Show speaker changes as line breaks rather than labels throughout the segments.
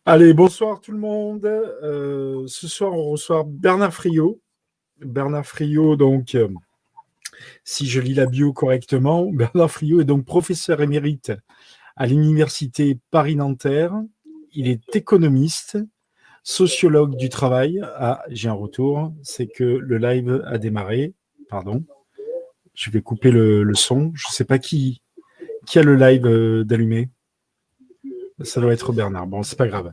Allez, bonsoir tout le monde. Ce soir, on reçoit Bernard Friot. Bernard Friot, donc, si je lis la bio correctement, Bernard Friot est donc professeur émérite à l'université Paris-Nanterre. Il est économiste, sociologue du travail. Ah, j'ai un retour, c'est que le live a démarré. Pardon, je vais couper le son. Je ne sais pas qui a le live d'allumé. Ça doit être Bernard. Bon, c'est pas grave.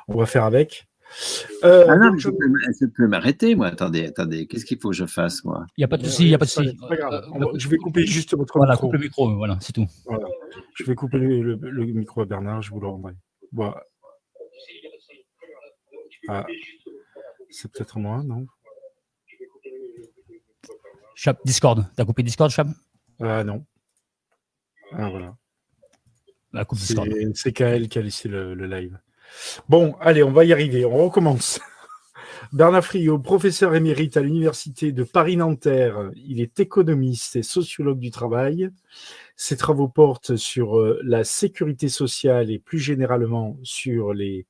On va faire avec.
Ah non,
Donc,
mais je peux m'arrêter, moi. Attendez, qu'est-ce qu'il faut que je fasse, moi?
Il n'y a pas de souci, il n'y a pas de souci.
C'est pas grave. Je vais couper juste votre
Voilà,
micro.
coupe le micro, voilà, c'est tout.
Voilà. Je vais couper le micro à Bernard, je vous le rendrai. Voilà. Ah, c'est peut-être moi, non?
Chap, Discord. T'as coupé Discord, Chap?
Ah non. Ah voilà.
La coupe Discord.
C'est Kael qui a laissé le live. Bon, allez, on va y arriver. On recommence. Bernard Friot, professeur émérite à l'université de Paris-Nanterre. Il est économiste et sociologue du travail. Ses travaux portent sur la sécurité sociale et plus généralement sur les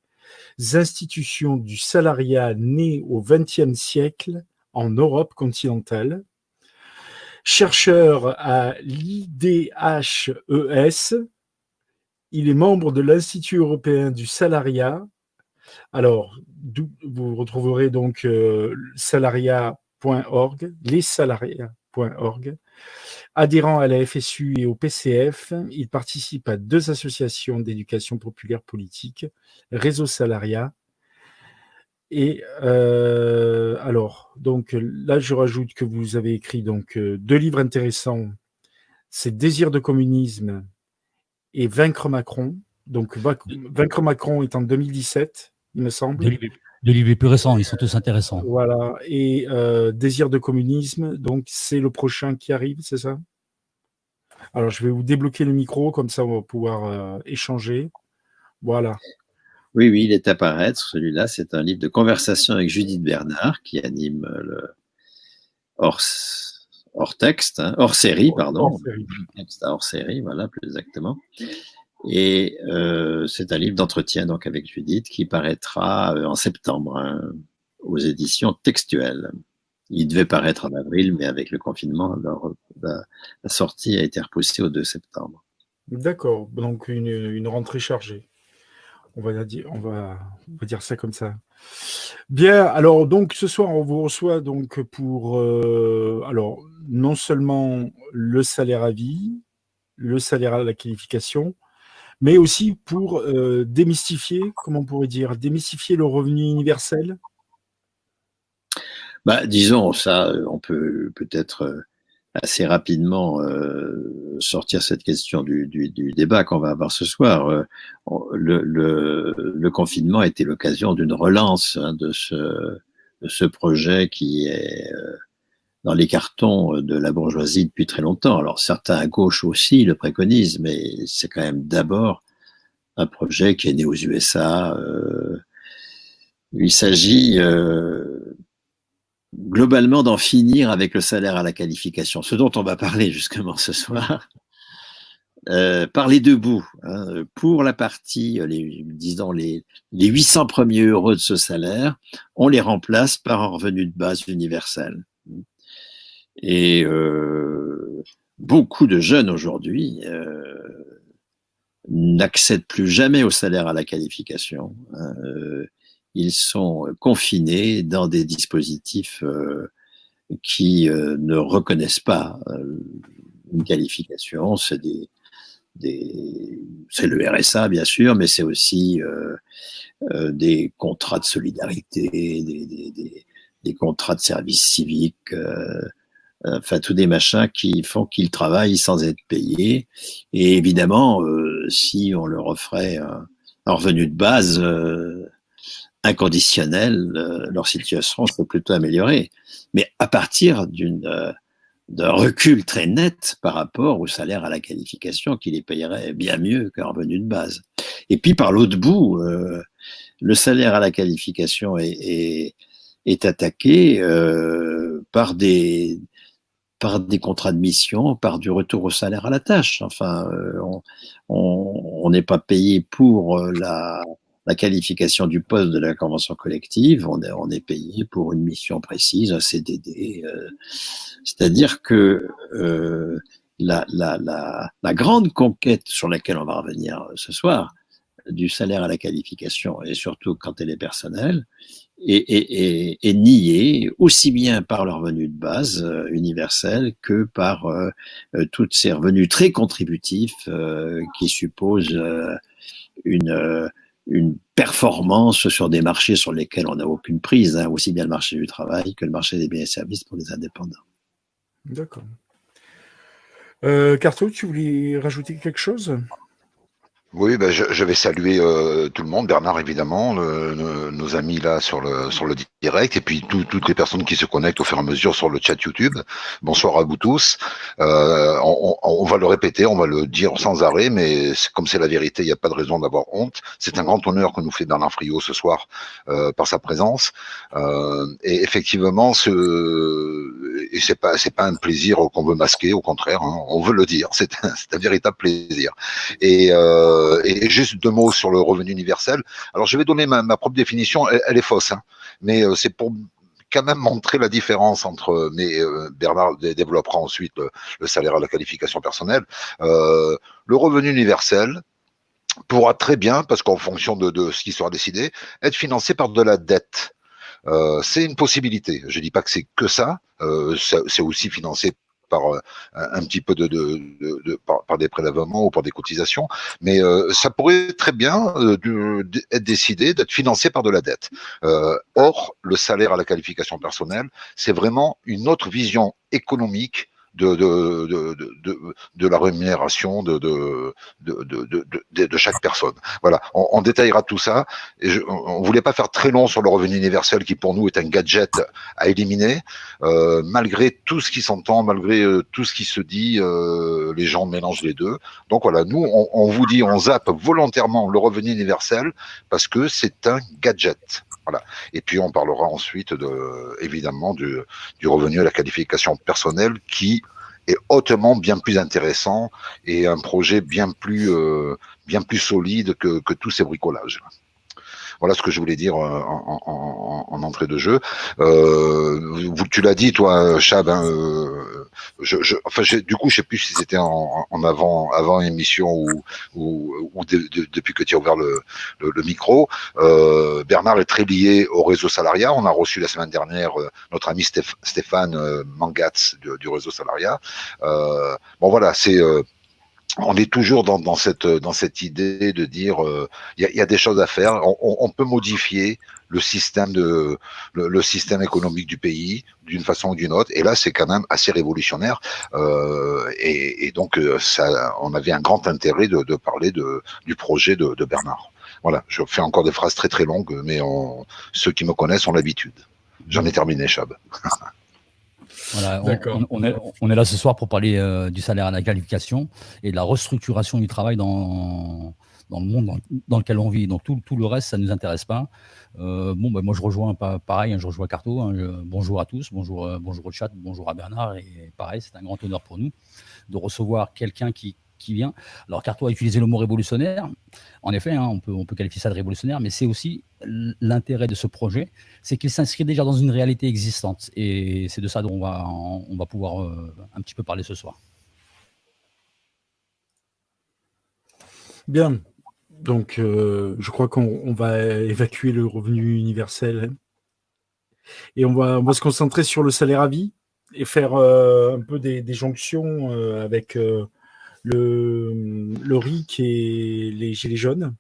institutions du salariat nées au XXe siècle en Europe continentale. Chercheur à l'IDHES, il est membre de l'Institut européen du salariat. Alors, vous retrouverez donc salariat.org, lessalariats.org. Adhérent à la FSU et au PCF, il participe à 2 associations d'éducation populaire politique, Réseau Salariat. Et alors, donc là, je rajoute que vous avez écrit donc 2 livres intéressants. C'est Désir de communisme et Vaincre Macron. Donc, Vaincre Macron est en 2017, il me semble.
De livres plus récents, ils sont tous intéressants.
Voilà. Et Désir de communisme, donc c'est le prochain qui arrive, c'est ça? Alors, je vais vous débloquer le micro, comme ça on va pouvoir échanger. Voilà.
Oui, il est à paraître. Celui-là, c'est un livre de conversation avec Judith Bernard qui anime le hors texte, hors série, pardon. Hors série, voilà, plus exactement. Et c'est un livre d'entretien donc avec Judith qui paraîtra en septembre aux éditions textuelles. Il devait paraître en avril, mais avec le confinement, la sortie a été repoussée au 2 septembre.
D'accord, donc une rentrée chargée. On va dire ça comme ça. Bien, alors donc ce soir, on vous reçoit donc pour alors non seulement le salaire à vie, le salaire à la qualification, mais aussi pour démystifier, comment on pourrait dire, démystifier le revenu universel.
Disons ça, on peut peut-être assez rapidement sortir cette question du débat qu'on va avoir ce soir. Le confinement a été l'occasion d'une relance de ce projet qui est dans les cartons de la bourgeoisie depuis très longtemps. Alors certains à gauche aussi le préconisent, mais c'est quand même d'abord un projet qui est né aux USA. Il s'agit globalement d'en finir avec le salaire à la qualification, ce dont on va parler justement ce soir, par les 2 bouts. Pour la partie, disons les 800 premiers euros de ce salaire, on les remplace par un revenu de base universel. Et beaucoup de jeunes aujourd'hui n'accèdent plus jamais au salaire à la qualification. Ils sont confinés dans des dispositifs qui ne reconnaissent pas une qualification. C'est le RSA, bien sûr, mais c'est aussi des contrats de solidarité, des contrats de service civique, enfin tous des machins qui font qu'ils travaillent sans être payés. Et évidemment, si on leur offrait un revenu de base inconditionnel, leur situation serait plutôt améliorée. Mais à partir d'un recul très net par rapport au salaire à la qualification qui les payerait bien mieux qu'un revenu de base. Et puis par l'autre bout, le salaire à la qualification est attaqué par des contrats de mission, par du retour au salaire à la tâche. Enfin, on n'est pas payé pour la qualification du poste de la convention collective, on est payé pour une mission précise, un CDD. C'est-à-dire que la grande conquête sur laquelle on va revenir ce soir, du salaire à la qualification, et surtout quand elle est personnelle, est niée aussi bien par le revenu de base universel que par toutes ces revenus très contributifs qui supposent une performance sur des marchés sur lesquels on n'a aucune prise, hein, aussi bien le marché du travail que le marché des biens et services pour les indépendants.
D'accord. Carto, tu voulais rajouter quelque chose?
Oui, ben je vais saluer tout le monde, Bernard évidemment, nos amis là sur le direct, et puis toutes les personnes qui se connectent au fur et à mesure sur le chat YouTube. Bonsoir à vous tous. On va le répéter, on va le dire sans arrêt, mais comme c'est la vérité, il n'y a pas de raison d'avoir honte. C'est un grand honneur que nous fait Bernard Friot ce soir par sa présence. Et effectivement, et c'est pas un plaisir qu'on veut masquer, au contraire, hein, on veut le dire. C'est un véritable plaisir. Et juste 2 mots sur le revenu universel. Alors, je vais donner ma propre définition. Elle est fausse, hein, mais c'est pour quand même montrer la différence entre. Mais Bernard développera ensuite le salaire à la qualification personnelle. Le revenu universel pourra très bien, parce qu'en fonction de ce qui sera décidé, être financé par de la dette. C'est une possibilité. Je dis pas que c'est que ça. C'est aussi financé par un petit peu par des prélèvements ou par des cotisations, mais ça pourrait très bien être décidé d'être financé par de la dette. Or, le salaire à la qualification personnelle, c'est vraiment une autre vision économique de la rémunération de chaque personne. Voilà, on détaillera tout ça. Et on voulait pas faire très long sur le revenu universel qui pour nous est un gadget à éliminer. Malgré tout ce qui s'entend, malgré tout ce qui se dit, les gens mélangent les deux. Donc voilà, nous on vous dit, on zappe volontairement le revenu universel parce que c'est un gadget. Voilà. Et puis on parlera ensuite évidemment du revenu à la qualification personnelle qui est hautement bien plus intéressant et un projet bien plus solide que tous ces bricolages. Voilà ce que je voulais dire en entrée de jeu. Tu l'as dit, toi, Chab. Hein, du coup, je sais plus si c'était en avant émission ou depuis que tu as ouvert le micro. Bernard est très lié au réseau Salariat. On a reçu la semaine dernière notre ami Stéphane Mangatz du réseau Salariat. Bon, voilà, c'est on est toujours dans cette idée de dire il y a des choses à faire. On peut modifier le système économique du pays d'une façon ou d'une autre. Et là, c'est quand même assez révolutionnaire. Et donc, on avait un grand intérêt de parler du projet de Bernard. Voilà, je fais encore des phrases très très longues, mais ceux qui me connaissent ont l'habitude. J'en ai terminé, Chab.
Voilà, on est là ce soir pour parler du salaire à la qualification et de la restructuration du travail dans le monde dans lequel on vit. Donc tout le reste, ça ne nous intéresse pas. Moi, je rejoins pareil, hein, je rejoins Carto. Hein, bonjour à tous, bonjour au chat, bonjour à Bernard. Et pareil, c'est un grand honneur pour nous de recevoir quelqu'un qui vient. Alors, Carto a utilisé le mot révolutionnaire. En effet, hein, on peut qualifier ça de révolutionnaire, mais c'est aussi l'intérêt de ce projet, c'est qu'il s'inscrit déjà dans une réalité existante. Et c'est de ça dont on va pouvoir un petit peu parler ce soir.
Bien. Donc, je crois qu'on va évacuer le revenu universel. Et on va se concentrer sur le salaire à vie et faire un peu des jonctions avec le RIC et les Gilets jaunes.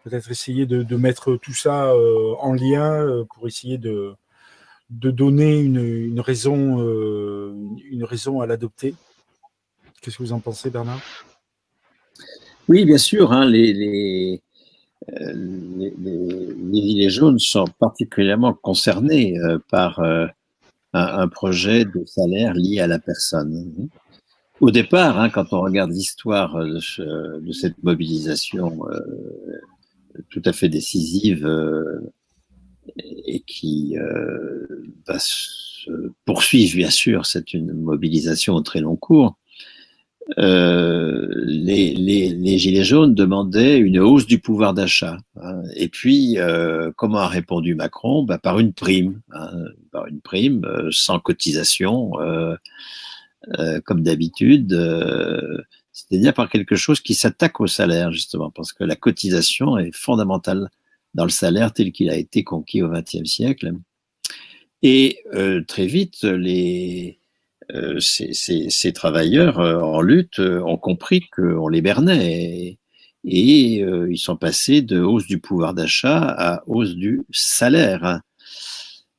Peut-être essayer de mettre tout ça en lien pour essayer de donner une raison à l'adopter. Qu'est-ce que vous en pensez, Bernard?
Oui, bien sûr. Hein, les Gilets jaunes sont particulièrement concernés par un projet de salaire lié à la personne. Au départ, hein, quand on regarde l'histoire de cette mobilisation tout à fait décisive et qui va se poursuivre, bien sûr, c'est une mobilisation au très long cours. les Gilets jaunes demandaient une hausse du pouvoir d'achat. Hein. Et puis, comment a répondu Macron? Par une prime, hein, par une prime sans cotisation, comme d'habitude, c'est-à-dire par quelque chose qui s'attaque au salaire, justement, parce que la cotisation est fondamentale dans le salaire tel qu'il a été conquis au XXe siècle. Et très vite, ces travailleurs en lutte ont compris qu'on les bernait et ils sont passés de hausse du pouvoir d'achat à hausse du salaire.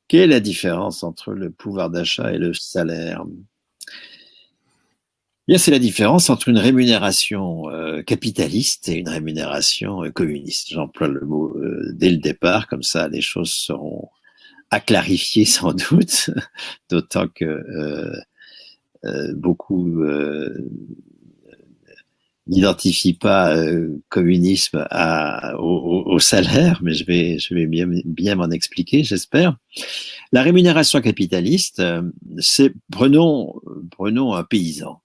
Quelle est la différence entre le pouvoir d'achat et le salaire? Bien, c'est la différence entre une rémunération capitaliste et une rémunération communiste. J'emploie le mot dès le départ, comme ça les choses seront à clarifier sans doute, d'autant que beaucoup n'identifient pas communisme au salaire, mais je vais bien m'en expliquer, j'espère. La rémunération capitaliste, c'est prenons un paysan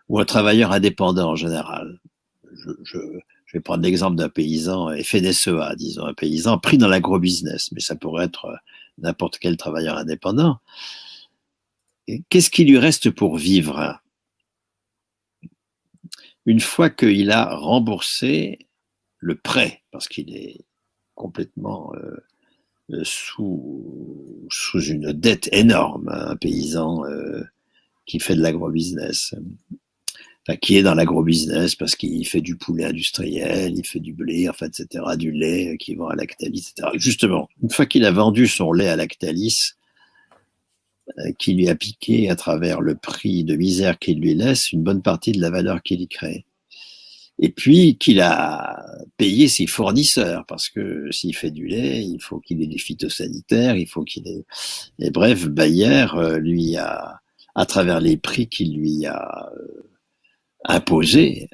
ou un travailleur indépendant en général. Je vais prendre l'exemple d'un paysan FNSEA, disons, un paysan pris dans l'agrobusiness, mais ça pourrait être n'importe quel travailleur indépendant. Qu'est-ce qui lui reste pour vivre une fois qu'il a remboursé le prêt, parce qu'il est complètement sous une dette énorme, un paysan qui fait de l'agrobusiness, enfin, qui est dans l'agrobusiness parce qu'il fait du poulet industriel, il fait du blé, enfin, etc., du lait qui vend à Lactalis, etc. Justement, une fois qu'il a vendu son lait à Lactalis, qui lui a piqué à travers le prix de misère qu'il lui laisse une bonne partie de la valeur qu'il y crée. Et puis qu'il a payé ses fournisseurs, parce que s'il fait du lait, il faut qu'il ait des phytosanitaires, il faut qu'il ait... Et bref, Bayer lui a, à travers les prix qu'il lui a imposés,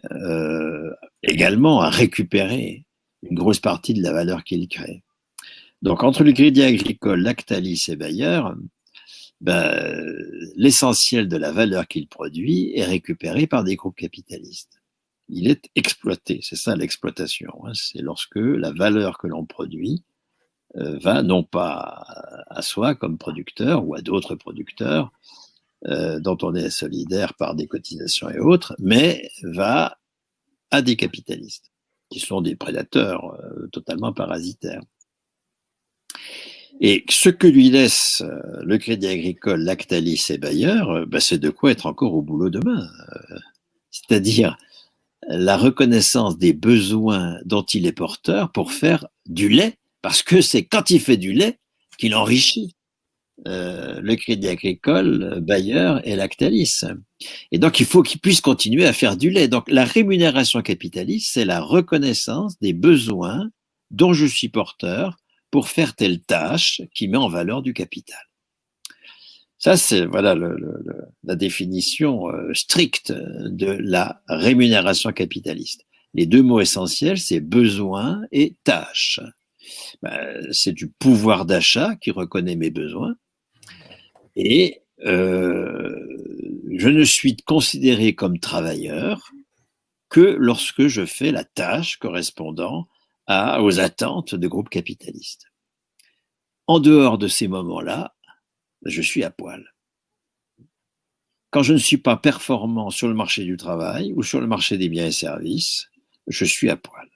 également a récupéré une grosse partie de la valeur qu'il crée. Donc entre le Crédit Agricole, Lactalis et Bayer, l'essentiel de la valeur qu'il produit est récupéré par des groupes capitalistes. Il est exploité, c'est ça l'exploitation. Hein. C'est lorsque la valeur que l'on produit va non pas à soi comme producteur ou à d'autres producteurs dont on est solidaire par des cotisations et autres, mais va à des capitalistes qui sont des prédateurs totalement parasitaires. Et ce que lui laisse le Crédit Agricole, Lactalis et Bayer, c'est de quoi être encore au boulot demain. C'est-à-dire la reconnaissance des besoins dont il est porteur pour faire du lait, parce que c'est quand il fait du lait qu'il enrichit le Crédit Agricole, Bayer et Lactalis. Et donc il faut qu'il puisse continuer à faire du lait. Donc la rémunération capitaliste, c'est la reconnaissance des besoins dont je suis porteur pour faire telle tâche qui met en valeur du capital. Ça, c'est voilà la définition stricte de la rémunération capitaliste. Les deux mots essentiels, c'est besoin et tâche. C'est du pouvoir d'achat qui reconnaît mes besoins et je ne suis considéré comme travailleur que lorsque je fais la tâche correspondant aux attentes de groupes capitalistes. En dehors de ces moments-là, je suis à poil. Quand je ne suis pas performant sur le marché du travail ou sur le marché des biens et services, je suis à poil.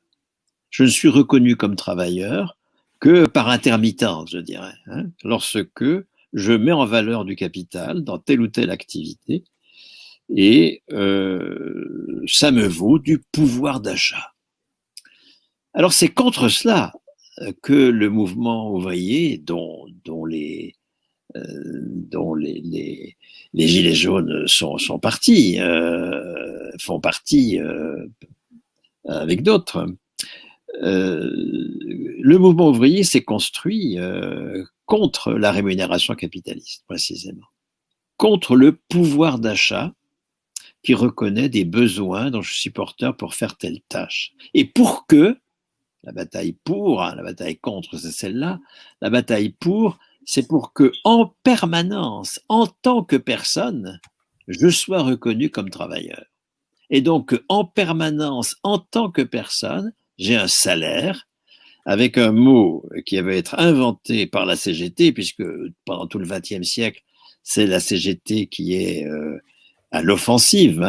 Je ne suis reconnu comme travailleur que par intermittence, je dirais, hein, lorsque je mets en valeur du capital dans telle ou telle activité et ça me vaut du pouvoir d'achat. Alors c'est contre cela que le mouvement ouvrier, dont les Gilets jaunes sont partis, font partie avec d'autres. Le mouvement ouvrier s'est construit contre la rémunération capitaliste, précisément, contre le pouvoir d'achat qui reconnaît des besoins dont je suis porteur pour faire telle tâche. Et pour que la bataille pour, la bataille contre, c'est celle-là, la bataille pour, c'est pour que, en permanence, en tant que personne, je sois reconnu comme travailleur. Et donc, en permanence, en tant que personne, j'ai un salaire avec un mot qui va être inventé par la CGT, puisque pendant tout le XXe siècle, c'est la CGT qui est à l'offensive.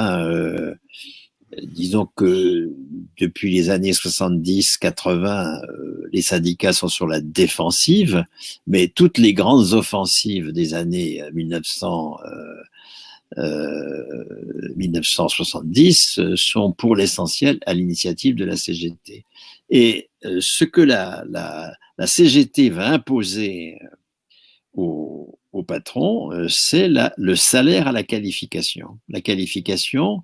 Disons que depuis les années 70-80, les syndicats sont sur la défensive, mais toutes les grandes offensives des années 1970 sont pour l'essentiel à l'initiative de la CGT. Et ce que la CGT va imposer aux patrons, c'est le salaire à la qualification. La qualification,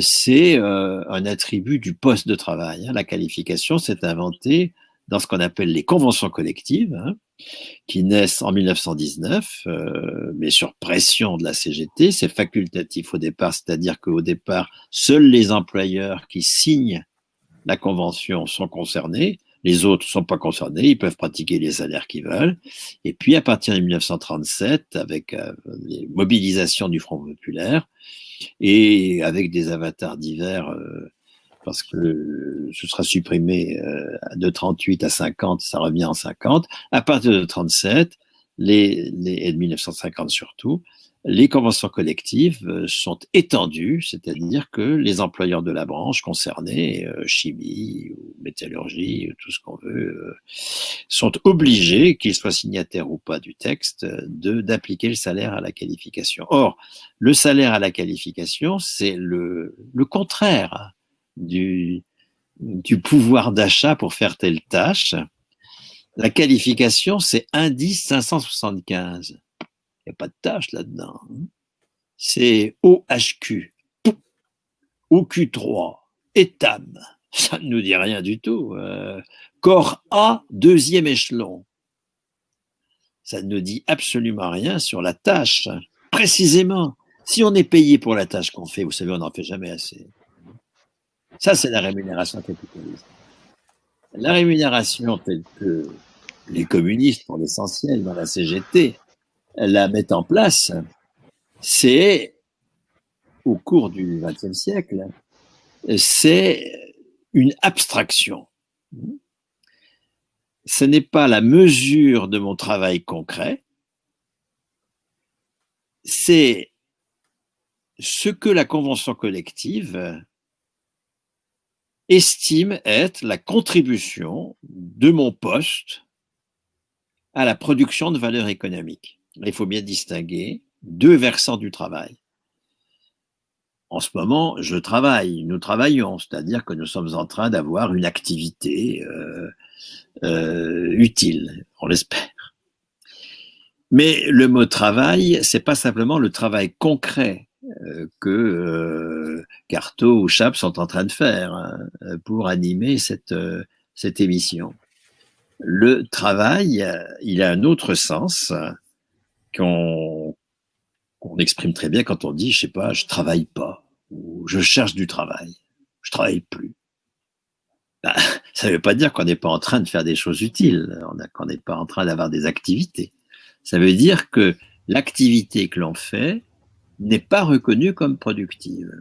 c'est un attribut du poste de travail. La qualification s'est inventée dans ce qu'on appelle les conventions collectives, qui naissent en 1919, mais sur pression de la CGT. C'est facultatif au départ, c'est-à-dire qu'au départ, seuls les employeurs qui signent la convention sont concernés. Les autres ne sont pas concernés, ils peuvent pratiquer les salaires qu'ils veulent. Et puis, à partir de 1937, avec les mobilisations du Front populaire et avec des avatars divers, parce que ce sera supprimé de 38 à 50, ça revient en 50. À partir de 37, et de 1950 surtout, les conventions collectives sont étendues, c'est-à-dire que les employeurs de la branche concernés, chimie, ou métallurgie, tout ce qu'on veut, sont obligés, qu'ils soient signataires ou pas du texte, d'appliquer le salaire à la qualification. Or, le salaire à la qualification, c'est le contraire du pouvoir d'achat pour faire telle tâche. La qualification, c'est indice 575. Il n'y a pas de tâche là-dedans. C'est OHQ, OQ3, ETAM. Ça ne nous dit rien du tout. Corps A, deuxième échelon. Ça ne nous dit absolument rien sur la tâche. Précisément, si on est payé pour la tâche qu'on fait, vous savez, on n'en fait jamais assez. Ça, c'est la rémunération capitaliste. La rémunération telle que les communistes, pour l'essentiel, dans la CGT, la mettent en place, c'est, au cours du XXe siècle, c'est une abstraction. Ce n'est pas la mesure de mon travail concret, c'est ce que la convention collective estime être la contribution de mon poste à la production de valeur économique. Il faut bien distinguer deux versants du travail. En ce moment, je travaille, nous travaillons, c'est-à-dire que nous sommes en train d'avoir une activité utile, on l'espère. Mais le mot travail, c'est pas simplement le travail concret que Carto ou Chap sont en train de faire pour animer cette émission. Le travail, il a un autre sens qu'on exprime très bien quand on dit, je sais pas, je travaille pas, ou je cherche du travail, je travaille plus. Ça ne veut pas dire qu'on n'est pas en train de faire des choses utiles, qu'on n'est pas en train d'avoir des activités. Ça veut dire que l'activité que l'on fait n'est pas reconnue comme productive.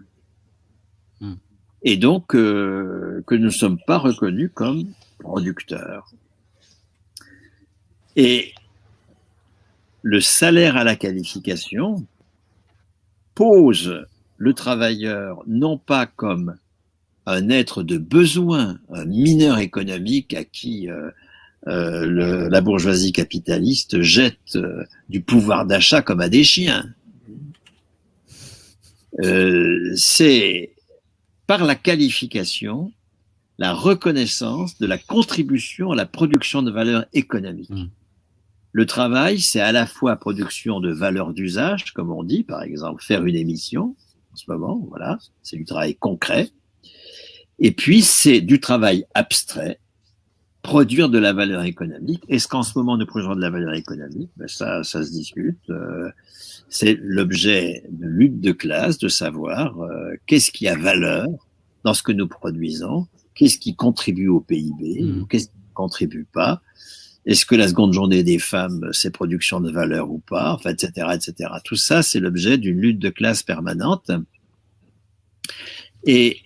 Et donc que nous ne sommes pas reconnus comme producteurs. Et le salaire à la qualification pose le travailleur non pas comme un être de besoin, un mineur économique à qui la bourgeoisie capitaliste jette du pouvoir d'achat comme à des chiens. C'est par la qualification la reconnaissance de la contribution à la production de valeur économique. Le travail, c'est à la fois production de valeur d'usage, comme on dit, par exemple, faire une émission, en ce moment, voilà, c'est du travail concret. Et puis, c'est du travail abstrait, produire de la valeur économique. Est-ce qu'en ce moment, nous produisons de la valeur économique? Ben ça se discute. C'est l'objet de lutte de classe, de savoir qu'est-ce qui a valeur dans ce que nous produisons, qu'est-ce qui contribue au PIB, qu'est-ce qui ne contribue pas. Est-ce que la seconde journée des femmes, c'est production de valeur ou pas, enfin, etc., etc. Tout ça, c'est l'objet d'une lutte de classe permanente. Et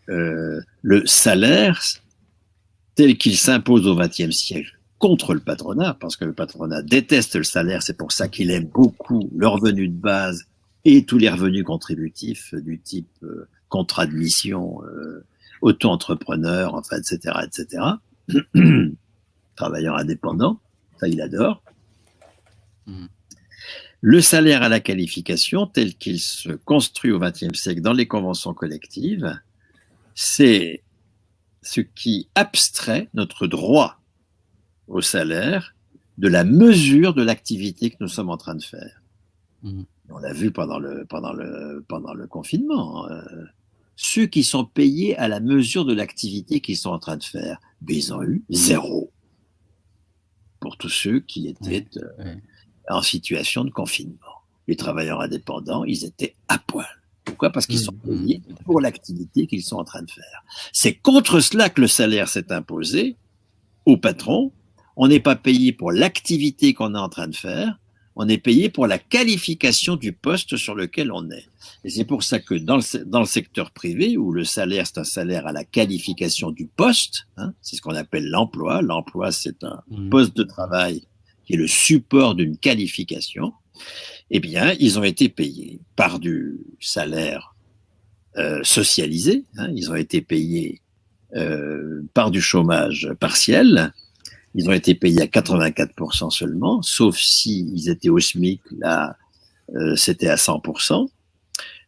le salaire, tel qu'il s'impose au XXe siècle contre le patronat, parce que le patronat déteste le salaire, c'est pour ça qu'il aime beaucoup le revenu de base et tous les revenus contributifs du type contrat de mission, auto-entrepreneur, enfin, etc., etc. Travailleur indépendant, ça il adore. Le salaire à la qualification, tel qu'il se construit au XXe siècle dans les conventions collectives, c'est ce qui abstrait notre droit au salaire de la mesure de l'activité que nous sommes en train de faire. On l'a vu pendant le confinement. Ceux qui sont payés à la mesure de l'activité qu'ils sont en train de faire, ils ont eu 0 pour tous ceux qui étaient en situation de confinement. Les travailleurs indépendants, ils étaient à poil. Pourquoi? Parce qu'ils sont payés pour l'activité qu'ils sont en train de faire. C'est contre cela que le salaire s'est imposé au patron. On n'est pas payé pour l'activité qu'on est en train de faire, on est payé pour la qualification du poste sur lequel on est. Et c'est pour ça que dans le secteur privé, où le salaire, c'est un salaire à la qualification du poste, hein, c'est ce qu'on appelle l'emploi. L'emploi, c'est un poste de travail qui est le support d'une qualification. Eh bien, ils ont été payés par du salaire socialisé, hein, ils ont été payés par du chômage partiel, ils ont été payés à 84% seulement, sauf s'ils étaient au SMIC, là, c'était à 100%.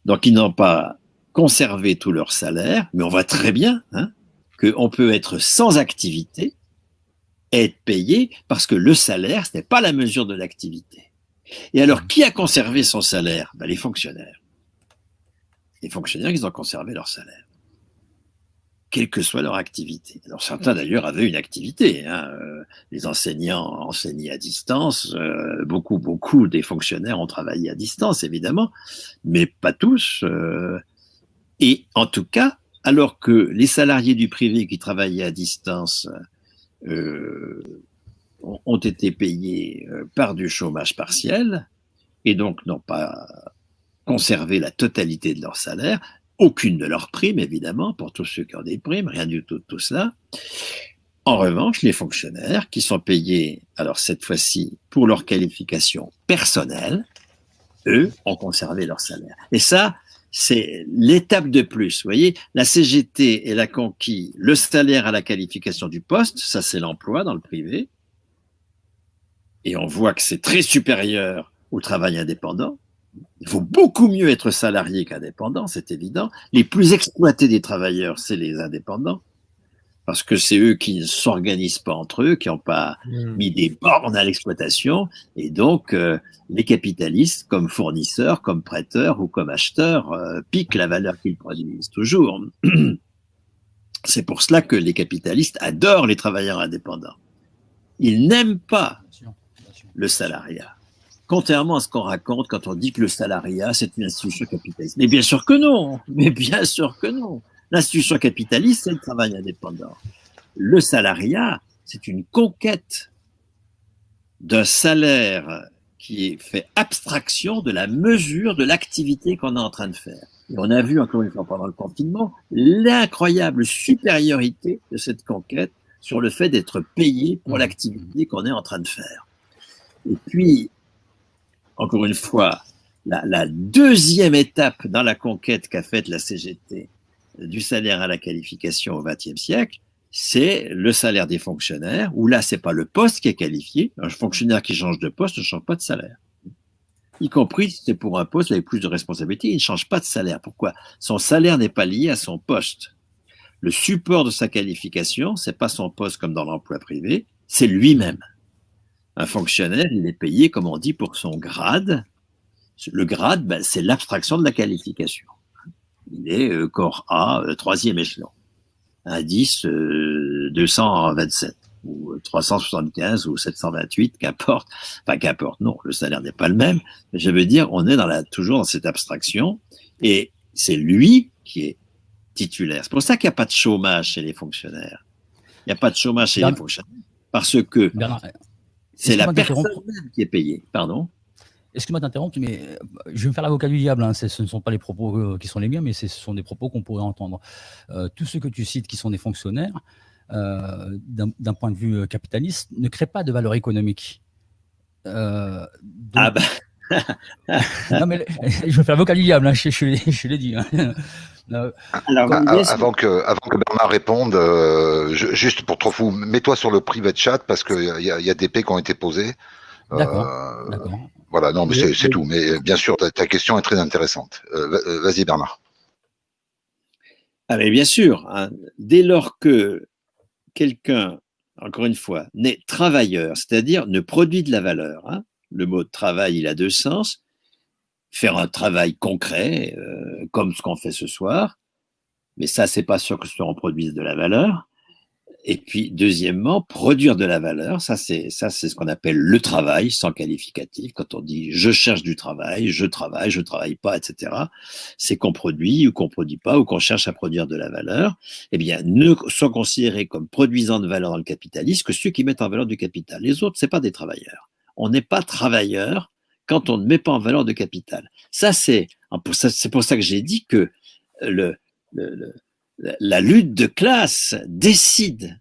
Donc, ils n'ont pas conservé tout leur salaire, mais on voit très bien hein, qu'on peut être sans activité et être payé parce que le salaire, ce n'est pas la mesure de l'activité. Et alors, qui a conservé son salaire? Ben, les fonctionnaires. Les fonctionnaires, ils ont conservé leur salaire, quelle que soit leur activité. Alors, certains, d'ailleurs, avaient une activité. Hein. Les enseignants enseignaient à distance. Beaucoup des fonctionnaires ont travaillé à distance, évidemment, mais pas tous. Et en tout cas, alors que les salariés du privé qui travaillaient à distance ont été payés par du chômage partiel et donc n'ont pas conservé la totalité de leur salaire, aucune de leurs primes, évidemment, pour tous ceux qui ont des primes, rien du tout de tout cela. En revanche, les fonctionnaires qui sont payés, alors cette fois-ci, pour leur qualification personnelle, eux, ont conservé leur salaire. Et ça, c'est l'étape de plus. Vous voyez, la CGT, elle a conquis le salaire à la qualification du poste, ça c'est l'emploi dans le privé, et on voit que c'est très supérieur au travail indépendant. Il faut beaucoup mieux être salarié qu'indépendant, c'est évident. Les plus exploités des travailleurs, c'est les indépendants, parce que c'est eux qui ne s'organisent pas entre eux, qui n'ont pas mis des bornes à l'exploitation, et donc les capitalistes, comme fournisseurs, comme prêteurs ou comme acheteurs, piquent la valeur qu'ils produisent toujours. C'est pour cela que les capitalistes adorent les travailleurs indépendants. Ils n'aiment pas le salariat. Contrairement à ce qu'on raconte quand on dit que le salariat, c'est une institution capitaliste. Mais bien sûr que non. Mais bien sûr que non. L'institution capitaliste, c'est le travail indépendant. Le salariat, c'est une conquête d'un salaire qui fait abstraction de la mesure de l'activité qu'on est en train de faire. Et on a vu, encore une fois, pendant le confinement, l'incroyable supériorité de cette conquête sur le fait d'être payé pour l'activité qu'on est en train de faire. Et puis, encore une fois, la deuxième étape dans la conquête qu'a faite la CGT du salaire à la qualification au XXe siècle, c'est le salaire des fonctionnaires, où là, c'est pas le poste qui est qualifié. Un fonctionnaire qui change de poste ne change pas de salaire. Y compris si c'est pour un poste avec plus de responsabilités, il ne change pas de salaire. Pourquoi? Son salaire n'est pas lié à son poste. Le support de sa qualification, c'est pas son poste comme dans l'emploi privé, c'est lui-même. Un fonctionnaire, il est payé, comme on dit, pour son grade. Le grade, ben, c'est l'abstraction de la qualification. Il est corps A, troisième échelon. Indice 227, ou 375, ou 728, qu'importe. Enfin, qu'importe, non, le salaire n'est pas le même. Mais je veux dire, on est toujours dans cette abstraction, et c'est lui qui est titulaire. C'est pour ça qu'il n'y a pas de chômage chez les fonctionnaires. Il n'y a pas de chômage chez les fonctionnaires. Parce que
Bernard,
c'est la personne même qui est payée. Pardon.
Excuse-moi d'interrompre, mais je vais me faire l'avocat du diable. Hein. Ce ne sont pas les propos qui sont les miens, mais ce sont des propos qu'on pourrait entendre. Tous ceux que tu cites qui sont des fonctionnaires, d'un point de vue capitaliste, ne créent pas de valeur économique. Donc...
Ah bah.
Non, mais je me fais l'avocat du diable, hein, je l'ai dit. Hein.
Alors, avant que Bernard réponde, juste pour trop fou, mets-toi sur le privé chat parce qu'il y a des P qui ont été posés.
D'accord.
Voilà, non, mais c'est tout. Mais bien sûr, ta question est très intéressante. Vas-y, Bernard.
Ah, mais bien sûr, hein, dès lors que quelqu'un, encore une fois, n'est travailleur, c'est-à-dire ne produit de la valeur, hein, le mot travail, il a deux sens. Faire un travail concret, comme ce qu'on fait ce soir, mais ça, c'est pas sûr que on produise de la valeur. Et puis, deuxièmement, produire de la valeur, ça c'est ce qu'on appelle le travail sans qualificatif. Quand on dit je cherche du travail, je travaille pas, etc. C'est qu'on produit ou qu'on produit pas ou qu'on cherche à produire de la valeur. Eh bien, ne sont considérés comme produisant de valeur dans le capitalisme que ceux qui mettent en valeur du capital. Les autres, c'est pas des travailleurs. On n'est pas travailleur quand on ne met pas en valeur de capital. Ça, c'est pour ça que j'ai dit que la lutte de classe décide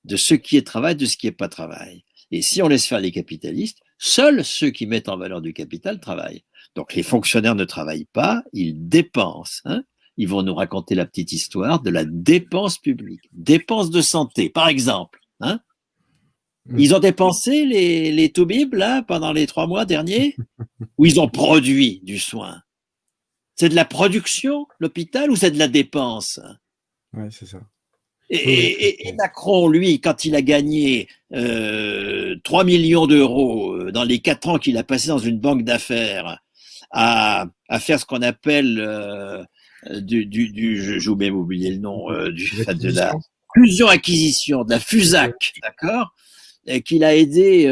de ce qui est travail, de ce qui n'est pas travail. Et si on laisse faire les capitalistes, seuls ceux qui mettent en valeur du capital travaillent. Donc les fonctionnaires ne travaillent pas, ils dépensent. Hein. Ils vont nous raconter la petite histoire de la dépense publique. Dépense de santé, par exemple. Hein. Ils ont dépensé les toubibs là pendant les 3 mois derniers, ou ils ont produit du soin. C'est de la production, l'hôpital, ou c'est de la dépense?
Oui, c'est ça.
Et Macron, lui, quand il a gagné 3 millions d'euros dans les 4 ans qu'il a passé dans une banque d'affaires à faire ce qu'on appelle j'ai même oublié le nom, de la fusion-acquisition, de la FUSAC, d'accord, et qu'il a aidé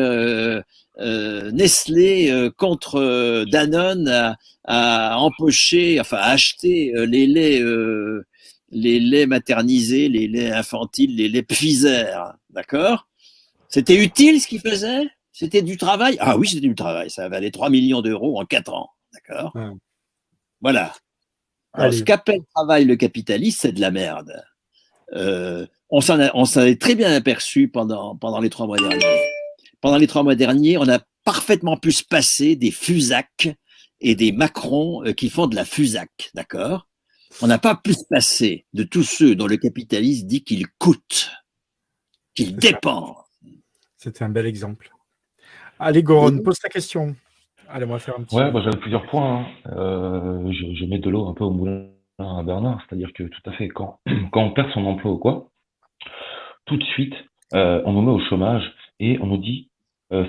Nestlé contre Danone à empocher, enfin à acheter les laits maternisés, les laits infantiles, les laits Pfizer, d'accord? C'était utile ce qu'il faisait? C'était du travail? Ah oui, c'était du travail. Ça valait 3 millions d'euros en 4 ans, d'accord? Voilà. Alors, ce qu'appelle travail le capitaliste, c'est de la merde. On s'en est très bien aperçu pendant les 3 mois derniers. Pendant les 3 mois derniers, on a parfaitement pu se passer des FUSAC et des Macron qui font de la FUSAC, d'accord? On n'a pas pu se passer de tous ceux dont le capitaliste dit qu'ils coûtent, qu'ils dépendent.
C'était un bel exemple. Allez, Goron, pose ta question. Allez, on va faire un petit...
Ouais, j'avais plusieurs points. Hein. Je mets de l'eau un peu au moulin à Bernard, c'est-à-dire que tout à fait, quand on perd son emploi ou quoi, tout de suite, on nous met au chômage et on nous dit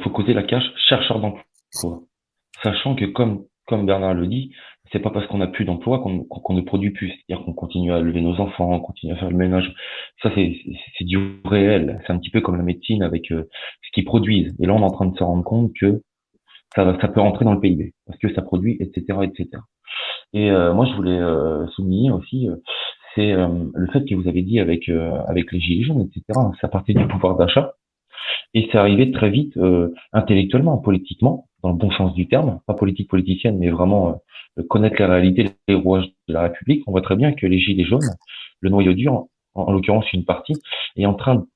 faut coder la cache chercheur d'emploi. Sachant que comme Bernard le dit, c'est pas parce qu'on n'a plus d'emploi qu'on ne produit plus. C'est-à-dire qu'on continue à élever nos enfants, on continue à faire le ménage. Ça, c'est du réel. C'est un petit peu comme la médecine avec ce qu'ils produisent. Et là, on est en train de se rendre compte que ça peut rentrer dans le PIB parce que ça produit, etc., etc. Et moi, je voulais souligner aussi, c'est le fait que vous avez dit avec les gilets jaunes, etc. Ça partait du pouvoir d'achat. Et c'est arrivé très vite, intellectuellement, politiquement, dans le bon sens du terme, pas politique politicienne, mais vraiment connaître la réalité, les rouages de la République. On voit très bien que les gilets jaunes, le noyau dur, en l'occurrence une partie, est en train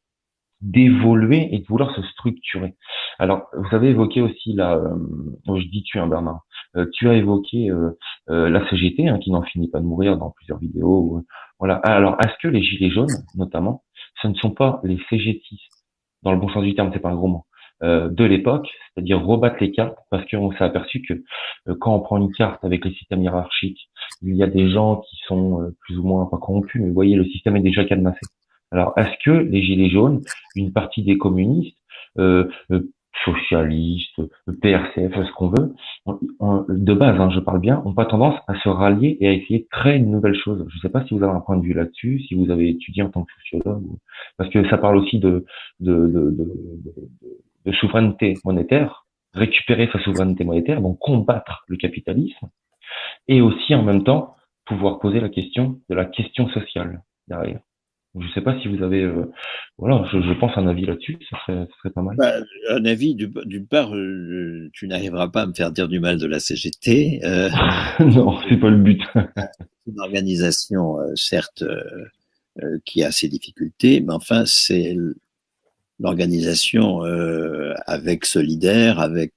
d'évoluer et de vouloir se structurer. Alors, vous avez évoqué aussi je dis tu, Bernard, tu as évoqué la CGT, qui n'en finit pas de mourir dans plusieurs vidéos. Voilà. Alors, est-ce que les gilets jaunes, notamment, ce ne sont pas les CGTistes, dans le bon sens du terme, c'est pas un gros mot, de l'époque, c'est-à-dire rebattre les cartes, parce qu'on s'est aperçu que quand on prend une carte avec les systèmes hiérarchiques, il y a des gens qui sont plus ou moins pas corrompus, mais vous voyez, le système est déjà cadenassé. Alors, est-ce que les gilets jaunes, une partie des communistes, socialistes, PRCF, ce qu'on veut, de base, je parle bien, ont pas tendance à se rallier et à essayer de créer une nouvelle chose? Je ne sais pas si vous avez un point de vue là-dessus, si vous avez étudié en tant que sociologue, parce que ça parle aussi de souveraineté monétaire, récupérer sa souveraineté monétaire, donc combattre le capitalisme, et aussi en même temps pouvoir poser la question de la question sociale derrière. Je sais pas si vous avez, voilà, je pense un avis là-dessus, ça serait pas mal.
Bah, un avis, d'une part, tu n'arriveras pas à me faire dire du mal de la CGT.
Non, c'est pas le but.
C'est une organisation, certes, qui a ses difficultés, mais enfin, c'est l'organisation avec Solidaire, avec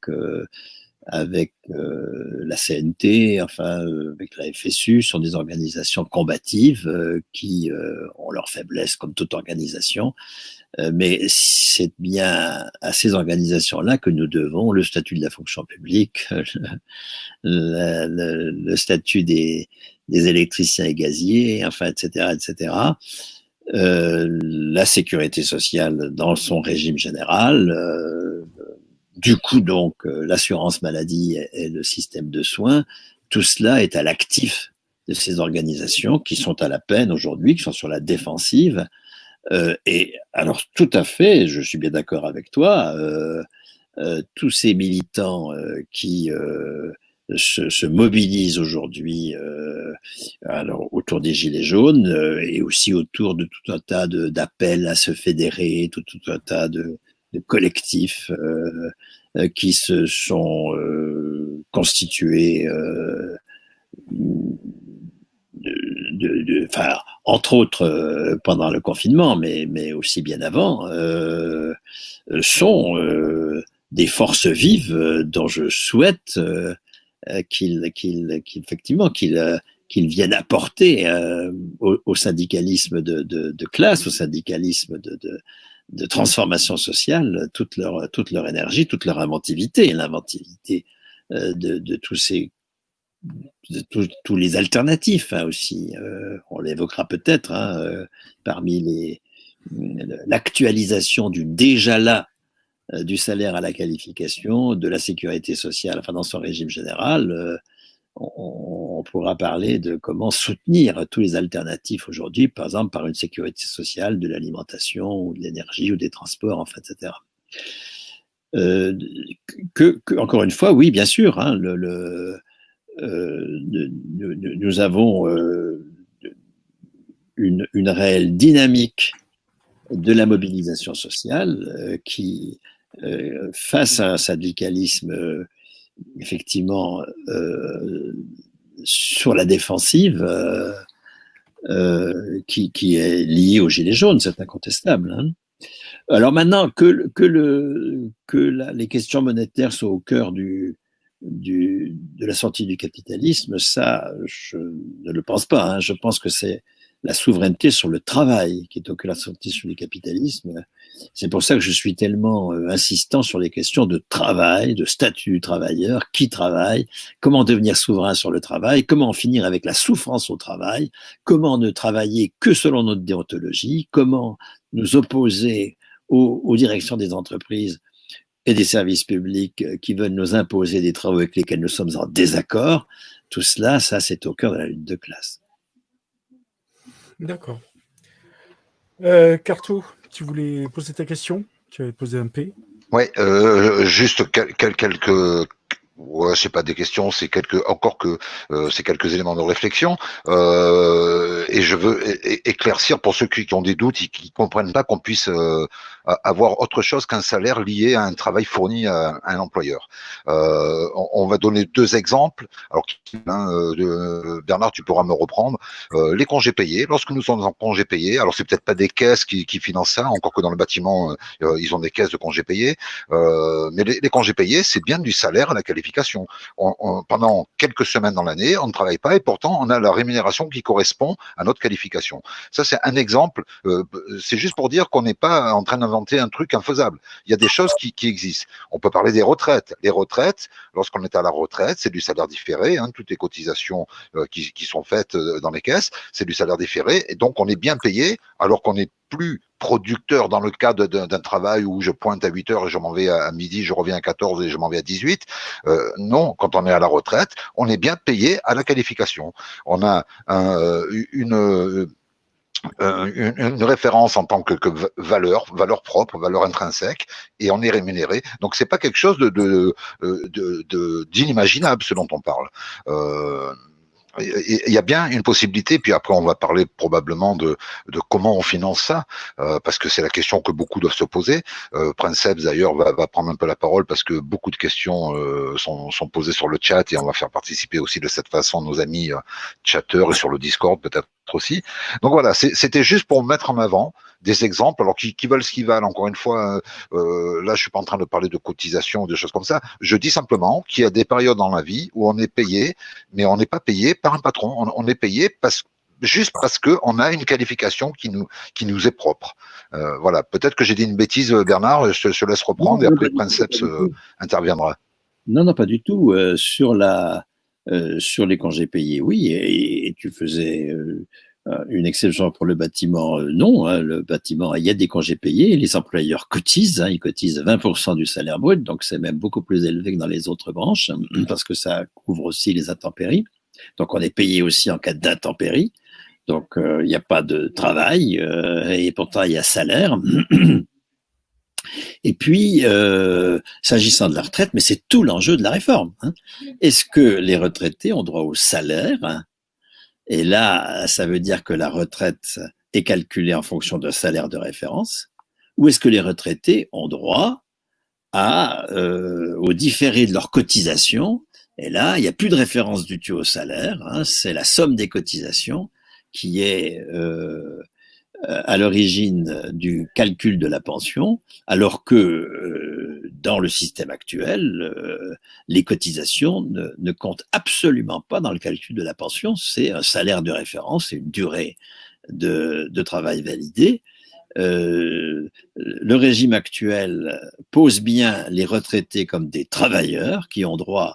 la CNT, enfin avec la FSU, sont des organisations combatives qui ont leurs faiblesses comme toute organisation. Mais c'est bien à ces organisations-là que nous devons le statut de la fonction publique, le statut des électriciens et gaziers, enfin, etc., etc. La sécurité sociale dans son régime général, du coup donc l'assurance maladie et le système de soins, tout cela est à l'actif de ces organisations qui sont à la peine aujourd'hui, qui sont sur la défensive. Et alors tout à fait, je suis bien d'accord avec toi, tous ces militants qui se mobilisent aujourd'hui alors autour des Gilets jaunes et aussi autour de tout un tas d'appels à se fédérer, tout un tas de collectifs qui se sont constitués enfin, entre autres pendant le confinement, mais aussi bien avant, sont des forces vives dont je souhaite effectivement qu'ils viennent apporter au syndicalisme de classe, au syndicalisme de transformation sociale, toute leur énergie, toute leur inventivité, l'inventivité de tous les alternatifs aussi. On l'évoquera peut-être parmi l'actualisation du déjà là du salaire à la qualification, de la sécurité sociale, enfin dans son régime général, on pourra parler de comment soutenir tous les alternatifs aujourd'hui, par exemple par une sécurité sociale de l'alimentation ou de l'énergie ou des transports, enfin, etc. Encore une fois, oui, bien sûr, nous avons une réelle dynamique de la mobilisation sociale qui, face à un syndicalisme effectivement sur la défensive, qui est lié aux Gilets jaunes, c'est incontestable. Alors maintenant que les questions monétaires sont au cœur de la sortie du capitalisme, ça, je ne le pense pas. Je pense que c'est la souveraineté sur le travail qui est au cœur de la sortie du capitalisme. C'est pour ça que je suis tellement insistant sur les questions de travail, de statut du travailleur, qui travaille, comment devenir souverain sur le travail, comment en finir avec la souffrance au travail, comment ne travailler que selon notre déontologie, comment nous opposer aux directions des entreprises et des services publics qui veulent nous imposer des travaux avec lesquels nous sommes en désaccord. Tout cela, ça, c'est au cœur de la lutte de classe.
D'accord. Carto, tu voulais poser ta question? Tu avais posé un P.
Oui, juste quelques... Ouais, c'est pas des questions, c'est c'est quelques éléments de réflexion. Et je veux éclaircir pour ceux qui ont des doutes, qui comprennent pas qu'on puisse avoir autre chose qu'un salaire lié à un travail fourni à un employeur. On va donner deux exemples. Alors, Bernard, tu pourras me reprendre. Les congés payés. Lorsque nous sommes en congés payés, alors c'est peut-être pas des caisses qui financent ça, encore que dans le bâtiment, ils ont des caisses de congés payés. Mais les congés payés, c'est bien du salaire à la qualification. Pendant quelques semaines dans l'année, on ne travaille pas et pourtant on a la rémunération qui correspond à notre qualification. Ça, c'est un exemple. C'est juste pour dire qu'on n'est pas en train d'inventer un truc infaisable. Il y a des choses qui existent. On peut parler des retraites. Les retraites, lorsqu'on est à la retraite, c'est du salaire différé. Toutes les cotisations qui sont faites dans les caisses, c'est du salaire différé. Et donc, on est bien payé alors qu'on n'est plus producteur dans le cadre d'un travail où je pointe à 8 heures et je m'en vais à midi, je reviens à 14 et je m'en vais à 18. Non, quand on est à la retraite, on est bien payé à la qualification. On a une référence en tant que valeur propre, valeur intrinsèque, et on est rémunéré. Donc c'est pas quelque chose d'inimaginable ce dont on parle. il y a bien une possibilité, puis après on va parler probablement de comment on finance ça, parce que c'est la question que beaucoup doivent se poser. Princeps d'ailleurs va prendre un peu la parole parce que beaucoup de questions sont posées sur le chat et on va faire participer aussi de cette façon nos amis chatteurs et sur le Discord peut-être aussi. Donc voilà, c'était juste pour mettre en avant des exemples, alors qui valent ce qu'ils valent. Encore une fois, là je suis pas en train de parler de cotisation ou de choses comme ça. Je dis simplement qu'il y a des périodes dans la vie où on est payé, mais on n'est pas payé par un patron. On est payé juste parce qu'on a une qualification qui nous est propre. Voilà. Peut-être que j'ai dit une bêtise, Bernard. Je te laisse reprendre et après Princeps interviendra.
Non, pas du tout. Sur les congés payés, oui, et tu faisais une exception pour le bâtiment. Non, hein, le bâtiment, il y a des congés payés. Les employeurs cotisent, ils cotisent 20% du salaire brut, donc c'est même beaucoup plus élevé que dans les autres branches, parce que ça couvre aussi les intempéries. Donc on est payé aussi en cas d'intempéries. Donc il n'y a pas de travail et pourtant il y a salaire. Et puis, s'agissant de la retraite, mais c'est tout l'enjeu de la réforme. Hein. Est-ce que les retraités ont droit au salaire? Hein? Et là, ça veut dire que la retraite est calculée en fonction d'un salaire de référence. Ou est-ce que les retraités ont droit au différé de leur cotisation? Et là, il n'y a plus de référence du tout au salaire. Hein, c'est la somme des cotisations qui est à l'origine du calcul de la pension, alors que dans le système actuel, les cotisations ne comptent absolument pas dans le calcul de la pension. C'est un salaire de référence, c'est une durée de travail validée. Le régime actuel pose bien les retraités comme des travailleurs qui ont droit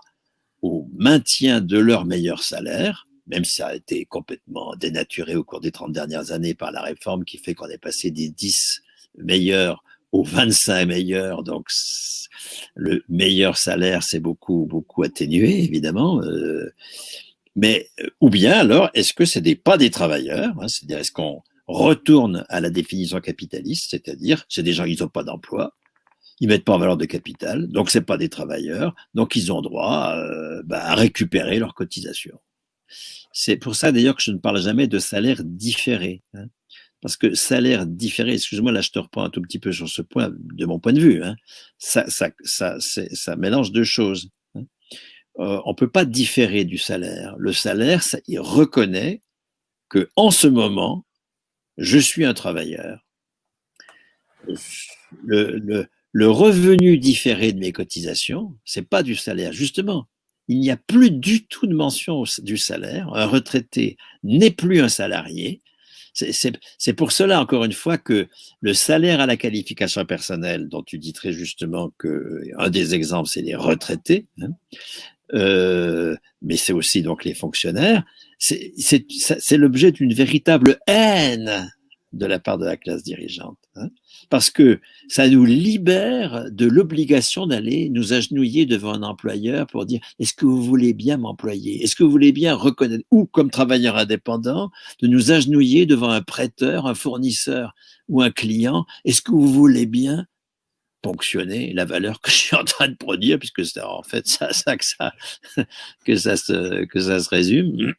au maintien de leur meilleur salaire, même si ça a été complètement dénaturé au cours des 30 dernières années par la réforme qui fait qu'on est passé des 10 meilleurs aux 25 meilleurs. Donc, le meilleur salaire, c'est beaucoup atténué, évidemment. Mais, ou bien alors, est-ce que c'est pas des travailleurs, hein, c'est-à-dire est-ce qu'on retourne à la définition capitaliste, c'est-à-dire c'est des gens qui n'ont pas d'emploi, ils mettent pas en valeur de capital, donc c'est pas des travailleurs, donc ils ont droit à récupérer leurs cotisations. C'est pour ça d'ailleurs que je ne parle jamais de salaire différé, hein, parce que salaire différé, excuse-moi, là je te reprends un tout petit peu sur ce point, de mon point de vue, hein, ça mélange deux choses. Hein. On peut pas différer du salaire. Le salaire, ça, il reconnaît que en ce moment, je suis un travailleur. Le revenu différé de mes cotisations, c'est pas du salaire. Justement, il n'y a plus du tout de mention du salaire. Un retraité n'est plus un salarié. C'est pour cela, encore une fois, que le salaire à la qualification personnelle, dont tu dis très justement que un des exemples, c'est les retraités, hein, mais c'est aussi donc les fonctionnaires, c'est l'objet d'une véritable haine de la part de la classe dirigeante, hein, parce que ça nous libère de l'obligation d'aller nous agenouiller devant un employeur pour dire est-ce que vous voulez bien m'employer, est-ce que vous voulez bien reconnaître, ou comme travailleur indépendant, de nous agenouiller devant un prêteur, un fournisseur ou un client, est-ce que vous voulez bien ponctionner la valeur que je suis en train de produire, puisque c'est en fait que ça se résume,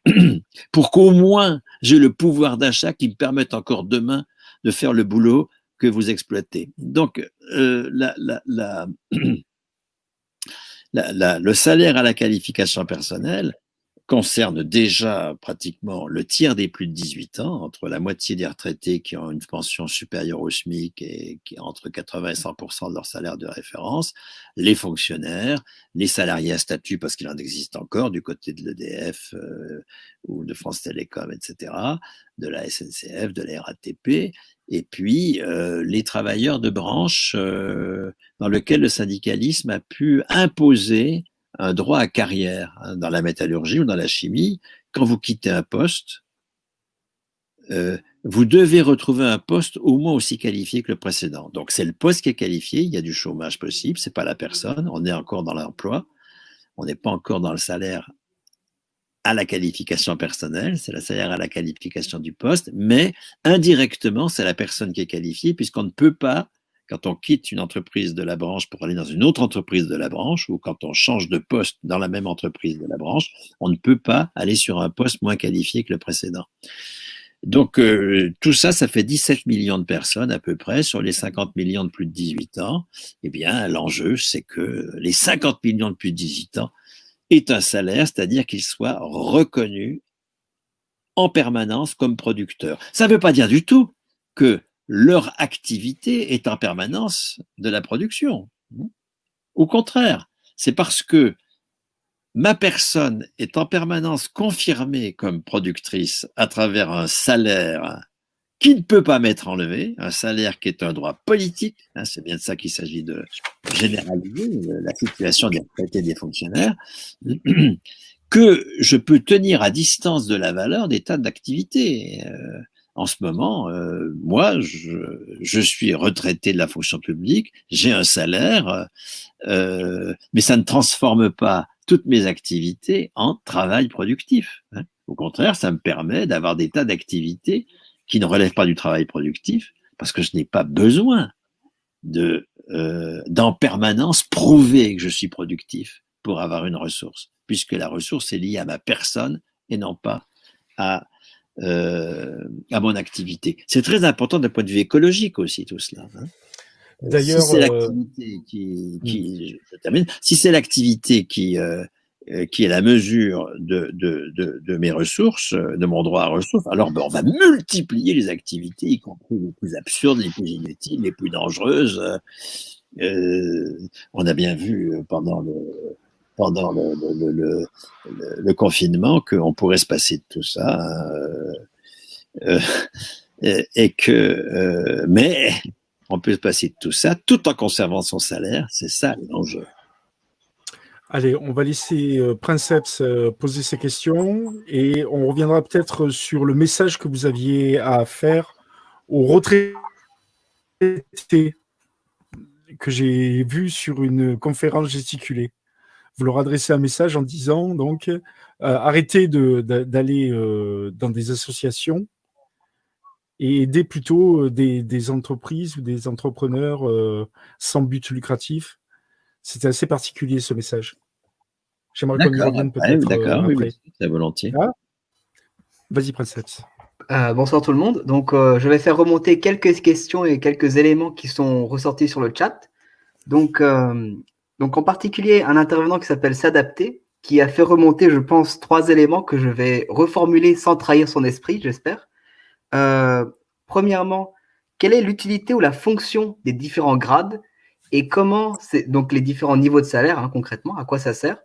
pour qu'au moins j'ai le pouvoir d'achat qui me permette encore demain de faire le boulot que vous exploitez. Donc, le salaire à la qualification personnelle concerne déjà pratiquement le tiers des plus de 18 ans, entre la moitié des retraités qui ont une pension supérieure au SMIC et qui entre 80 et 100% de leur salaire de référence, les fonctionnaires, les salariés à statut, parce qu'il en existe encore du côté de l'EDF ou de France Télécom, etc., de la SNCF, de la RATP, et puis les travailleurs de branche dans lesquels le syndicalisme a pu imposer un droit à carrière, hein, dans la métallurgie ou dans la chimie. Quand vous quittez un poste, vous devez retrouver un poste au moins aussi qualifié que le précédent. Donc c'est le poste qui est qualifié, il y a du chômage possible, c'est pas la personne, on est encore dans l'emploi, on n'est pas encore dans le salaire à la qualification personnelle, c'est le salaire à la qualification du poste, mais indirectement, c'est la personne qui est qualifiée puisqu'on ne peut pas quand on quitte une entreprise de la branche pour aller dans une autre entreprise de la branche, ou quand on change de poste dans la même entreprise de la branche, on ne peut pas aller sur un poste moins qualifié que le précédent. Donc, tout ça, ça fait 17 millions de personnes à peu près sur les 50 millions de plus de 18 ans. Eh bien, l'enjeu, c'est que les 50 millions de plus de 18 ans aient un salaire, c'est-à-dire qu'ils soient reconnus en permanence comme producteurs. Ça ne veut pas dire du tout que leur activité est en permanence de la production. Au contraire, c'est parce que ma personne est en permanence confirmée comme productrice à travers un salaire qui ne peut pas m'être enlevé, un salaire qui est un droit politique, hein, c'est bien de ça qu'il s'agit de généraliser la situation des retraités et des fonctionnaires, que je peux tenir à distance de la valeur des tas d'activités. En ce moment, moi, je suis retraité de la fonction publique, j'ai un salaire, mais ça ne transforme pas toutes mes activités en travail productif. Hein. Au contraire, ça me permet d'avoir des tas d'activités qui ne relèvent pas du travail productif, parce que je n'ai pas besoin d'en permanence prouver que je suis productif pour avoir une ressource, puisque la ressource est liée à ma personne et non pas à mon activité. C'est très important d'un point de vue écologique aussi, tout cela. Hein.
D'ailleurs,
si c'est l'activité je termine, si c'est l'activité qui est la mesure de mes ressources, de mon droit à ressources, alors on va multiplier les activités, y compris les plus absurdes, les plus inutiles, les plus dangereuses. On a bien vu pendant le confinement qu'on pourrait se passer de tout ça, mais on peut se passer de tout ça tout en conservant son salaire, c'est ça l'enjeu.
Allez, on va laisser Princeps poser ses questions et on reviendra peut-être sur le message que vous aviez à faire aux retraités que j'ai vu sur une conférence gesticulée. Vous leur adressez un message en disant donc arrêtez d'aller dans des associations et aider plutôt des entreprises ou des entrepreneurs sans but lucratif. C'était assez particulier ce message. J'aimerais qu'on y revienne peut-être après.
Oui, très volontiers.
Ah, vas-y, Princeps.
Bonsoir tout le monde. Donc, je vais faire remonter quelques questions et quelques éléments qui sont ressortis sur le chat. Donc en particulier, un intervenant qui s'appelle S'adapter, qui a fait remonter, je pense, 3 éléments que je vais reformuler sans trahir son esprit, j'espère. Premièrement, quelle est l'utilité ou la fonction des différents grades et comment, donc les différents niveaux de salaire, hein, concrètement, à quoi ça sert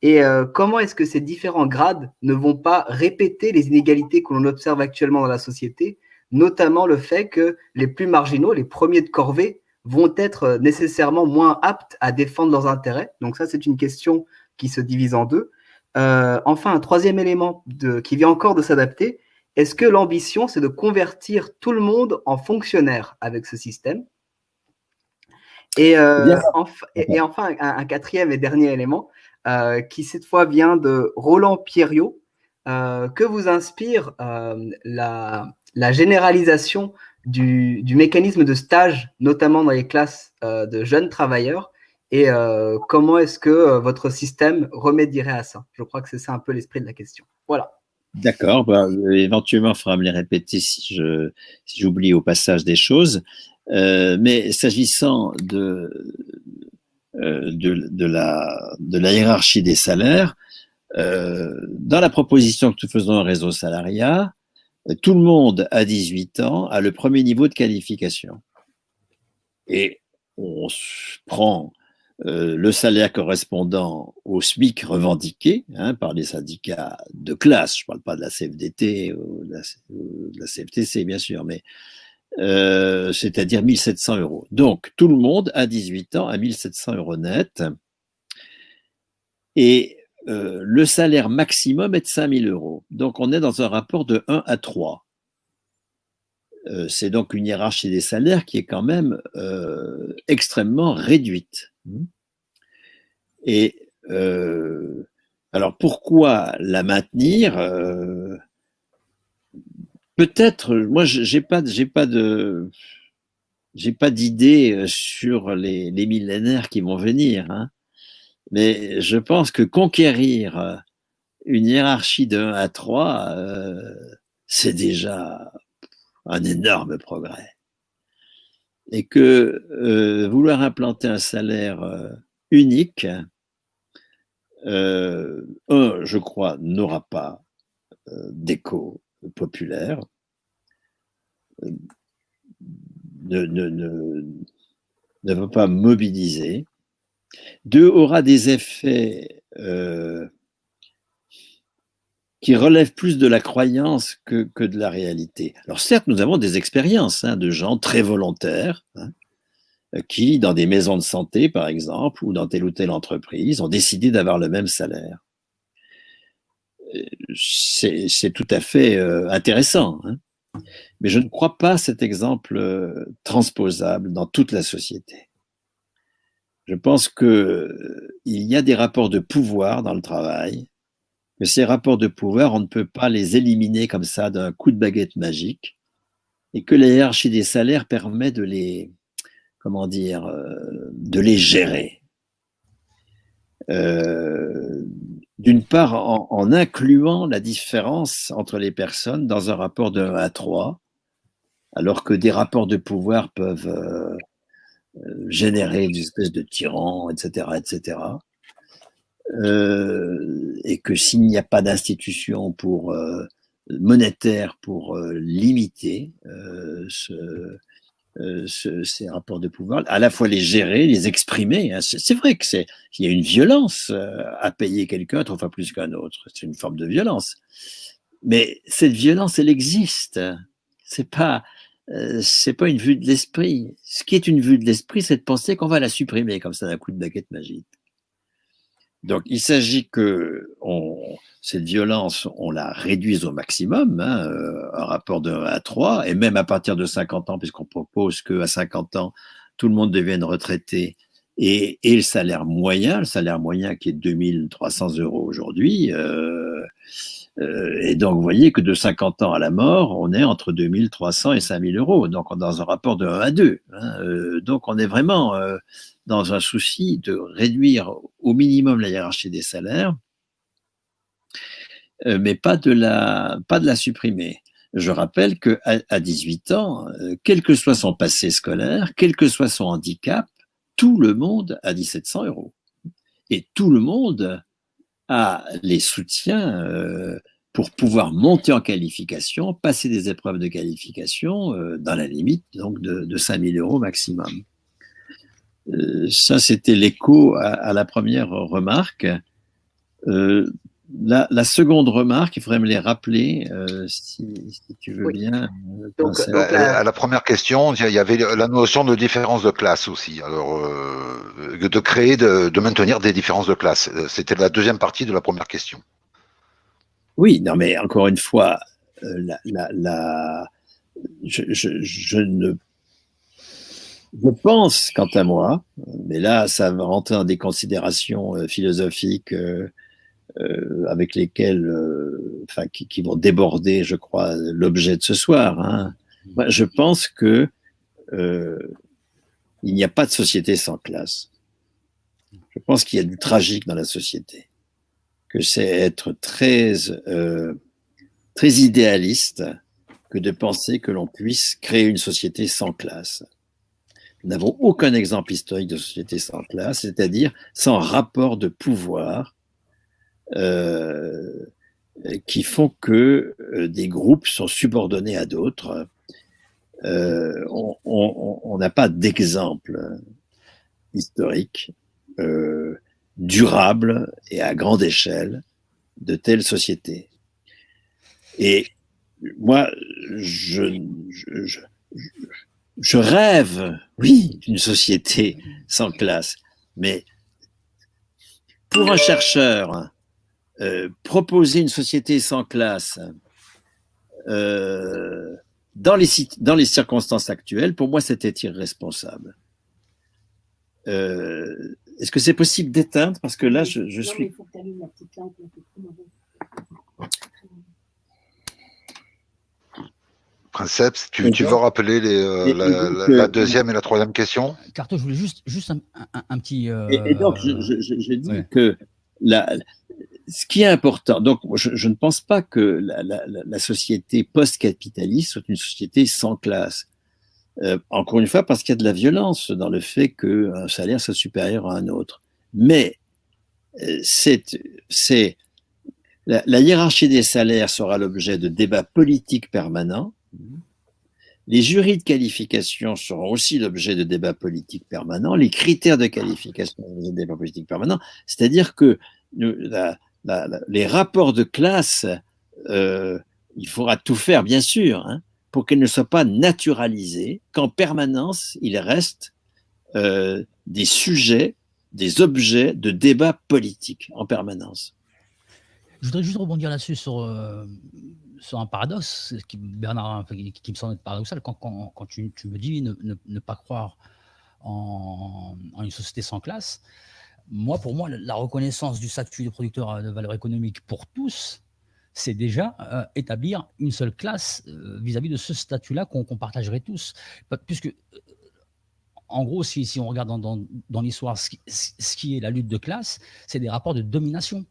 et comment est-ce que ces différents grades ne vont pas répéter les inégalités que l'on observe actuellement dans la société, notamment le fait que les plus marginaux, les premiers de corvée, vont être nécessairement moins aptes à défendre leurs intérêts. Donc ça, c'est une question qui se divise en deux. Enfin, un troisième élément qui vient encore de S'adapter, est-ce que l'ambition, c'est de convertir tout le monde en fonctionnaire avec ce système? Et enfin, un quatrième et dernier élément, qui cette fois vient de Roland Pierriot, que vous inspire la généralisation du mécanisme de stage, notamment dans les classes de jeunes travailleurs, et comment est-ce que votre système remédierait à ça? Je crois que c'est ça un peu l'esprit de la question. Voilà.
D'accord, éventuellement, il faudra me les répéter si j'oublie au passage des choses. Mais s'agissant de la hiérarchie des salaires, dans la proposition que nous faisons au réseau salariat, tout le monde à 18 ans a le premier niveau de qualification. Et on prend le salaire correspondant au SMIC revendiqué par les syndicats de classe. Je ne parle pas de la CFDT ou de la CFTC, bien sûr, mais c'est-à-dire 1 700 €. Donc, tout le monde à 18 ans à 1 700 € net. Et le salaire maximum est de 5 000 €. Donc, on est dans un rapport de 1 à 3. C'est donc une hiérarchie des salaires qui est quand même extrêmement réduite. Et alors, pourquoi la maintenir? Peut-être, moi, j'ai pas de j'ai pas d'idée sur les millénaires qui vont venir, hein. Mais je pense que conquérir une hiérarchie de 1 à 3, c'est déjà un énorme progrès. Et que vouloir implanter un salaire unique, je crois, n'aura pas d'écho populaire, ne va pas mobiliser. 2, aura des effets qui relèvent plus de la croyance que de la réalité. Alors certes, nous avons des expériences de gens très volontaires, qui, dans des maisons de santé, par exemple, ou dans telle ou telle entreprise, ont décidé d'avoir le même salaire. C'est tout à fait intéressant, hein. Mais je ne crois pas cet exemple transposable dans toute la société. Je pense qu'il y a des rapports de pouvoir dans le travail, que ces rapports de pouvoir, on ne peut pas les éliminer comme ça d'un coup de baguette magique, et que la hiérarchie des salaires permet de les, comment dire, de les gérer. D'une part, en incluant la différence entre les personnes dans un rapport de 1 à 3, alors que des rapports de pouvoir peuvent générer des espèces de tyrans, etc., etc. Et que s'il n'y a pas d'institution monétaire pour limiter ces rapports de pouvoir, à la fois les gérer, les exprimer. Hein. C'est vrai qu'il y a une violence à payer quelqu'un 3 fois plus qu'un autre. C'est une forme de violence. Mais cette violence, elle existe. C'est pas une vue de l'esprit. Ce qui est une vue de l'esprit, c'est de penser qu'on va la supprimer comme ça d'un coup de baguette magique. Donc, il s'agit que cette violence, on la réduise au maximum, hein, un rapport de 1 à 3, et même à partir de 50 ans, puisqu'on propose qu'à 50 ans, tout le monde devienne retraité, et le salaire moyen qui est 2300 € aujourd'hui, et donc, vous voyez que de 50 ans à la mort, on est entre 2300 et 5000 €. Donc, on est dans un rapport de 1 à 2. Hein. Donc, on est vraiment dans un souci de réduire au minimum la hiérarchie des salaires, mais pas de la supprimer. Je rappelle qu'à 18 ans, quel que soit son passé scolaire, quel que soit son handicap, tout le monde a 1700 €. Et tout le monde a les soutiens pour pouvoir monter en qualification, passer des épreuves de qualification dans la limite donc de 5000 € maximum. Ça, c'était l'écho à la première remarque. La seconde remarque, il faudrait me les rappeler si tu veux bien.
À la première question, il y avait la notion de différence de classe aussi. Alors, de maintenir des différences de classe. C'était la deuxième partie de la première question.
Oui, non, mais encore une fois, je pense, quant à moi, mais là, ça va rentrer dans des considérations philosophiques avec lesquelles, qui vont déborder, je crois, l'objet de ce soir. Hein. Moi, je pense que il n'y a pas de société sans classe. Je pense qu'il y a du tragique dans la société, que c'est être très idéaliste que de penser que l'on puisse créer une société sans classe. Nous n'avons aucun exemple historique de société sans classe, c'est-à-dire sans rapport de pouvoir qui font que des groupes sont subordonnés à d'autres. On n'a pas d'exemple historique durable et à grande échelle de telles sociétés. Et moi, je rêve, oui, d'une société sans classe, mais pour un chercheur, proposer une société sans classe dans les circonstances actuelles, pour moi, c'était irresponsable. Est-ce que c'est possible d'éteindre? Parce que là, je suis... Il faut que tu allumes la petite lampe.
Princeps, tu veux rappeler la deuxième et la troisième question?
Carto, je voulais juste un petit.
Et donc, je dis que ce qui est important, donc je ne pense pas que la société post-capitaliste soit une société sans classe. Encore une fois, parce qu'il y a de la violence dans le fait qu'un salaire soit supérieur à un autre. Mais la hiérarchie des salaires sera l'objet de débats politiques permanents. Les jurys de qualification seront aussi l'objet de débats politiques permanents. Les critères de qualification seront l'objet de débats politiques permanents. C'est-à-dire que les rapports de classe, il faudra tout faire, bien sûr, hein, pour qu'ils ne soient pas naturalisés, qu'en permanence, il reste des sujets, des objets de débats politiques en permanence.
Je voudrais juste rebondir là-dessus sur un paradoxe, Bernard, qui me semble être paradoxal, quand tu me dis ne pas croire en une société sans classe. Pour moi, la reconnaissance du statut de producteur de valeur économique pour tous, c'est déjà établir une seule classe vis-à-vis de ce statut-là qu'on partagerait tous. Puisque, en gros, si on regarde dans l'histoire, ce qui est la lutte de classe, c'est des rapports de domination.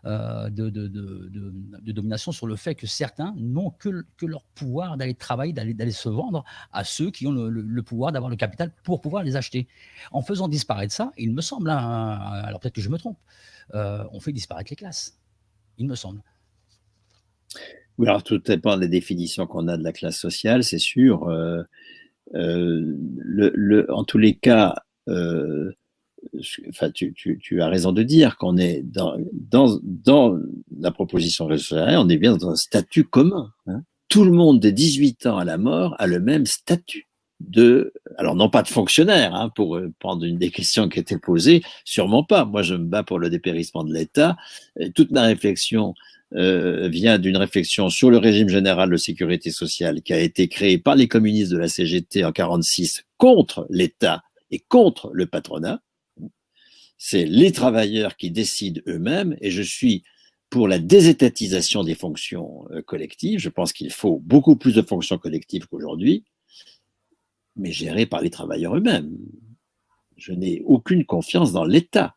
De domination sur le fait que certains n'ont que leur pouvoir d'aller travailler, d'aller se vendre à ceux qui ont le pouvoir d'avoir le capital pour pouvoir les acheter. En faisant disparaître ça, il me semble, alors peut-être que je me trompe, on fait disparaître les classes, il me semble.
Oui, alors tout dépend des définitions qu'on a de la classe sociale, c'est sûr. En tous les cas, enfin, tu as raison de dire qu'on est dans la proposition sociale, on est bien dans un statut commun. Hein. Tout le monde de 18 ans à la mort a le même statut alors non pas de fonctionnaire, hein, pour prendre une des questions qui étaient posées, sûrement pas. Moi, je me bats pour le dépérissement de l'État. Toute ma réflexion vient d'une réflexion sur le régime général de sécurité sociale qui a été créé par les communistes de la CGT en 1946 contre l'État et contre le patronat. C'est les travailleurs qui décident eux-mêmes, et je suis pour la désétatisation des fonctions collectives. Je pense qu'il faut beaucoup plus de fonctions collectives qu'aujourd'hui, mais gérées par les travailleurs eux-mêmes. Je n'ai aucune confiance dans l'État.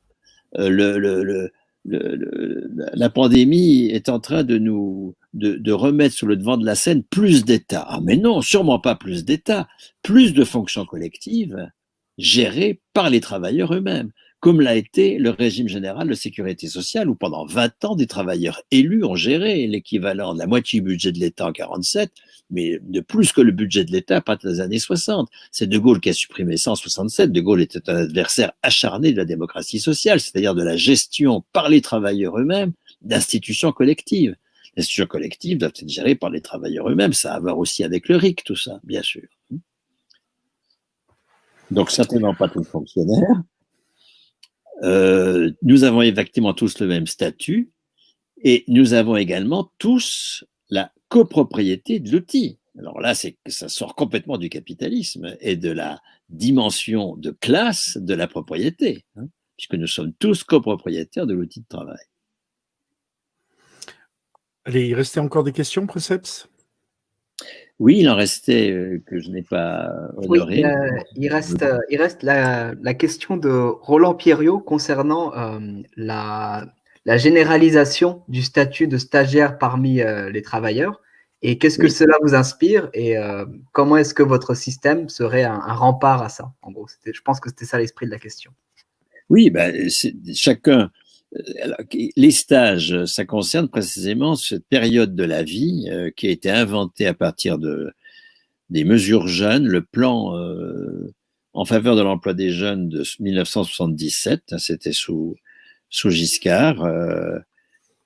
La pandémie est en train de remettre sur le devant de la scène plus d'État. Ah, mais non, sûrement pas plus d'État, plus de fonctions collectives gérées par les travailleurs eux-mêmes, comme l'a été le régime général de sécurité sociale, où pendant 20 ans, des travailleurs élus ont géré l'équivalent de la moitié du budget de l'État en 1947, mais de plus que le budget de l'État à partir des années 60. C'est De Gaulle qui a supprimé ça en 1967. De Gaulle était un adversaire acharné de la démocratie sociale, c'est-à-dire de la gestion par les travailleurs eux-mêmes d'institutions collectives. Les institutions collectives doivent être gérées par les travailleurs eux-mêmes. Ça a à voir aussi avec le RIC, tout ça, bien sûr. Donc, certainement pas tous fonctionnaires. Nous avons effectivement tous le même statut, et nous avons également tous la copropriété de l'outil. Alors là, ça sort complètement du capitalisme et de la dimension de classe de la propriété, hein, puisque nous sommes tous copropriétaires de l'outil de travail.
Allez, il restait encore des questions, Princeps?
Oui, il en restait que je n'ai pas honoré.
Oui, il reste la question de Roland Pierriot concernant la généralisation du statut de stagiaire parmi les travailleurs. Et qu'est-ce que cela vous inspire, et comment est-ce que votre système serait un rempart à ça? En gros, je pense que c'était ça l'esprit de la question.
Oui, chacun. Les stages, ça concerne précisément cette période de la vie qui a été inventée à partir des mesures jeunes, le plan en faveur de l'emploi des jeunes de 1977, c'était sous Giscard.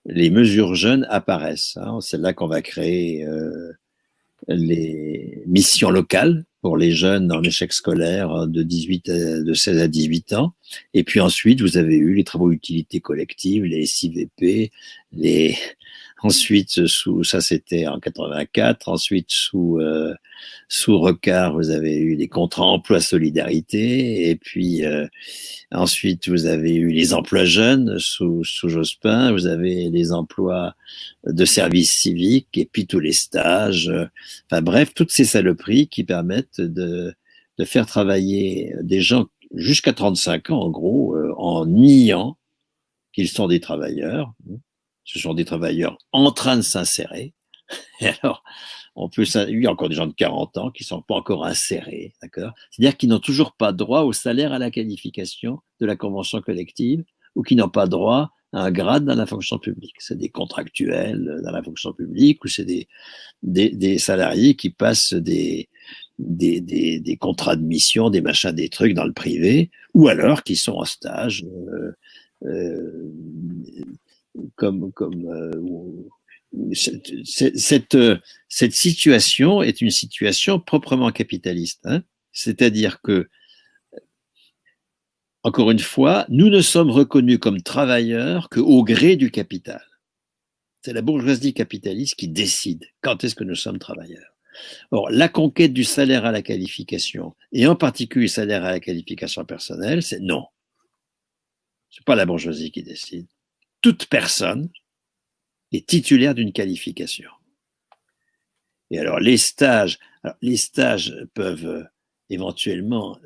Les mesures jeunes apparaissent. Hein, c'est là qu'on va créer les missions locales pour les jeunes en échec scolaire de 16 à 18 ans. Et puis ensuite, vous avez eu les travaux d'utilité collective, les SIVP, Ensuite, ça c'était en 84. Ensuite, sous Rocard, vous avez eu les contrats emploi solidarité. Et puis ensuite, vous avez eu les emplois jeunes sous Jospin. Vous avez les emplois de service civique et puis tous les stages. Enfin bref, toutes ces saloperies qui permettent de faire travailler des gens jusqu'à 35 ans, en gros, en niant qu'ils sont des travailleurs. Ce sont des travailleurs en train de s'insérer. Et alors, il y a encore des gens de 40 ans qui ne sont pas encore insérés, d'accord? C'est-à-dire qu'ils n'ont toujours pas droit au salaire à la qualification de la convention collective ou qui n'ont pas droit à un grade dans la fonction publique. C'est des contractuels dans la fonction publique ou c'est des salariés qui passent des contrats de mission, des machins, des trucs dans le privé, ou alors qui sont en stage, cette situation est une situation proprement capitaliste, hein. C'est-à-dire que, encore une fois, nous ne sommes reconnus comme travailleurs qu'au gré du capital. C'est la bourgeoisie capitaliste qui décide quand est-ce que nous sommes travailleurs. Or, la conquête du salaire à la qualification, et en particulier le salaire à la qualification personnelle, c'est non. C'est pas la bourgeoisie qui décide. Toute personne est titulaire d'une qualification. Et alors, les stages peuvent éventuellement...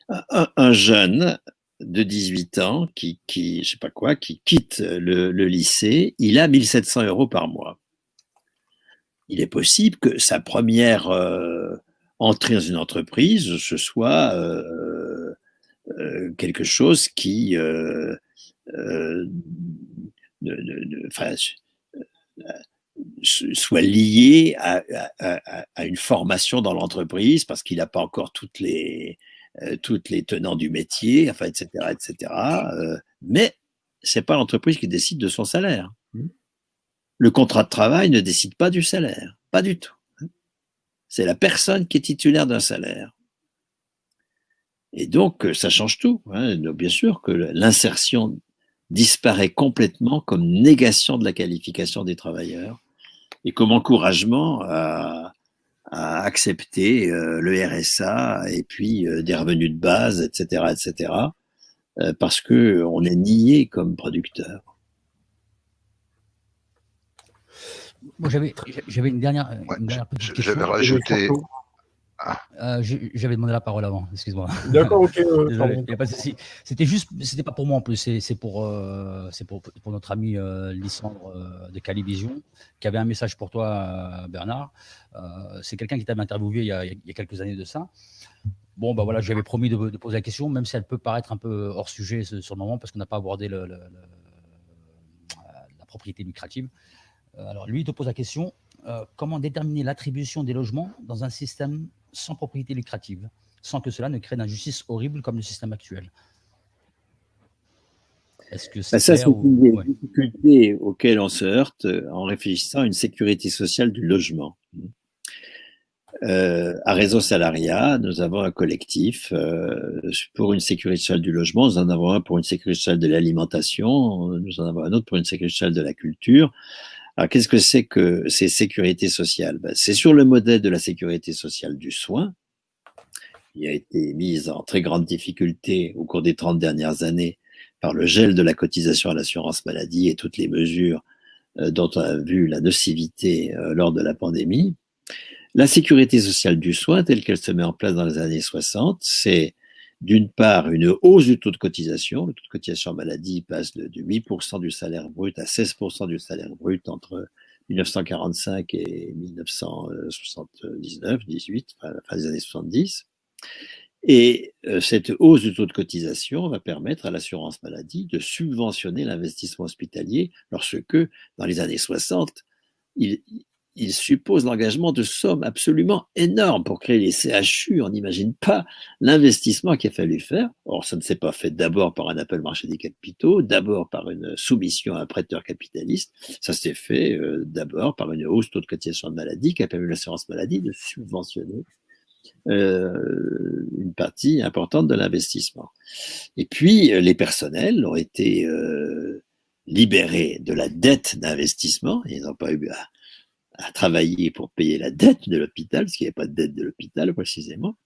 un jeune de 18 ans qui quitte le lycée, il a 1 700 € par mois. Il est possible que sa première entrée dans une entreprise, ce soit quelque chose qui soit lié à une formation dans l'entreprise parce qu'il n'a pas encore toutes les tenants du métier, enfin, etc., etc. Mais c'est pas l'entreprise qui décide de son salaire. Le contrat de travail ne décide pas du salaire, pas du tout. C'est la personne qui est titulaire d'un salaire. Et donc, ça change tout, hein. Bien sûr que l'insertion disparaît complètement comme négation de la qualification des travailleurs et comme encouragement à accepter le RSA et puis des revenus de base, etc., etc., parce que on est nié comme producteur.
Moi, j'avais une dernière petite question.
J'avais rajouté.
J'avais demandé la parole avant, excuse-moi.
D'accord, ok.
Désolé, y a pas de souci. C'était pas pour moi en plus, c'est pour notre ami Lysandre de Calivision, qui avait un message pour toi, Bernard. C'est quelqu'un qui t'avait interviewé il y a quelques années de ça. Bon, bah voilà, j'avais promis de poser la question, même si elle peut paraître un peu hors sujet sur le moment, parce qu'on n'a pas abordé la propriété lucrative. Alors lui, il te pose la question, comment déterminer l'attribution des logements dans un système sans propriété lucrative, sans que cela ne crée d'injustice horrible comme le système actuel? Est-ce que c'est
ça, c'est une des difficultés auxquelles on se heurte en réfléchissant à une sécurité sociale du logement. À Réseau Salariat, nous avons un collectif pour une sécurité sociale du logement, nous en avons un pour une sécurité sociale de l'alimentation, nous en avons un autre pour une sécurité sociale de la culture. Alors, qu'est-ce que c'est que ces sécurités sociales? C'est sur le modèle de la sécurité sociale du soin, qui a été mise en très grande difficulté au cours des 30 dernières années par le gel de la cotisation à l'assurance maladie et toutes les mesures dont on a vu la nocivité lors de la pandémie. La sécurité sociale du soin, telle qu'elle se met en place dans les années 60, c'est d'une part une hausse du taux de cotisation. Le taux de cotisation maladie passe de 8% du salaire brut à 16% du salaire brut entre 1945 et 1979, 18, enfin la fin des années 70. Et cette hausse du taux de cotisation va permettre à l'assurance maladie de subventionner l'investissement hospitalier lorsque, dans les années 60, il suppose l'engagement de sommes absolument énormes pour créer les CHU. On n'imagine pas l'investissement qu'il a fallu faire. Or, ça ne s'est pas fait d'abord par un appel marché des capitaux, d'abord par une soumission à un prêteur capitaliste. Ça s'est fait d'abord par une hausse du taux de cotisation de maladie qui a permis à l'assurance maladie de subventionner une partie importante de l'investissement. Et puis, les personnels ont été libérés de la dette d'investissement. Ils n'ont pas eu à travailler pour payer la dette de l'hôpital, parce qu'il n'y avait pas de dette de l'hôpital précisément.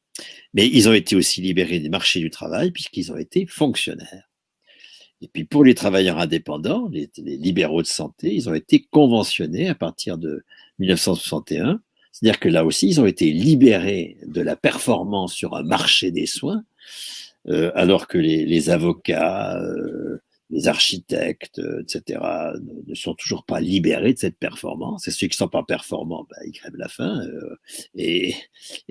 Mais ils ont été aussi libérés des marchés du travail, puisqu'ils ont été fonctionnaires. Et puis pour les travailleurs indépendants, les libéraux de santé, ils ont été conventionnés à partir de 1961. C'est-à-dire que là aussi, ils ont été libérés de la performance sur un marché des soins, alors que les avocats, les architectes, etc., ne sont toujours pas libérés de cette performance. Et ceux qui ne sont pas performants, ils crèvent la faim. Et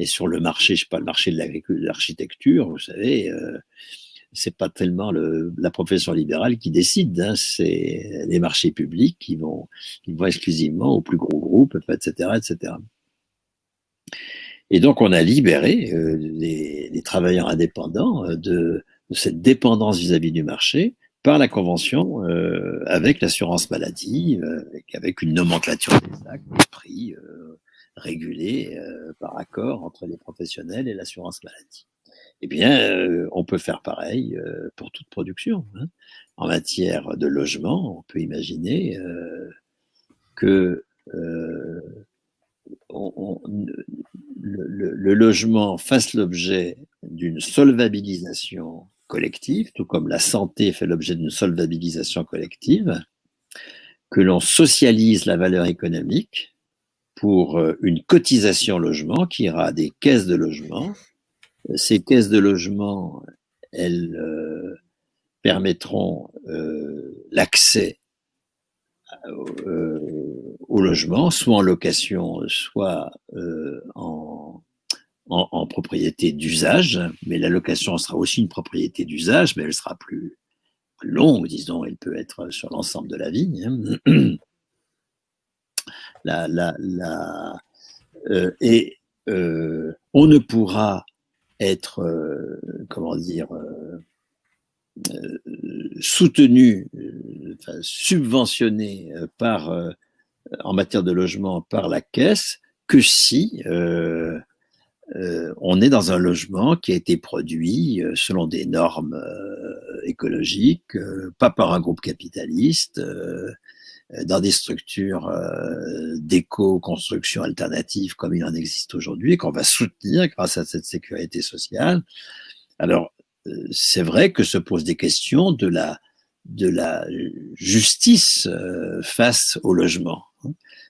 sur le marché, je sais pas, le marché de l'architecture, vous savez, c'est pas tellement la profession libérale qui décide, hein, c'est les marchés publics qui vont exclusivement aux plus gros groupes, etc., etc. Et donc on a libéré les travailleurs indépendants de cette dépendance vis-à-vis du marché par la convention avec l'assurance maladie, avec une nomenclature des actes, des prix régulés par accord entre les professionnels et l'assurance maladie. Eh bien, on peut faire pareil pour toute production. Hein. En matière de logement, on peut imaginer que le logement fasse l'objet d'une solvabilisation collective, tout comme la santé fait l'objet d'une solvabilisation collective, que l'on socialise la valeur économique pour une cotisation logement qui ira à des caisses de logement. Ces caisses de logement, elles permettront l'accès au logement, soit en location, soit en propriété d'usage. Mais la location sera aussi une propriété d'usage, mais elle sera plus longue, disons, elle peut être sur l'ensemble de la vie. Hein. On ne pourra être, soutenu, subventionné en matière de logement par la caisse que si on est dans un logement qui a été produit selon des normes écologiques, pas par un groupe capitaliste, dans des structures d'éco-construction alternative comme il en existe aujourd'hui, qu'on va soutenir grâce à cette sécurité sociale. Alors, c'est vrai que se posent des questions de la justice face au logement.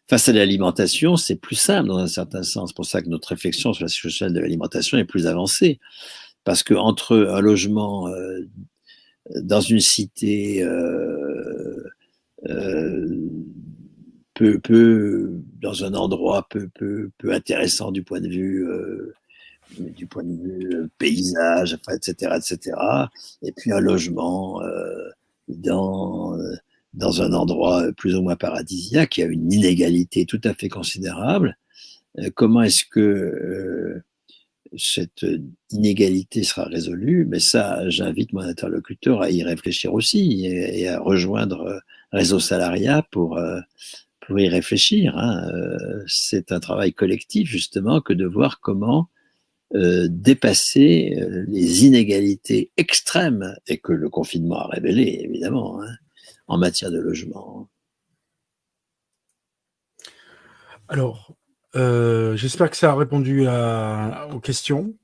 Face à l'alimentation, c'est plus simple dans un certain sens. C'est pour ça que notre réflexion sur la sécurité sociale de l'alimentation est plus avancée. Parce que entre un logement dans une cité dans un endroit peu intéressant du point de vue paysage, enfin, etc., et puis un logement dans un endroit plus ou moins paradisiaque, il y a une inégalité tout à fait considérable. Comment est-ce que cette inégalité sera résolue? Mais ça, j'invite mon interlocuteur à y réfléchir aussi et à rejoindre Réseau Salariat pour y réfléchir. Hein. C'est un travail collectif, justement, que de voir comment dépasser les inégalités extrêmes et que le confinement a révélées, évidemment, hein, en matière de logement.
Alors, j'espère que ça a répondu aux questions.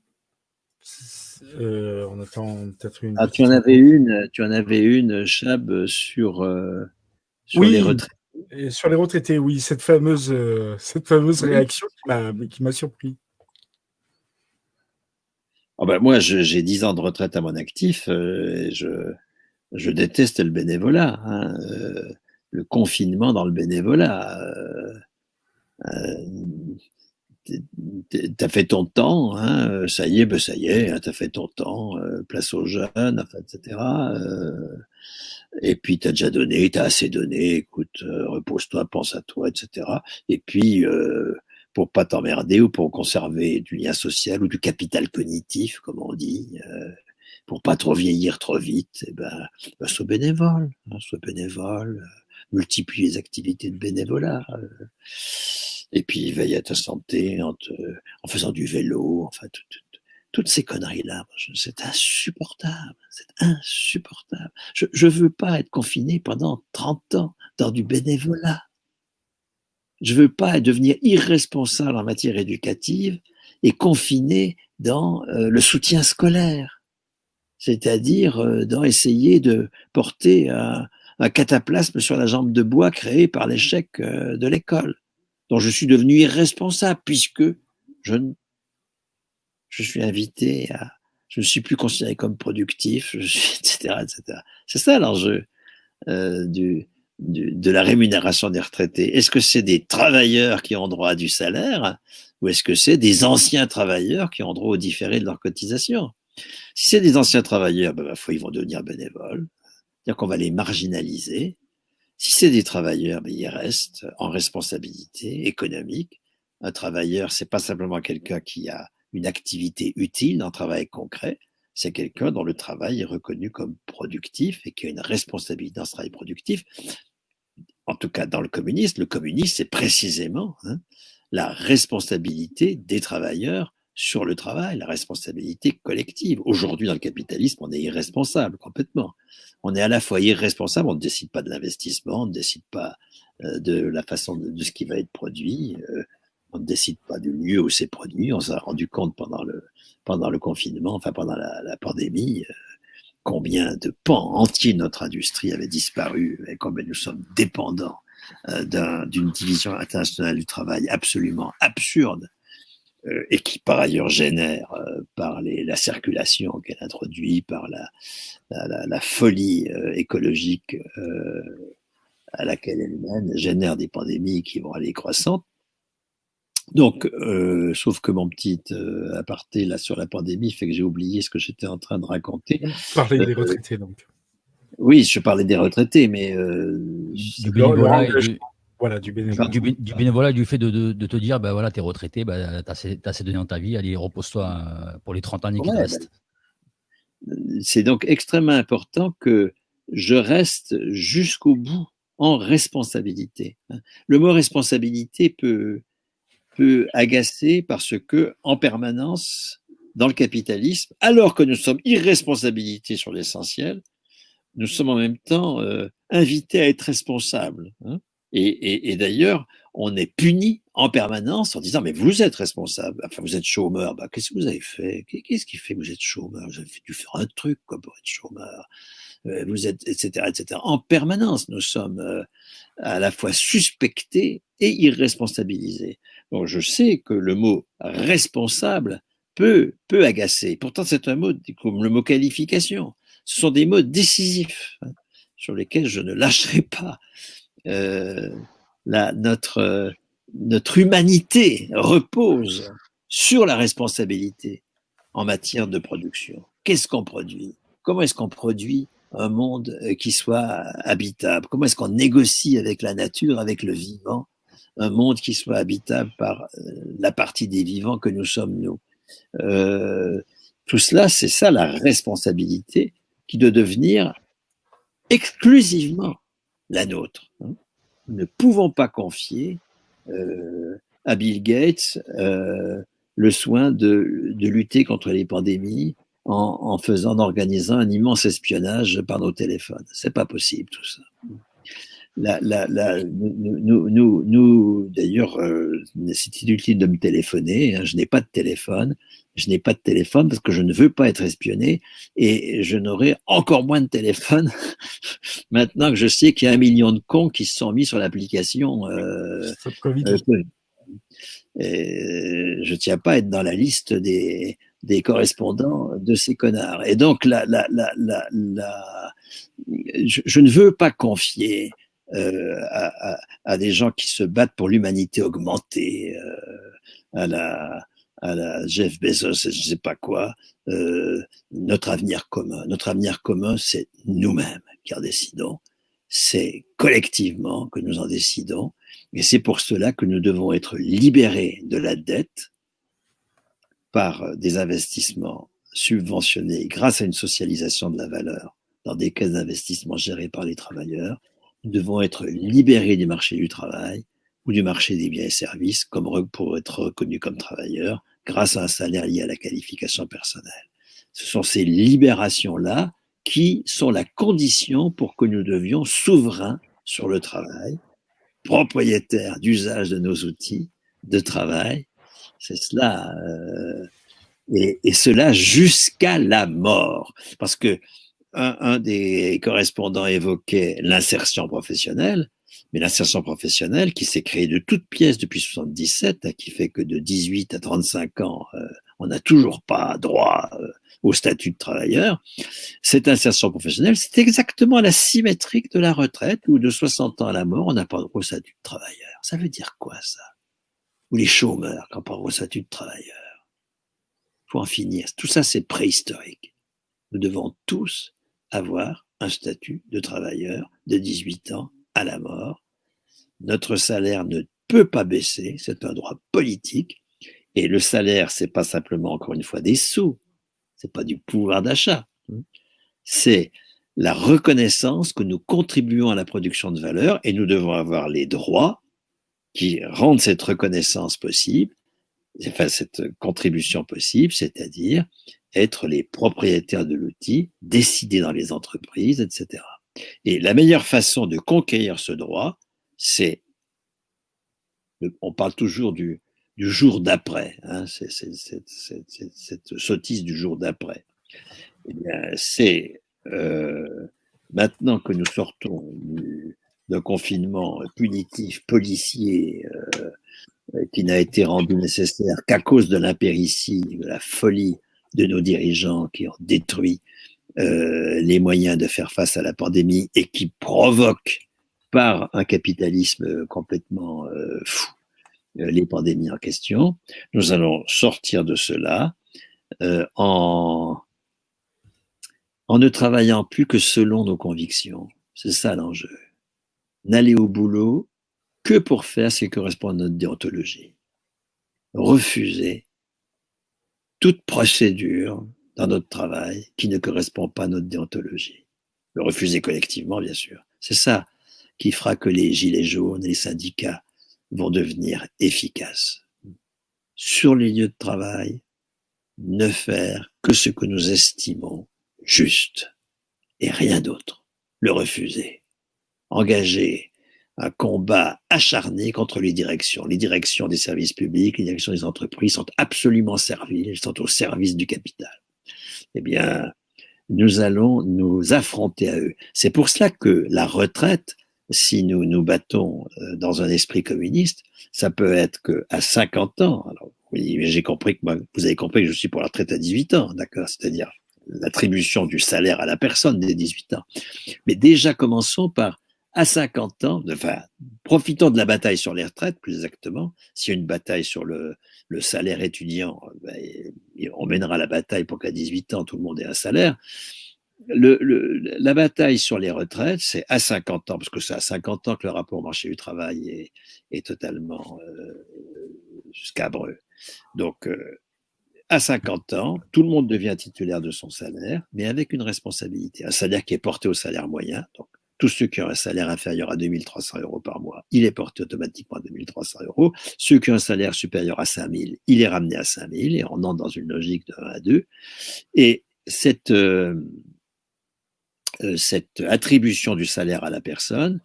On attend peut-être une.
Ah, tu en avais une, Chab, sur
oui,
les retraités.
Et sur les retraités, oui, cette fameuse réaction qui m'a surpris.
Oh ben moi, j'ai 10 ans de retraite à mon actif. Et je déteste le bénévolat. Hein, le confinement dans le bénévolat. T'as fait ton temps, hein, ça y est, hein, t'as fait ton temps, place aux jeunes, enfin, etc. Et puis t'as déjà donné, t'as assez donné, écoute, repose-toi, pense à toi, etc. Et puis, pour pas t'emmerder ou pour conserver du lien social ou du capital cognitif, comme on dit, pour pas trop vieillir trop vite, sois bénévole, hein, multiplie les activités de bénévolat. Et puis veille à ta santé en faisant du vélo, enfin toutes ces conneries-là, c'est insupportable, c'est insupportable. Je veux pas être confiné pendant 30 ans dans du bénévolat. Je veux pas devenir irresponsable en matière éducative et confiné dans le soutien scolaire, c'est-à-dire dans essayer de porter un cataplasme sur la jambe de bois créé par l'échec de l'école, dont je suis devenu irresponsable puisque je suis invité à, je ne suis plus considéré comme productif, etc., etc. C'est ça l'enjeu de la rémunération des retraités. Est-ce que c'est des travailleurs qui ont droit à du salaire ou est-ce que c'est des anciens travailleurs qui ont droit au différé de leur cotisation? Si c'est des anciens travailleurs, ils vont devenir bénévoles, c'est-à-dire qu'on va les marginaliser. Si c'est des travailleurs, ils restent en responsabilité économique. Un travailleur, c'est pas simplement quelqu'un qui a une activité utile, un travail concret, c'est quelqu'un dont le travail est reconnu comme productif et qui a une responsabilité dans ce travail productif. En tout cas, dans le communisme, c'est précisément la responsabilité des travailleurs sur le travail, la responsabilité collective. Aujourd'hui, dans le capitalisme, on est irresponsable complètement. On est à la fois irresponsable, on ne décide pas de l'investissement, on ne décide pas de la façon de ce qui va être produit, on ne décide pas du lieu où c'est produit. On s'est rendu compte pendant le confinement, enfin pendant la pandémie, combien de pans entiers de notre industrie avaient disparu et combien nous sommes dépendants d'une division internationale du travail absolument absurde et qui par ailleurs génère par la circulation qu'elle introduit, par la folie écologique à laquelle elle mène, génère des pandémies qui vont aller croissantes. Donc, sauf que mon petit aparté là sur la pandémie fait que j'ai oublié ce que j'étais en train de raconter.
Parler des retraités, donc.
Oui, je parlais des retraités, mais
du bénévolat,
du bénévolat.
Du bénévolat, du fait de te dire, voilà, t'es retraité, t'as assez donné dans ta vie, allez, repose-toi pour les 30 années qui te restent.
C'est donc extrêmement important que je reste jusqu'au bout en responsabilité. Le mot responsabilité peut agacer parce que, en permanence, dans le capitalisme, alors que nous sommes irresponsabilités sur l'essentiel, nous sommes en même temps invités à être responsables. Et d'ailleurs, on est puni en permanence en disant mais vous êtes responsable, enfin vous êtes chômeur, qu'est-ce que vous avez fait? Qu'est-ce qui fait que vous êtes chômeur? Vous avez dû faire un truc pour être chômeur. Vous êtes, etc., etc. En permanence, nous sommes à la fois suspectés et irresponsabilisés. Donc je sais que le mot responsable peut agacer. Pourtant, c'est un mot comme le mot qualification. Ce sont des mots décisifs sur lesquels je ne lâcherai pas. Notre humanité repose sur la responsabilité en matière de production. Qu'est-ce qu'on produit? Comment est-ce qu'on produit un monde qui soit habitable? Comment est-ce qu'on négocie avec la nature, avec le vivant, un monde qui soit habitable par la partie des vivants que nous sommes nous? Tout cela, c'est ça la responsabilité qui doit devenir exclusivement la nôtre. Nous ne pouvons pas confier à Bill Gates le soin de lutter contre les pandémies en organisant un immense espionnage par nos téléphones. C'est pas possible tout ça. Nous d'ailleurs, c'est inutile de me téléphoner. Je n'ai pas de téléphone. Je n'ai pas de téléphone parce que je ne veux pas être espionné et je n'aurai encore moins de téléphone maintenant que je sais qu'il y a 1 million de cons qui se sont mis sur l'application
Covid.
Je ne tiens pas à être dans la liste des correspondants de ces connards. Et donc, je ne veux pas confier à des gens qui se battent pour l'humanité augmentée, à la Jeff Bezos et je ne sais pas quoi, notre avenir commun. Notre avenir commun, c'est nous-mêmes qui en décidons. C'est collectivement que nous en décidons. Et c'est pour cela que nous devons être libérés de la dette par des investissements subventionnés grâce à une socialisation de la valeur dans des caisses d'investissement gérées par les travailleurs. Nous devons être libérés du marché du travail ou du marché des biens et services pour être reconnus comme travailleurs, grâce à un salaire lié à la qualification personnelle. Ce sont ces libérations-là qui sont la condition pour que nous devions souverains sur le travail, propriétaires d'usage de nos outils de travail. C'est cela, et cela jusqu'à la mort. Parce que un des correspondants évoquait l'insertion professionnelle, mais l'insertion professionnelle qui s'est créée de toutes pièces depuis 77, qui fait que de 18 à 35 ans, on n'a toujours pas droit au statut de travailleur. Cette insertion professionnelle, c'est exactement la symétrique de la retraite, où de 60 ans à la mort, on n'a pas droit au statut de travailleur. Ça veut dire quoi, ça? Ou les chômeurs qui n'ont pas droit au statut de travailleur. Il faut en finir. Tout ça, c'est préhistorique. Nous devons tous avoir un statut de travailleur de 18 ans à la mort. Notre salaire ne peut pas baisser, c'est un droit politique. Et le salaire, c'est pas simplement, encore une fois, des sous. C'est pas du pouvoir d'achat. C'est la reconnaissance que nous contribuons à la production de valeur, et nous devons avoir les droits qui rendent cette reconnaissance possible, enfin cette contribution possible, c'est-à-dire être les propriétaires de l'outil, décider dans les entreprises, etc. Et la meilleure façon de conquérir ce droit, c'est, on parle toujours du jour d'après, hein, cette sottise du jour d'après. Eh bien, c'est maintenant que nous sortons d'un confinement punitif, policier, qui n'a été rendu nécessaire qu'à cause de l'impéritie, de la folie de nos dirigeants qui ont détruit les moyens de faire face à la pandémie et qui provoquent par un capitalisme complètement fou les pandémies en question. Nous allons sortir de cela en ne travaillant plus que selon nos convictions. C'est ça l'enjeu. N'aller au boulot que pour faire ce qui correspond à notre déontologie. Refuser toute procédure dans notre travail qui ne correspond pas à notre déontologie. Le refuser collectivement, bien sûr. C'est ça qui fera que les gilets jaunes et les syndicats vont devenir efficaces. Sur les lieux de travail, ne faire que ce que nous estimons juste et rien d'autre. Le refuser. Engager un combat acharné contre les directions. Les directions des services publics, les directions des entreprises sont absolument serviles, elles sont au service du capital. Eh bien, nous allons nous affronter à eux. C'est pour cela que la retraite, si nous nous battons dans un esprit communiste, ça peut être qu'à 50 ans, alors oui, j'ai compris que moi, vous avez compris que je suis pour la retraite à 18 ans, d'accord, c'est-à-dire l'attribution du salaire à la personne dès 18 ans. Mais déjà, commençons par à 50 ans, enfin, profitons de la bataille sur les retraites, plus exactement. S'il y a une bataille sur le salaire étudiant, ben, on mènera la bataille pour qu'à 18 ans, tout le monde ait un salaire. La bataille sur les retraites, c'est à 50 ans, parce que c'est à 50 ans que le rapport au marché du travail est totalement scabreux. Donc, à 50 ans, tout le monde devient titulaire de son salaire, mais avec une responsabilité. Un salaire qui est porté au salaire moyen. Donc, tous ceux qui ont un salaire inférieur à 2 300 € par mois, il est porté automatiquement à 2 300 €. Ceux qui ont un salaire supérieur à 5 000, il est ramené à 5 000, et on entre dans une logique de 1 à 2. Et cette attribution du salaire à la personne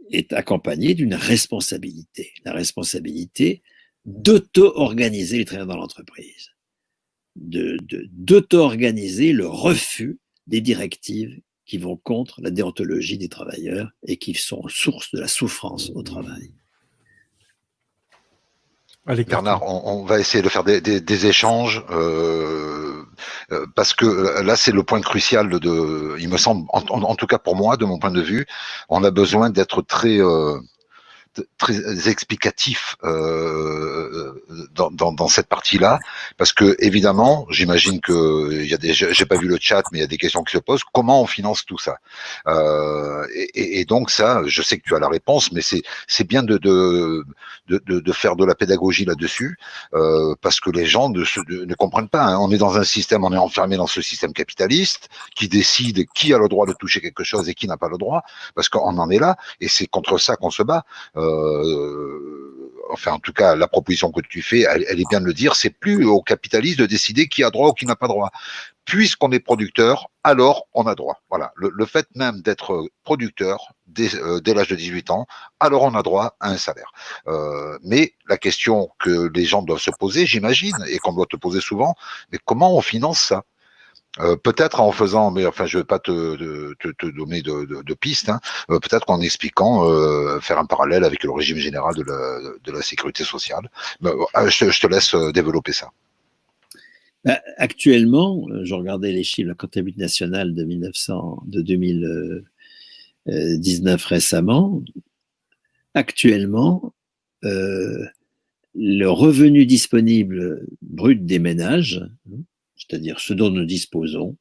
est accompagnée d'une responsabilité. La responsabilité d'auto-organiser les travailleurs dans l'entreprise. D'auto-organiser le refus des directives qui vont contre la déontologie des travailleurs et qui sont source de la souffrance au travail.
Allez, Bernard, on va essayer de faire des échanges parce que là c'est le point crucial il me semble, en tout cas pour moi, de mon point de vue, on a besoin d'être très explicatif dans cette partie-là, parce que évidemment, j'imagine que il y a j'ai pas vu le chat, mais il y a des questions qui se posent. Comment on finance tout ça et donc ça, je sais que tu as la réponse, mais c'est bien de faire de la pédagogie là-dessus, parce que les gens ne comprennent pas. Hein. On est dans un système, on est enfermé dans ce système capitaliste qui décide qui a le droit de toucher quelque chose et qui n'a pas le droit, parce qu'on en est là, et c'est contre ça qu'on se bat. enfin en tout cas la proposition que tu fais, elle est bien de le dire, c'est plus aux capitalistes de décider qui a droit ou qui n'a pas droit. Puisqu'on est producteur, alors on a droit. Voilà, le fait même d'être producteur dès l'âge de 18 ans, alors on a droit à un salaire. Mais la question que les gens doivent se poser, j'imagine, et qu'on doit te poser souvent, mais comment on finance ça? Peut-être en faisant, mais enfin je vais pas te donner de pistes, hein, peut-être qu'en expliquant, faire un parallèle avec le régime général de la sécurité sociale. Je te laisse développer ça.
Actuellement, je regardais les chiffres de la comptabilité nationale de 2019 récemment. Actuellement, le revenu disponible brut des ménages, c'est-à-dire ce dont nous disposons,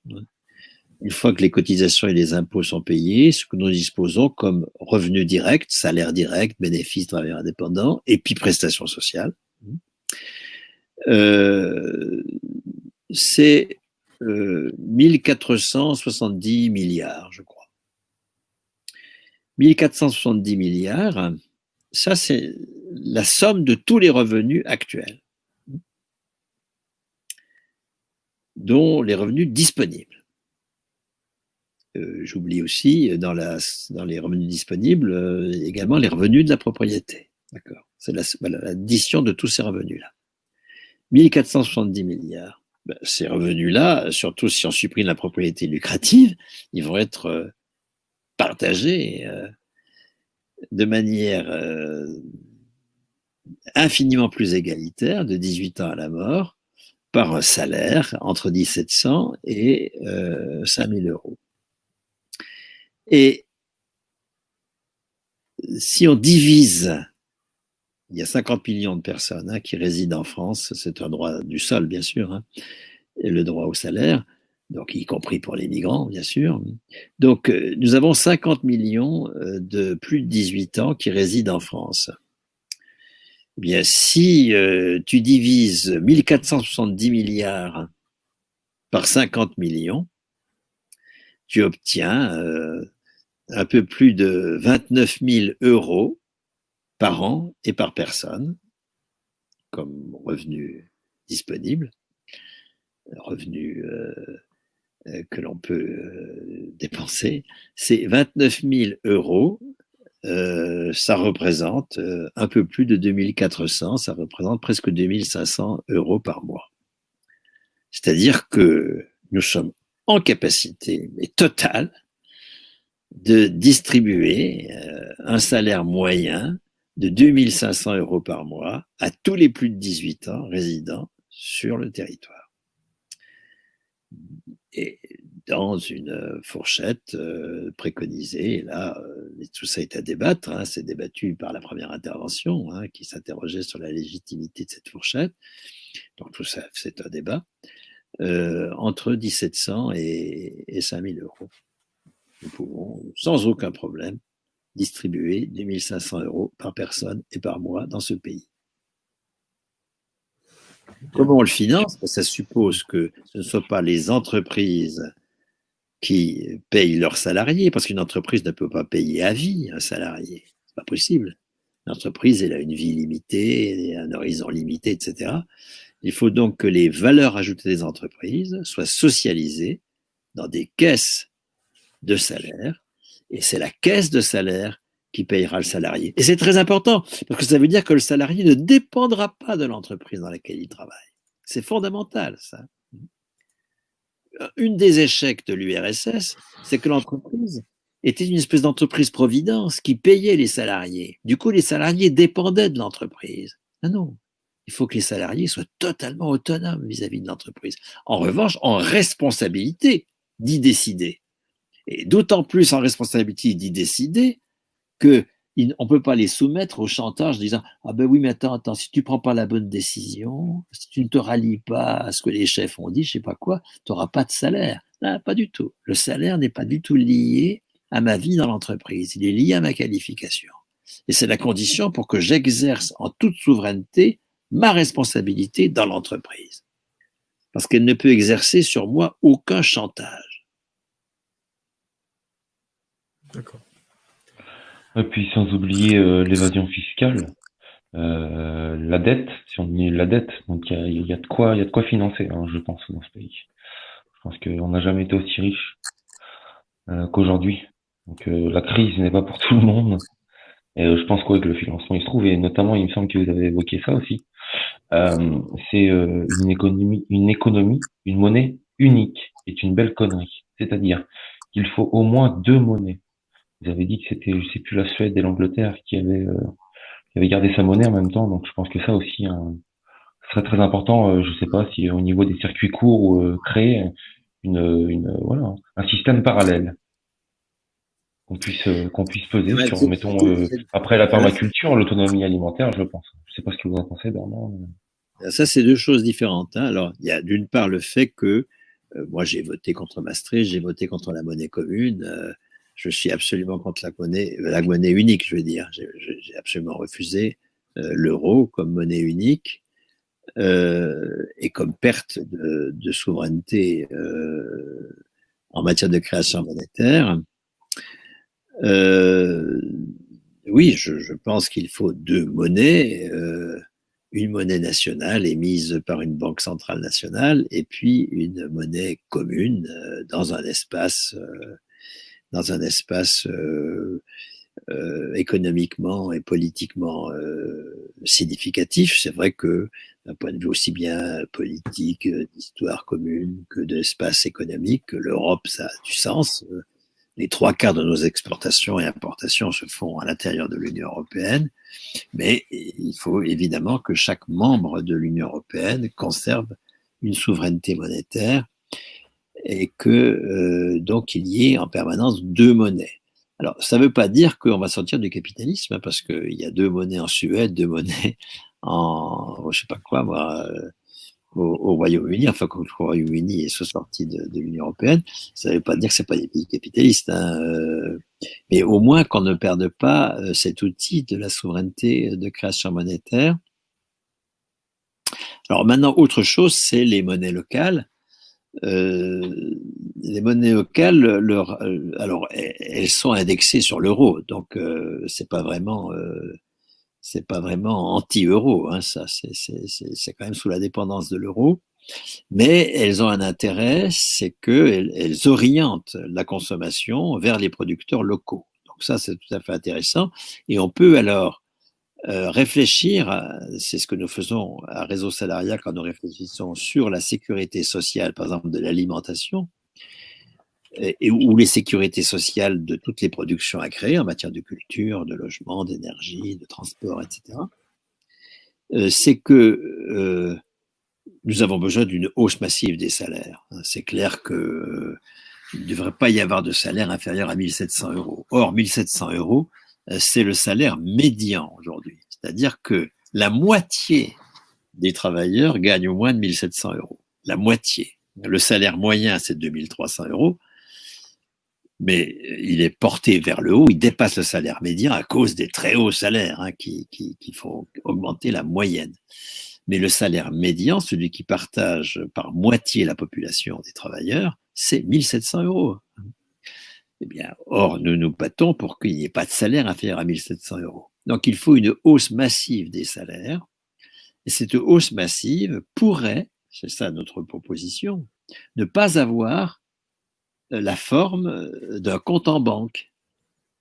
une fois que les cotisations et les impôts sont payés, ce que nous disposons comme revenu direct, salaire direct, bénéfices, travailleurs indépendants, et puis prestations sociales, c'est 1470 milliards, je crois. 1470 milliards, ça c'est la somme de tous les revenus actuels, dont les revenus disponibles. J'oublie aussi dans les revenus disponibles également les revenus de la propriété. D'accord. C'est l'addition de tous ces revenus-là. 1470 milliards. Ben, ces revenus-là, surtout si on supprime la propriété lucrative, ils vont être partagés de manière infiniment plus égalitaire, de 18 ans à la mort, par un salaire entre 1700 et 5000 euros. Et si on divise, il y a 50 millions de personnes qui résident en France, c'est un droit du sol bien sûr, et le droit au salaire, donc y compris pour les migrants bien sûr. Donc nous avons 50 millions de plus de 18 ans qui résident en France. Eh bien, si tu divises 1470 milliards par 50 millions, tu obtiens un peu plus de 29 000 euros par an et par personne comme revenu disponible, revenu que l'on peut dépenser. C'est 29 000 euros. Ça représente un peu plus de 2400, ça représente presque 2500 euros par mois. C'est-à-dire que nous sommes en capacité, mais totale, de distribuer un salaire moyen de 2500 euros par mois à tous les plus de 18 ans résidant sur le territoire. Et dans une fourchette préconisée, et là, tout ça est à débattre, c'est débattu par la première intervention, qui s'interrogeait sur la légitimité de cette fourchette, donc tout ça, c'est un débat, entre 1700 et 5000 euros. Nous pouvons, sans aucun problème, distribuer 2500 euros par personne et par mois dans ce pays. Comment on le finance? Ça suppose que ce ne soient pas les entreprises qui payent leurs salariés, parce qu'une entreprise ne peut pas payer à vie un salarié. C'est pas possible. L'entreprise, elle a une vie limitée, un horizon limité, etc. Il faut donc que les valeurs ajoutées des entreprises soient socialisées dans des caisses de salaire, et c'est la caisse de salaire qui payera le salarié. Et c'est très important, parce que ça veut dire que le salarié ne dépendra pas de l'entreprise dans laquelle il travaille. C'est fondamental, ça. Une des échecs de l'URSS, c'est que l'entreprise était une espèce d'entreprise-providence qui payait les salariés. Du coup, les salariés dépendaient de l'entreprise. Non, il faut que les salariés soient totalement autonomes vis-à-vis de l'entreprise. En revanche, en responsabilité d'y décider. Et d'autant plus en responsabilité d'y décider qu'on ne peut pas les soumettre au chantage en disant « Ah ben oui, mais attends, si tu ne prends pas la bonne décision, si tu ne te rallies pas à ce que les chefs ont dit, je ne sais pas quoi, tu n'auras pas de salaire. » Non, pas du tout. Le salaire n'est pas du tout lié à ma vie dans l'entreprise. Il est lié à ma qualification. Et c'est la condition pour que j'exerce en toute souveraineté ma responsabilité dans l'entreprise. Parce qu'elle ne peut exercer sur moi aucun chantage.
D'accord.
Et puis sans oublier l'évasion fiscale. La dette, si on dit la dette, donc il y a de quoi financer, hein, je pense, dans ce pays. Je pense qu'on n'a jamais été aussi riche qu'aujourd'hui. Donc la crise n'est pas pour tout le monde. Et je pense que le financement il se trouve, et notamment il me semble que vous avez évoqué ça aussi. C'est une monnaie unique est une belle connerie. C'est-à-dire qu'il faut au moins deux monnaies. Vous avez dit que c'était, je sais plus, la Suède et l'Angleterre qui avaient gardé sa monnaie en même temps. Donc je pense que ça aussi, serait très important. Je sais pas si au niveau des circuits courts ou créer voilà, un système parallèle qu'on puisse peser
Ouais,
sur, mettons, après la permaculture, l'autonomie alimentaire, je pense. Je sais pas ce que vous en pensez, Bernard.
ça, c'est deux choses différentes, hein. Alors, il y a d'une part le fait que moi, j'ai voté contre Maastricht, j'ai voté contre la monnaie commune. Je suis absolument contre la monnaie unique, je veux dire. J'ai absolument refusé l'euro comme monnaie unique et comme perte de souveraineté en matière de création monétaire. Oui, je pense qu'il faut deux monnaies, une monnaie nationale émise par une banque centrale nationale et puis une monnaie commune dans un espace économiquement et politiquement significatif. C'est vrai que d'un point de vue aussi bien politique, d'histoire commune que d'espace économique, l'Europe, ça a du sens. Les trois quarts de nos exportations et importations se font à l'intérieur de l'Union européenne, mais il faut évidemment que chaque membre de l'Union européenne conserve une souveraineté monétaire et que donc il y ait en permanence deux monnaies. Alors, ça ne veut pas dire qu'on va sortir du capitalisme, hein, parce qu'il y a deux monnaies en Suède, deux monnaies en, je sais pas quoi, moi, au Royaume-Uni, enfin, quand le Royaume-Uni est sorti de l'Union européenne, ça ne veut pas dire que c'est pas des pays capitalistes, hein, mais au moins qu'on ne perde pas cet outil de la souveraineté de création monétaire. Alors maintenant, autre chose, c'est les monnaies locales. Les monnaies locales, alors elles sont indexées sur l'euro, donc c'est pas vraiment anti-euro, hein, ça c'est quand même sous la dépendance de l'euro, mais elles ont un intérêt, c'est que elles orientent la consommation vers les producteurs locaux. Donc ça c'est tout à fait intéressant, et on peut alors réfléchir, c'est ce que nous faisons à Réseau Salariat quand nous réfléchissons sur la sécurité sociale, par exemple de l'alimentation, ou les sécurités sociales de toutes les productions à créer en matière de culture, de logement, d'énergie, de transport, etc. C'est que nous avons besoin d'une hausse massive des salaires. C'est clair que il ne devrait pas y avoir de salaire inférieur à 1 700 euros. Or, 1 700 euros, c'est le salaire médian aujourd'hui. C'est-à-dire que la moitié des travailleurs gagnent moins de 1 700 euros. La moitié. Le salaire moyen, c'est 2 300 euros, mais il est porté vers le haut, il dépasse le salaire médian à cause des très hauts salaires qui font augmenter la moyenne. Mais le salaire médian, celui qui partage par moitié la population des travailleurs, c'est 1 700 euros. Eh bien, or, nous nous battons pour qu'il n'y ait pas de salaire inférieur à 1 700 euros. Donc, il faut une hausse massive des salaires. Et cette hausse massive pourrait, c'est ça notre proposition, ne pas avoir la forme d'un compte en banque.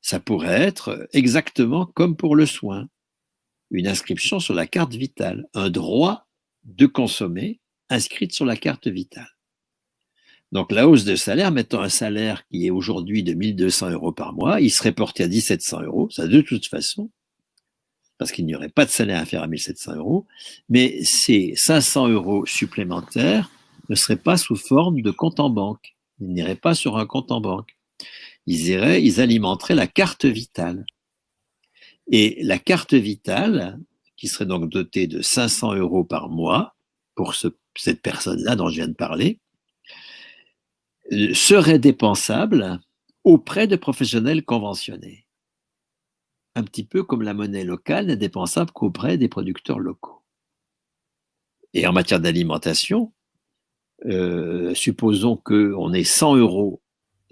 Ça pourrait être exactement comme pour le soin, une inscription sur la carte vitale, un droit de consommer inscrite sur la carte vitale. Donc la hausse de salaire, mettons un salaire qui est aujourd'hui de 1 200 euros par mois, il serait porté à 1 700 euros, ça de toute façon, parce qu'il n'y aurait pas de salaire inférieur à 1 700 euros, mais ces 500 euros supplémentaires ne seraient pas sous forme de compte en banque, ils n'iraient pas sur un compte en banque, ils alimenteraient la carte vitale. Et la carte vitale, qui serait donc dotée de 500 euros par mois pour cette personne-là dont je viens de parler, serait dépensable auprès de professionnels conventionnés. Un petit peu comme la monnaie locale n'est dépensable qu'auprès des producteurs locaux. Et en matière d'alimentation, supposons qu'on ait 100 euros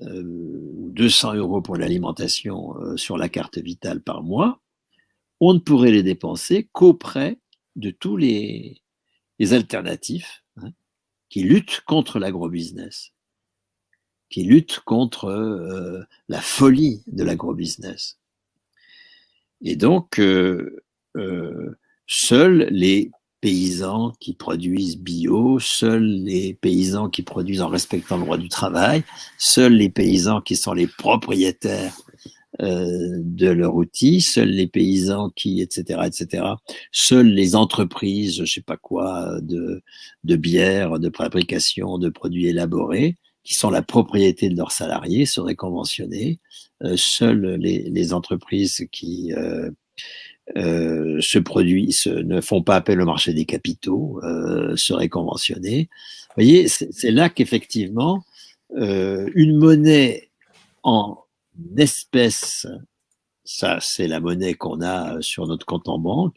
ou 200 euros pour l'alimentation sur la carte vitale par mois, on ne pourrait les dépenser qu'auprès de tous les alternatifs qui luttent contre l'agrobusiness, qui luttent contre la folie de l'agrobusiness. Et donc, seuls les paysans qui produisent bio, seuls les paysans qui produisent en respectant le droit du travail, seuls les paysans qui sont les propriétaires de leur outil, seuls les paysans qui, etc., seules les entreprises, je sais pas quoi, de bière, de fabrication, de produits élaborés, qui sont la propriété de leurs salariés, seraient conventionnés. Seules les entreprises qui ne font pas appel au marché des capitaux seraient conventionnées. Vous voyez, c'est là qu'effectivement, une monnaie en espèces, ça c'est la monnaie qu'on a sur notre compte en banque,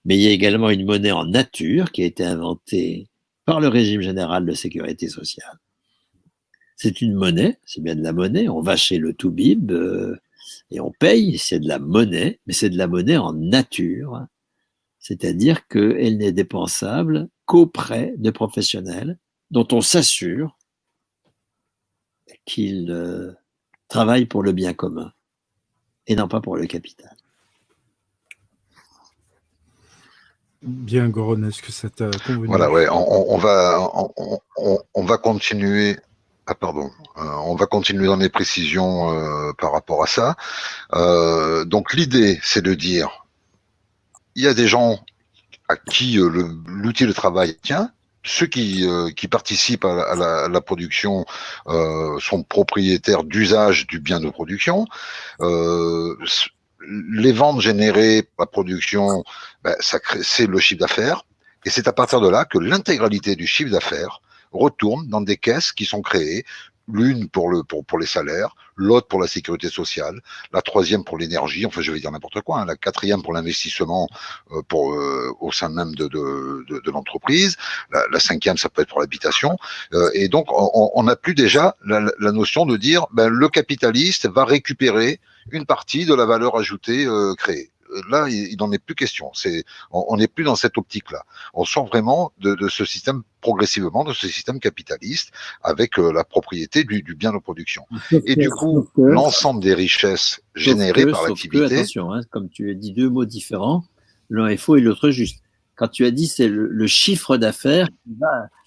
mais il y a également une monnaie en nature qui a été inventée par le régime général de sécurité sociale. C'est une monnaie, c'est bien de la monnaie, on va chez le Toubib et on paye, c'est de la monnaie, mais c'est de la monnaie en nature, c'est-à-dire qu'elle n'est dépensable qu'auprès de professionnels dont on s'assure qu'ils travaillent pour le bien commun et non pas pour le capital.
Bien, Goron, est-ce que ça t'a convenu?
Voilà, ouais, on va continuer. Ah pardon, on va continuer dans les précisions par rapport à ça. Donc l'idée, c'est de dire, il y a des gens à qui l'outil de travail tient. Ceux qui participent à la production sont propriétaires d'usage du bien de production. Les ventes générées par la production, c'est le chiffre d'affaires. Et c'est à partir de là que l'intégralité du chiffre d'affaires retourne dans des caisses qui sont créées, l'une pour les salaires, l'autre pour la sécurité sociale, la troisième pour l'énergie, enfin je vais dire n'importe quoi, la quatrième pour l'investissement au sein même de l'entreprise, la cinquième ça peut être pour l'habitation, et donc on n'a plus déjà la notion de dire le capitaliste va récupérer une partie de la valeur ajoutée créée. Là, il n'en est plus question. On n'est plus dans cette optique-là. On sort vraiment de ce système progressivement, de ce système capitaliste, avec la propriété du bien de production. Et du coup, l'ensemble des richesses générées par l'activité.
Attention, comme tu as dit deux mots différents, l'un est faux et l'autre juste. Quand tu as dit c'est le chiffre d'affaires,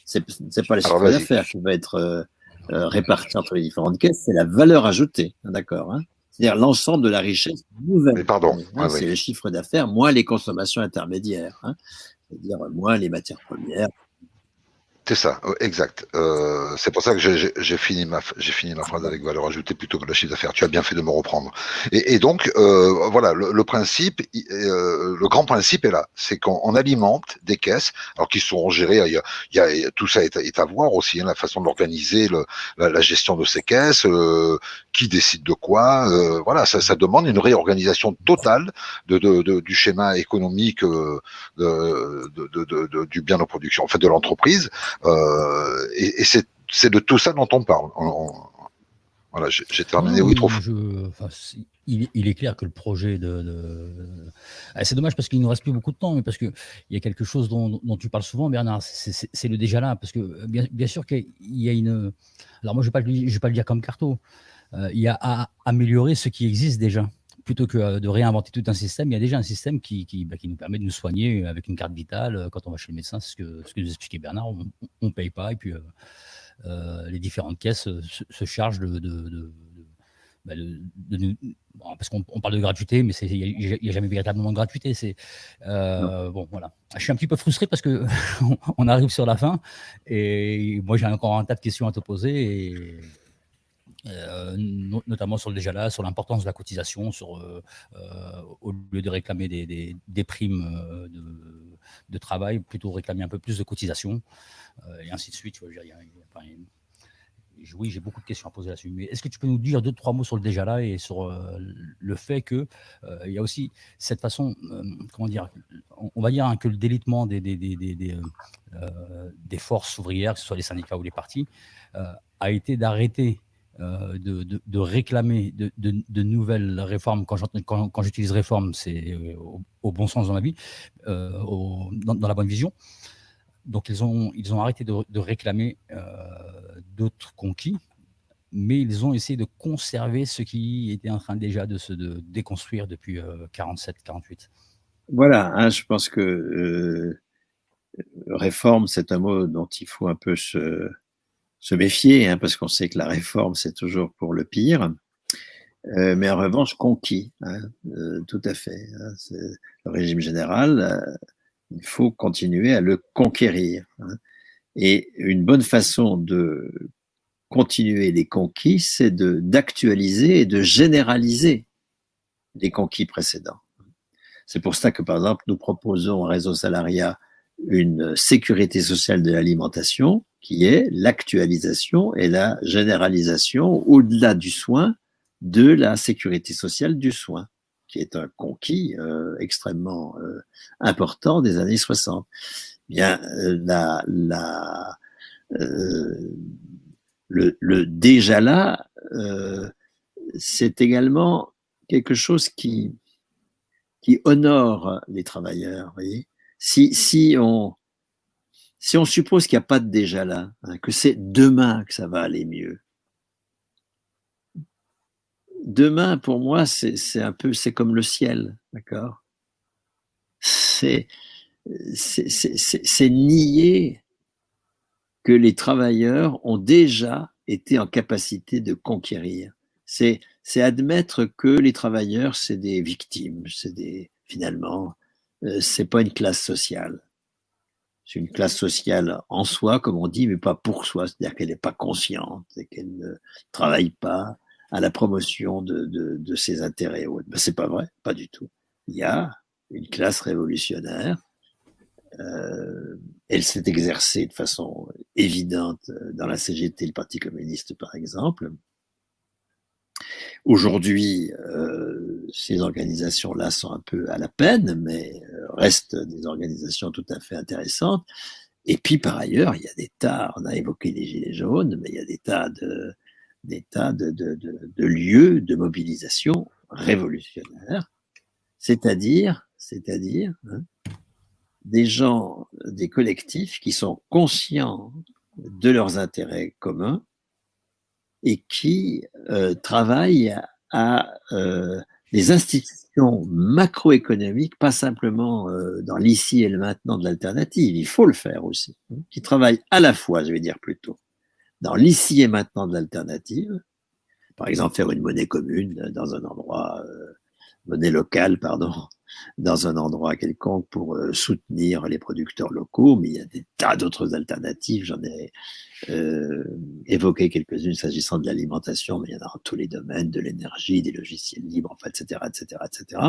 c'est pas le chiffre d'affaires qui va être réparti entre les différentes caisses, c'est la valeur ajoutée, d'accord, c'est-à-dire l'ensemble de la richesse nouvelle.
Mais pardon.
C'est le chiffre d'affaires, moins les consommations intermédiaires. C'est-à-dire moins les matières premières.
C'est ça, exact. C'est pour ça que j'ai fini ma phrase avec valeur ajoutée plutôt que le chiffre d'affaires. Tu as bien fait de me reprendre. Et donc, voilà, le principe, le grand principe est là. C'est qu'on alimente des caisses, alors qui sont gérées, tout ça est à voir aussi, la façon de l'organiser, la gestion de ces caisses, qui décide de quoi. Voilà, ça demande une réorganisation totale du schéma économique du bien de production, en fait, de l'entreprise. Et c'est de tout ça dont on parle. Voilà, j'ai terminé. Oui, trop.
Il est clair que le projet c'est dommage parce qu'il ne nous reste plus beaucoup de temps, mais parce qu'il y a quelque chose dont tu parles souvent, Bernard, c'est le déjà là. Parce que bien sûr qu'il y a une. Alors moi, je ne vais pas le dire comme Carto. Il y a à améliorer ce qui existe déjà. Plutôt que de réinventer tout un système, il y a déjà un système qui nous permet de nous soigner avec une carte vitale. Quand on va chez le médecin, c'est ce que nous expliquait Bernard, on ne paye pas. Et puis, les différentes caisses se chargent de nous. Bon, parce qu'on parle de gratuité, mais il n'y a jamais véritablement de gratuité. Bon, voilà. Je suis un petit peu frustré parce qu'on arrive sur la fin. Et moi, j'ai encore un tas de questions à te poser. Notamment sur le déjà là, sur l'importance de la cotisation, au lieu de réclamer des primes de travail, plutôt réclamer un peu plus de cotisation, et ainsi de suite. Oui, j'ai beaucoup de questions à poser là-dessus. Mais est-ce que tu peux nous dire 2-3 mots sur le déjà là et sur le fait que il y a aussi cette façon, comment dire, on va dire que le délitement des forces ouvrières, que ce soit les syndicats ou les partis, a été d'arrêter de réclamer de nouvelles réformes. Quand j'utilise réforme, c'est au bon sens dans ma vie, dans la bonne vision. Donc ils ont arrêté de réclamer d'autres conquis, mais ils ont essayé de conserver ce qui était en train déjà de se déconstruire depuis 47-48.
Voilà, hein, je pense que réforme, c'est un mot dont il faut un peu se méfier, hein, parce qu'on sait que la réforme, c'est toujours pour le pire. Mais en revanche, conquis, hein, tout à fait. Hein, le régime général, il faut continuer à le conquérir. Hein. Et une bonne façon de continuer les conquis, c'est d'actualiser et de généraliser les conquis précédents. C'est pour ça que, par exemple, nous proposons au Réseau Salariat une sécurité sociale de l'alimentation qui est l'actualisation et la généralisation au-delà du soin de la sécurité sociale du soin, qui est un conquis extrêmement important des années 60. Bien, le déjà là, c'est également quelque chose qui honore les travailleurs. Vous voyez, si on suppose qu'il n'y a pas de déjà là, hein, que c'est demain que ça va aller mieux. Demain, pour moi, c'est un peu, c'est comme le ciel, d'accord? C'est nier que les travailleurs ont déjà été en capacité de conquérir. C'est admettre que les travailleurs, c'est des victimes, finalement, c'est pas une classe sociale. C'est une classe sociale en soi, comme on dit, mais pas pour soi. C'est-à-dire qu'elle n'est pas consciente et qu'elle ne travaille pas à la promotion de ses intérêts. Ben, c'est pas vrai, pas du tout. Il y a une classe révolutionnaire. Elle s'est exercée de façon évidente dans la CGT, le Parti communiste, par exemple. Aujourd'hui, ces organisations-là sont un peu à la peine, mais restent des organisations tout à fait intéressantes. Et puis, par ailleurs, il y a des tas, on a évoqué les Gilets jaunes, mais il y a des tas de lieux de mobilisation révolutionnaire, c'est-à-dire hein, des gens, des collectifs qui sont conscients de leurs intérêts communs et qui travaillent à des institutions macroéconomiques, pas simplement dans l'ici et le maintenant de l'alternative, il faut le faire aussi, hein, qui travaillent à la fois, je vais dire plutôt, dans l'ici et maintenant de l'alternative, par exemple faire une monnaie commune dans un endroit, monnaie locale, pardon, dans un endroit quelconque pour soutenir les producteurs locaux, mais il y a des tas d'autres alternatives, j'en ai évoqué quelques-unes s'agissant de l'alimentation, mais il y en a dans tous les domaines, de l'énergie, des logiciels libres, enfin, etc., etc., etc.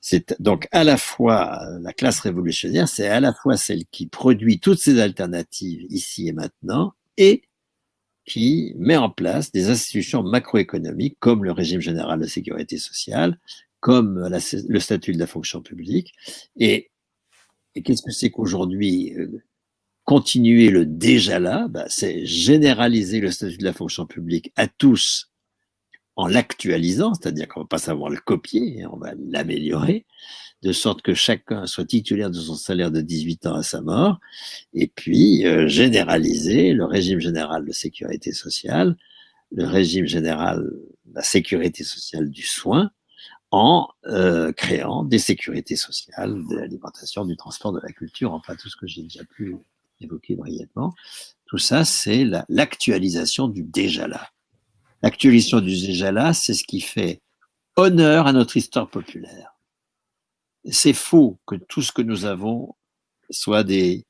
C'est donc à la fois la classe révolutionnaire, c'est à la fois celle qui produit toutes ces alternatives ici et maintenant, et qui met en place des institutions macroéconomiques comme le régime général de sécurité sociale, comme le statut de la fonction publique. Et qu'est-ce que c'est qu'aujourd'hui continuer le déjà là, c'est généraliser le statut de la fonction publique à tous en l'actualisant, c'est-à-dire qu'on ne va pas savoir le copier, on va l'améliorer, de sorte que chacun soit titulaire de son salaire de 18 ans à sa mort, et puis généraliser le régime général de sécurité sociale, le régime général de la sécurité sociale du soin, en créant des sécurités sociales, de l'alimentation, du transport, de la culture, enfin tout ce que j'ai déjà pu évoquer brièvement. Tout ça, c'est l'actualisation du déjà là. L'actualisation du déjà là, c'est ce qui fait honneur à notre histoire populaire. C'est faux que tout ce que nous avons soit des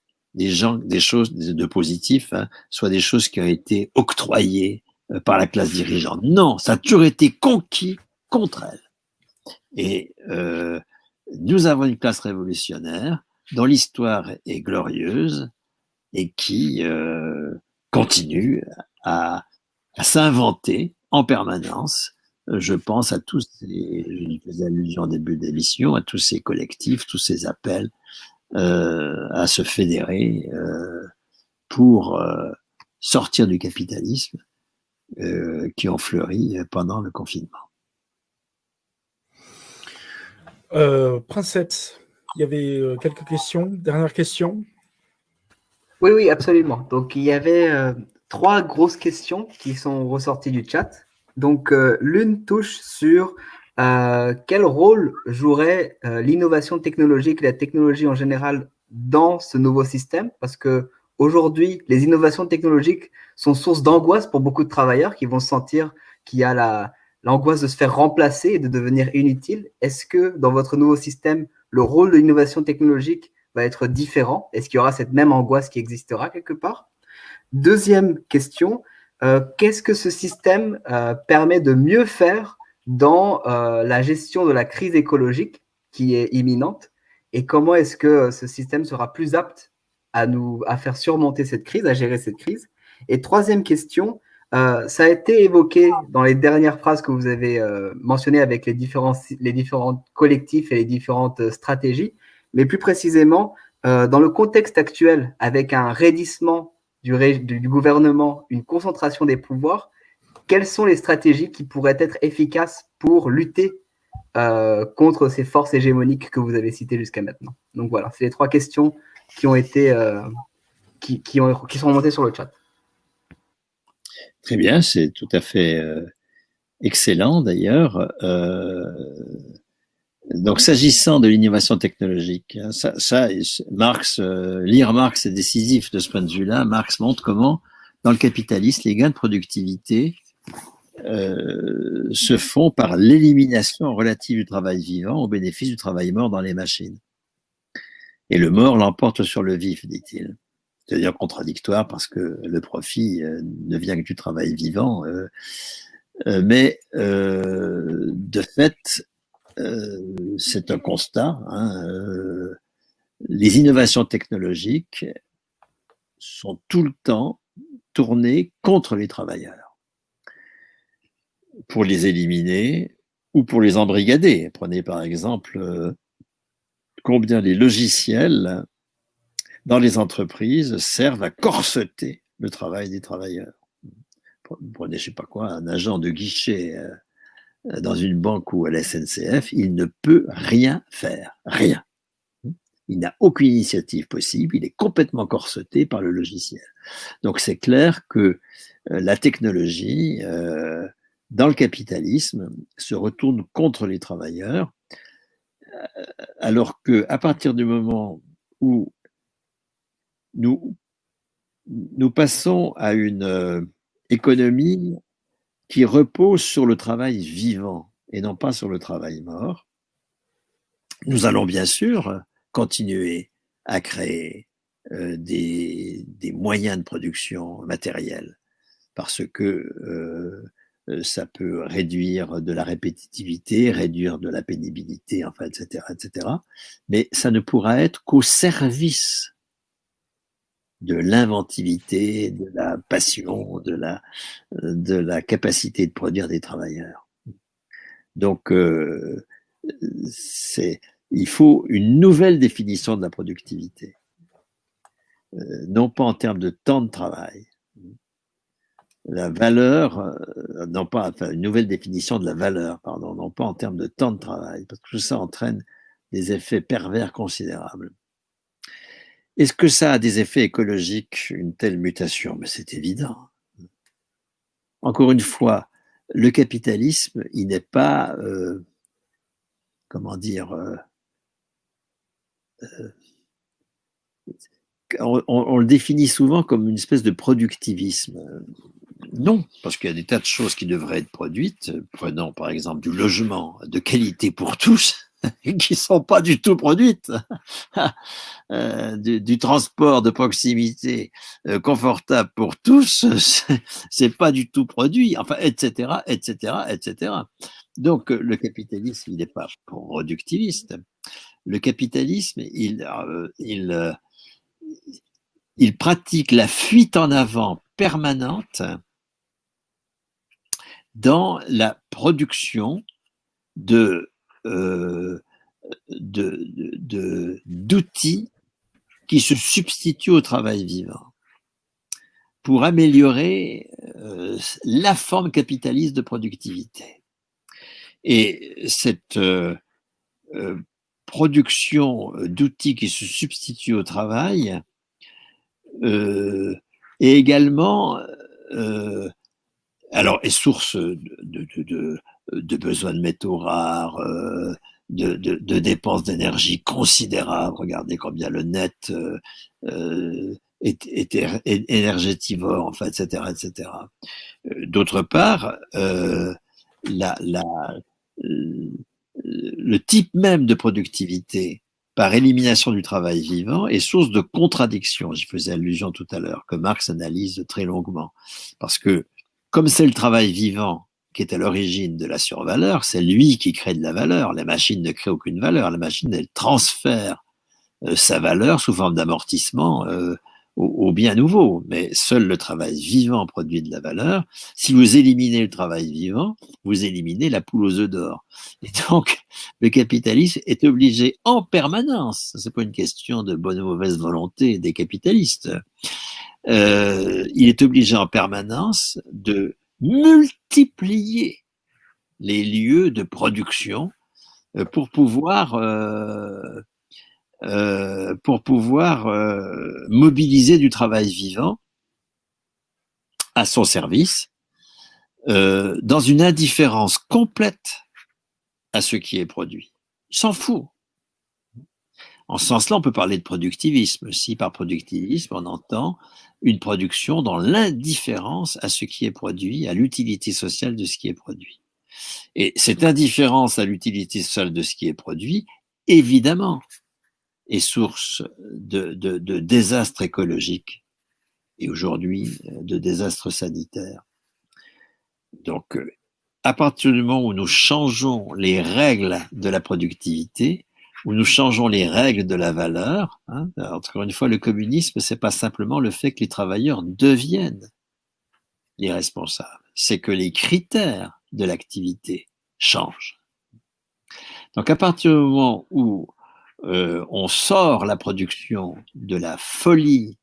choses de positif, hein, soit des choses qui ont été octroyées par la classe dirigeante. Non, ça a toujours été conquis contre elle. Et nous avons une classe révolutionnaire dont l'histoire est glorieuse et qui continue à s'inventer en permanence. Je pense à tous ces, je faisais allusion au début de l'émission, à tous ces collectifs, tous ces appels à se fédérer pour sortir du capitalisme, qui ont fleuri pendant le confinement.
Princesse, il y avait quelques questions. Dernière question.
Oui, oui, absolument. Donc, il y avait 3 grosses questions qui sont ressorties du chat. Donc, l'une touche sur quel rôle jouerait l'innovation technologique et la technologie en général dans ce nouveau système? Parce que aujourd'hui, les innovations technologiques sont source d'angoisse pour beaucoup de travailleurs qui vont sentir qu'il y a l'angoisse de se faire remplacer et de devenir inutile. Est-ce que dans votre nouveau système, le rôle de l'innovation technologique va être différent? Est-ce qu'il y aura cette même angoisse qui existera quelque part? Deuxième question, qu'est-ce que ce système permet de mieux faire dans la gestion de la crise écologique qui est imminente? Et comment est-ce que ce système sera plus apte à faire surmonter cette crise, à gérer cette crise? Et troisième question, ça a été évoqué dans les dernières phrases que vous avez mentionnées avec les différents collectifs et les différentes stratégies, mais plus précisément, dans le contexte actuel, avec un raidissement du gouvernement, une concentration des pouvoirs, quelles sont les stratégies qui pourraient être efficaces pour lutter contre ces forces hégémoniques que vous avez citées jusqu'à maintenant? Donc voilà, c'est les 3 questions qui ont été qui sont remontées sur le chat.
Très bien, c'est tout à fait excellent d'ailleurs. Donc, s'agissant de l'innovation technologique, hein, Marx, lire Marx est décisif de ce point de vue-là. Marx montre comment, dans le capitalisme, les gains de productivité se font par l'élimination relative du travail vivant au bénéfice du travail mort dans les machines. Et le mort l'emporte sur le vif, dit-il. C'est-à-dire contradictoire parce que le profit ne vient que du travail vivant. Mais de fait, c'est un constat. Hein, les innovations technologiques sont tout le temps tournées contre les travailleurs pour les éliminer ou pour les embrigader. Prenez par exemple combien les logiciels dans les entreprises servent à corseter le travail des travailleurs. Prenez, je sais pas quoi, un agent de guichet dans une banque ou à la SNCF, il ne peut rien faire, rien. Il n'a aucune initiative possible, il est complètement corseté par le logiciel. Donc c'est clair que la technologie, dans le capitalisme, se retourne contre les travailleurs, alors que à partir du moment où nous passons à une économie qui repose sur le travail vivant et non pas sur le travail mort, nous allons bien sûr continuer à créer des moyens de production matériels parce que ça peut réduire de la répétitivité, réduire de la pénibilité, enfin, etc., etc. Mais ça ne pourra être qu'au service de l'inventivité, de la passion, de la capacité de produire des travailleurs. Donc, il faut une nouvelle définition de la productivité, non pas en termes de temps de travail. La valeur, non pas, enfin, une nouvelle définition de la valeur, pardon, non pas en termes de temps de travail, parce que tout ça entraîne des effets pervers considérables. Est-ce que ça a des effets écologiques, une telle mutation? Mais c'est évident. Encore une fois, le capitalisme, il n'est pas, comment dire, on le définit souvent comme une espèce de productivisme. Non, parce qu'il y a des tas de choses qui devraient être produites. Prenons par exemple du logement de qualité pour tous, qui sont pas du tout produites, du transport de proximité confortable pour tous, c'est pas du tout produit, enfin, etc., etc., etc. Donc le capitalisme, il n'est pas productiviste. Le capitalisme, il pratique la fuite en avant permanente dans la production d'outils qui se substituent au travail vivant pour améliorer la forme capitaliste de productivité. Et cette production d'outils qui se substituent au travail est également est source de besoins de métaux rares, de dépenses d'énergie considérables. Regardez combien le net est énergétivore, en fait, etc., etc. D'autre part, le type même de productivité par élimination du travail vivant est source de contradictions. J'y faisais allusion tout à l'heure, que Marx analyse très longuement. Parce que, comme c'est le travail vivant qui est à l'origine de la survaleur, c'est lui qui crée de la valeur. La machine ne crée aucune valeur. La machine, elle transfère sa valeur sous forme d'amortissement au bien nouveau. Mais seul le travail vivant produit de la valeur. Si vous éliminez le travail vivant, vous éliminez la poule aux œufs d'or. Et donc, le capitalisme est obligé en permanence, c'est pas une question de bonne ou mauvaise volonté des capitalistes, il est obligé en permanence de multiplier les lieux de production pour pouvoir mobiliser du travail vivant à son service, dans une indifférence complète à ce qui est produit. Il s'en fout. En ce sens-là, on peut parler de productivisme. Si par productivisme, on entend une production dans l'indifférence à ce qui est produit, à l'utilité sociale de ce qui est produit. Et cette indifférence à l'utilité sociale de ce qui est produit, évidemment, est source de désastres écologiques et aujourd'hui de désastres sanitaires. Donc, à partir du moment où nous changeons les règles de la productivité, où nous changeons les règles de la valeur, encore une fois, le communisme, c'est pas simplement le fait que les travailleurs deviennent les responsables, c'est que les critères de l'activité changent. Donc, à partir du moment où on sort la production de la folie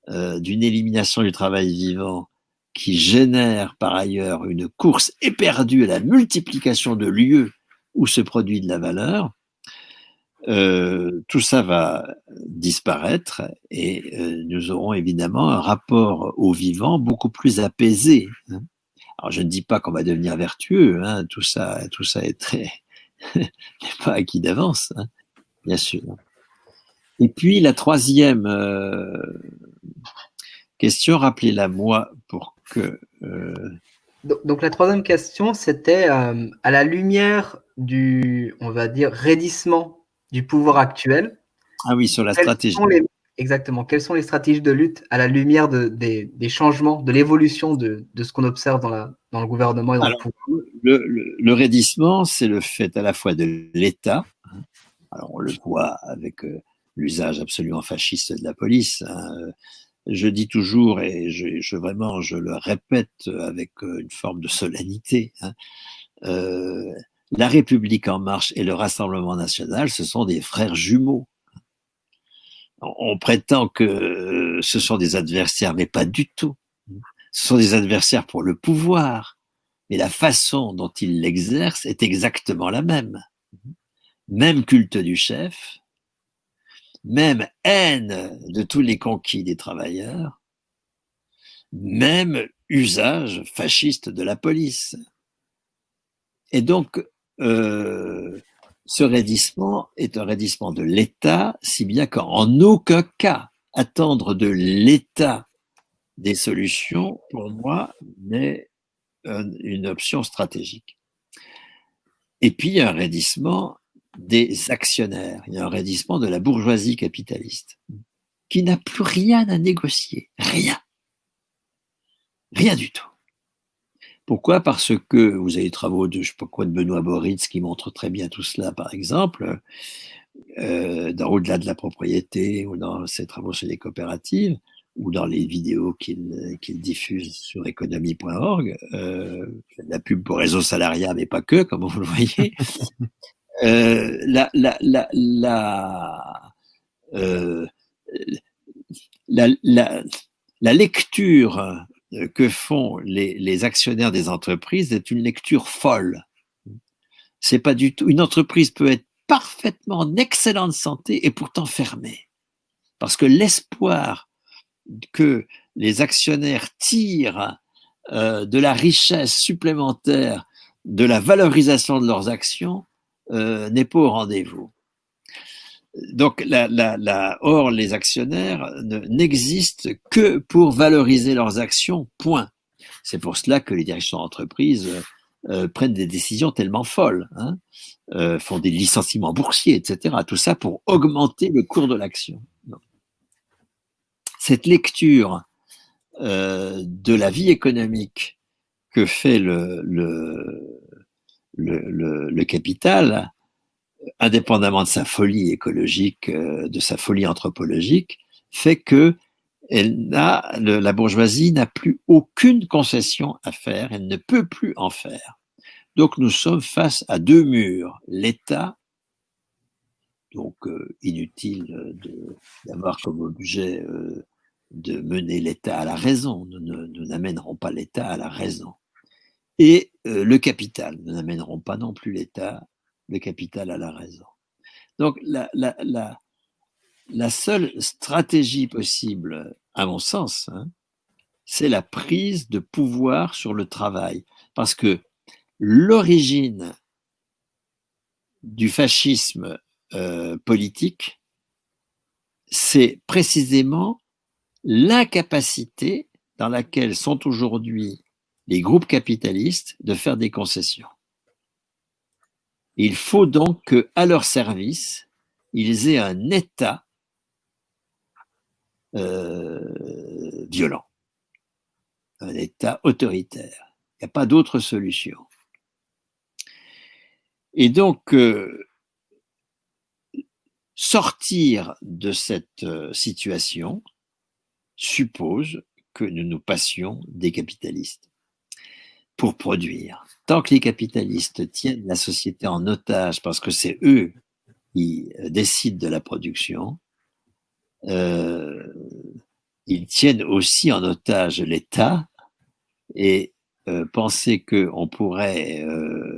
d'une élimination du travail vivant qui génère par ailleurs une course éperdue à la multiplication de lieux où se produit de la valeur, tout ça va disparaître et nous aurons évidemment un rapport au vivant beaucoup plus apaisé. Alors je ne dis pas qu'on va devenir vertueux, tout ça est très n'est pas acquis d'avance, bien sûr. Et puis la troisième question, rappelez-la moi pour que...
Donc la troisième question, c'était à la lumière du, on va dire, raidissement du pouvoir actuel.
Ah oui, sur la stratégie.
Exactement. Quelles sont les stratégies de lutte à la lumière des changements, de l'évolution de ce qu'on observe dans le gouvernement et dans le pouvoir?
Le raidissement, c'est le fait à la fois de l'État. Alors on le voit avec l'usage absolument fasciste de la police. Je dis toujours, et je le répète avec une forme de solennité, la République en marche et le Rassemblement national, ce sont des frères jumeaux. On prétend que ce sont des adversaires, mais pas du tout. Ce sont des adversaires pour le pouvoir, mais la façon dont ils l'exercent est exactement la même. Même culte du chef, même haine de tous les conquis des travailleurs, même usage fasciste de la police. Et donc, ce raidissement est un raidissement de l'État, si bien qu'en aucun cas attendre de l'État des solutions, pour moi, n'est une option stratégique. Et puis, il y a un raidissement des actionnaires, il y a un raidissement de la bourgeoisie capitaliste, qui n'a plus rien à négocier, rien du tout. Pourquoi? Parce que vous avez des travaux de, je sais pas quoi, de Benoît Boritz qui montrent très bien tout cela, par exemple, dans Au-delà de la propriété, ou dans ses travaux sur les coopératives, ou dans les vidéos qu'il diffuse sur économie.org, la pub pour Réseau Salariat, mais pas que, comme vous le voyez. La lecture que font les actionnaires des entreprises est une lecture folle. C'est pas du tout. Une entreprise peut être parfaitement en excellente santé et pourtant fermée. Parce que l'espoir que les actionnaires tirent de la richesse supplémentaire, de la valorisation de leurs actions, n'est pas au rendez-vous. Donc, or, les actionnaires n'existent que pour valoriser leurs actions, point. C'est pour cela que les directions d'entreprise prennent des décisions tellement folles, hein, font des licenciements boursiers, etc. Tout ça pour augmenter le cours de l'action. Cette lecture de la vie économique que fait le capital, indépendamment de sa folie écologique, de sa folie anthropologique, fait que la bourgeoisie n'a plus aucune concession à faire, elle ne peut plus en faire. Donc nous sommes face à deux murs, l'État, donc inutile d'avoir comme objet de mener l'État à la raison, nous n'amènerons pas l'État à la raison, et le capital, nous n'amènerons pas non plus le capital à la raison. Donc la seule stratégie possible, à mon sens, hein, c'est la prise de pouvoir sur le travail. Parce que l'origine du fascisme politique, c'est précisément l'incapacité dans laquelle sont aujourd'hui les groupes capitalistes de faire des concessions. Il faut donc qu'à leur service, ils aient un État violent, un État autoritaire. Il n'y a pas d'autre solution. Et donc, sortir de cette situation suppose que nous nous passions des capitalistes pour produire. Tant que les capitalistes tiennent la société en otage parce que c'est eux qui décident de la production, ils tiennent aussi en otage l'État et penser qu'on pourrait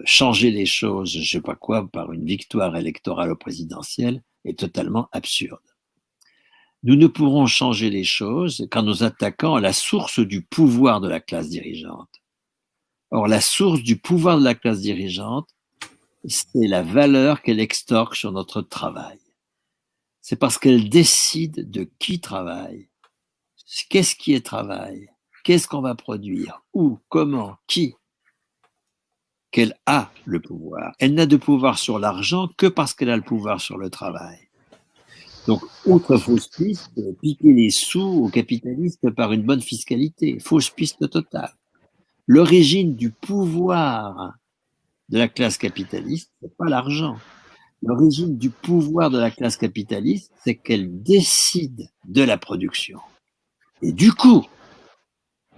changer les choses, je ne sais pas quoi, par une victoire électorale au présidentiel est totalement absurde. Nous ne pourrons changer les choses qu'en nous attaquant à la source du pouvoir de la classe dirigeante. Or, la source du pouvoir de la classe dirigeante, c'est la valeur qu'elle extorque sur notre travail. C'est parce qu'elle décide de qui travaille, qu'est-ce qui est travail, qu'est-ce qu'on va produire, où, comment, qui, qu'elle a le pouvoir. Elle n'a de pouvoir sur l'argent que parce qu'elle a le pouvoir sur le travail. Donc, autre fausse piste, piquer les sous aux capitalistes par une bonne fiscalité. Fausse piste totale. L'origine du pouvoir de la classe capitaliste, c'est pas l'argent. L'origine du pouvoir de la classe capitaliste, c'est qu'elle décide de la production. Et du coup,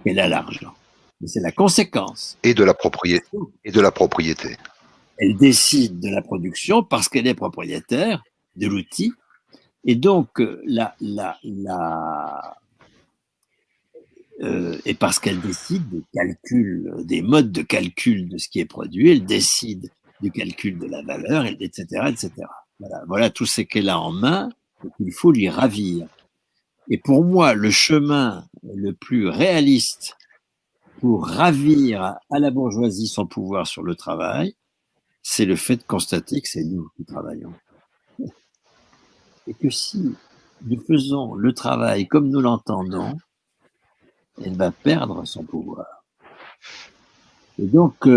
elle a l'argent. Mais c'est la conséquence.
Et de la propriété.
Elle décide de la production parce qu'elle est propriétaire de l'outil. Et donc, et parce qu'elle décide des modes de calcul de ce qui est produit, elle décide du calcul de la valeur, etc., etc. Voilà tout ce qu'elle a en main et qu'il faut lui ravir. Et pour moi, le chemin le plus réaliste pour ravir à la bourgeoisie son pouvoir sur le travail, c'est le fait de constater que c'est nous qui travaillons. Et que si nous faisons le travail comme nous l'entendons, elle va perdre son pouvoir. Et donc,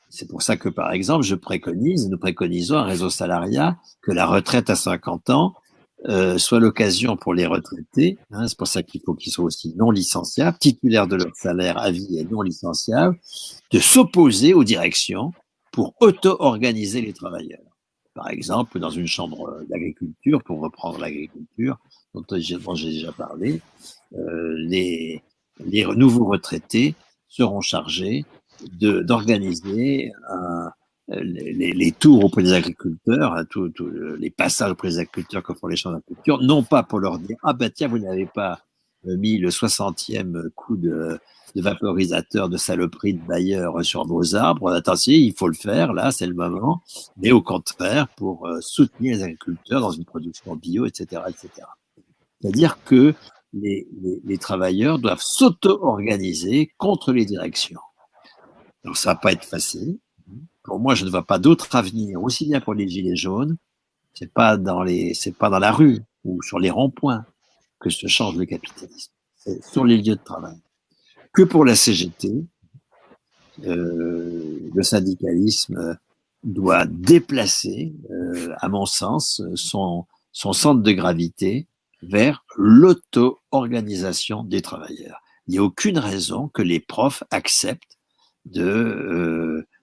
c'est pour ça que, par exemple, nous préconisons un réseau salariat, que la retraite à 50 ans soit l'occasion pour les retraités, hein, c'est pour ça qu'il faut qu'ils soient aussi non licenciables, titulaires de leur salaire à vie et non licenciables, de s'opposer aux directions pour auto-organiser les travailleurs. Par exemple, dans une chambre d'agriculture, pour reprendre l'agriculture, dont j'ai déjà parlé, les nouveaux retraités seront chargés d'organiser les tours auprès des agriculteurs, les passages auprès des agriculteurs que font les champs d'agriculture, non pas pour leur dire « Ah ben tiens, vous n'avez pas mis le 60e coup de vaporisateur de saloperie de Bayer sur vos arbres. Attention, il faut le faire, là, c'est le moment. Mais au contraire, pour soutenir les agriculteurs dans une production bio, etc., etc. C'est-à-dire que les travailleurs doivent s'auto-organiser contre les directions. Donc, ça va pas être facile. Pour moi, je ne vois pas d'autre avenir, aussi bien pour les gilets jaunes, c'est pas dans la rue ou sur les ronds-points que se change le capitalisme. C'est sur les lieux de travail. Que pour la CGT, le syndicalisme doit déplacer, à mon sens, son centre de gravité vers l'auto-organisation des travailleurs. Il n'y a aucune raison que les profs acceptent